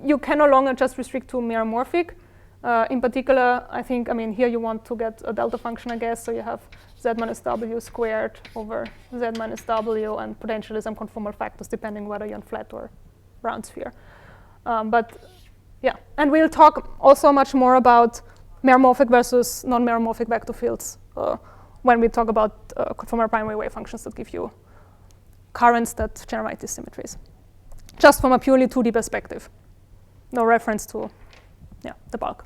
you can no longer just restrict to meromorphic. In particular, I mean, here you want to get a delta function, I guess, so you have z minus w squared over z minus w, and potentially some conformal factors depending whether you're on flat or round sphere. But yeah, and we'll talk also much more about meromorphic versus non-meromorphic vector fields when we talk about conformal primary wave functions that give you currents that generate these symmetries. Just from a purely 2D perspective. No reference to the bulk.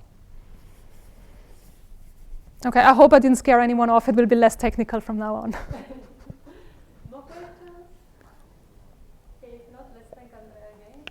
Okay, I hope I didn't scare anyone off. It will be less technical from now on. No questions? Okay, if not, let's thank Andrea again.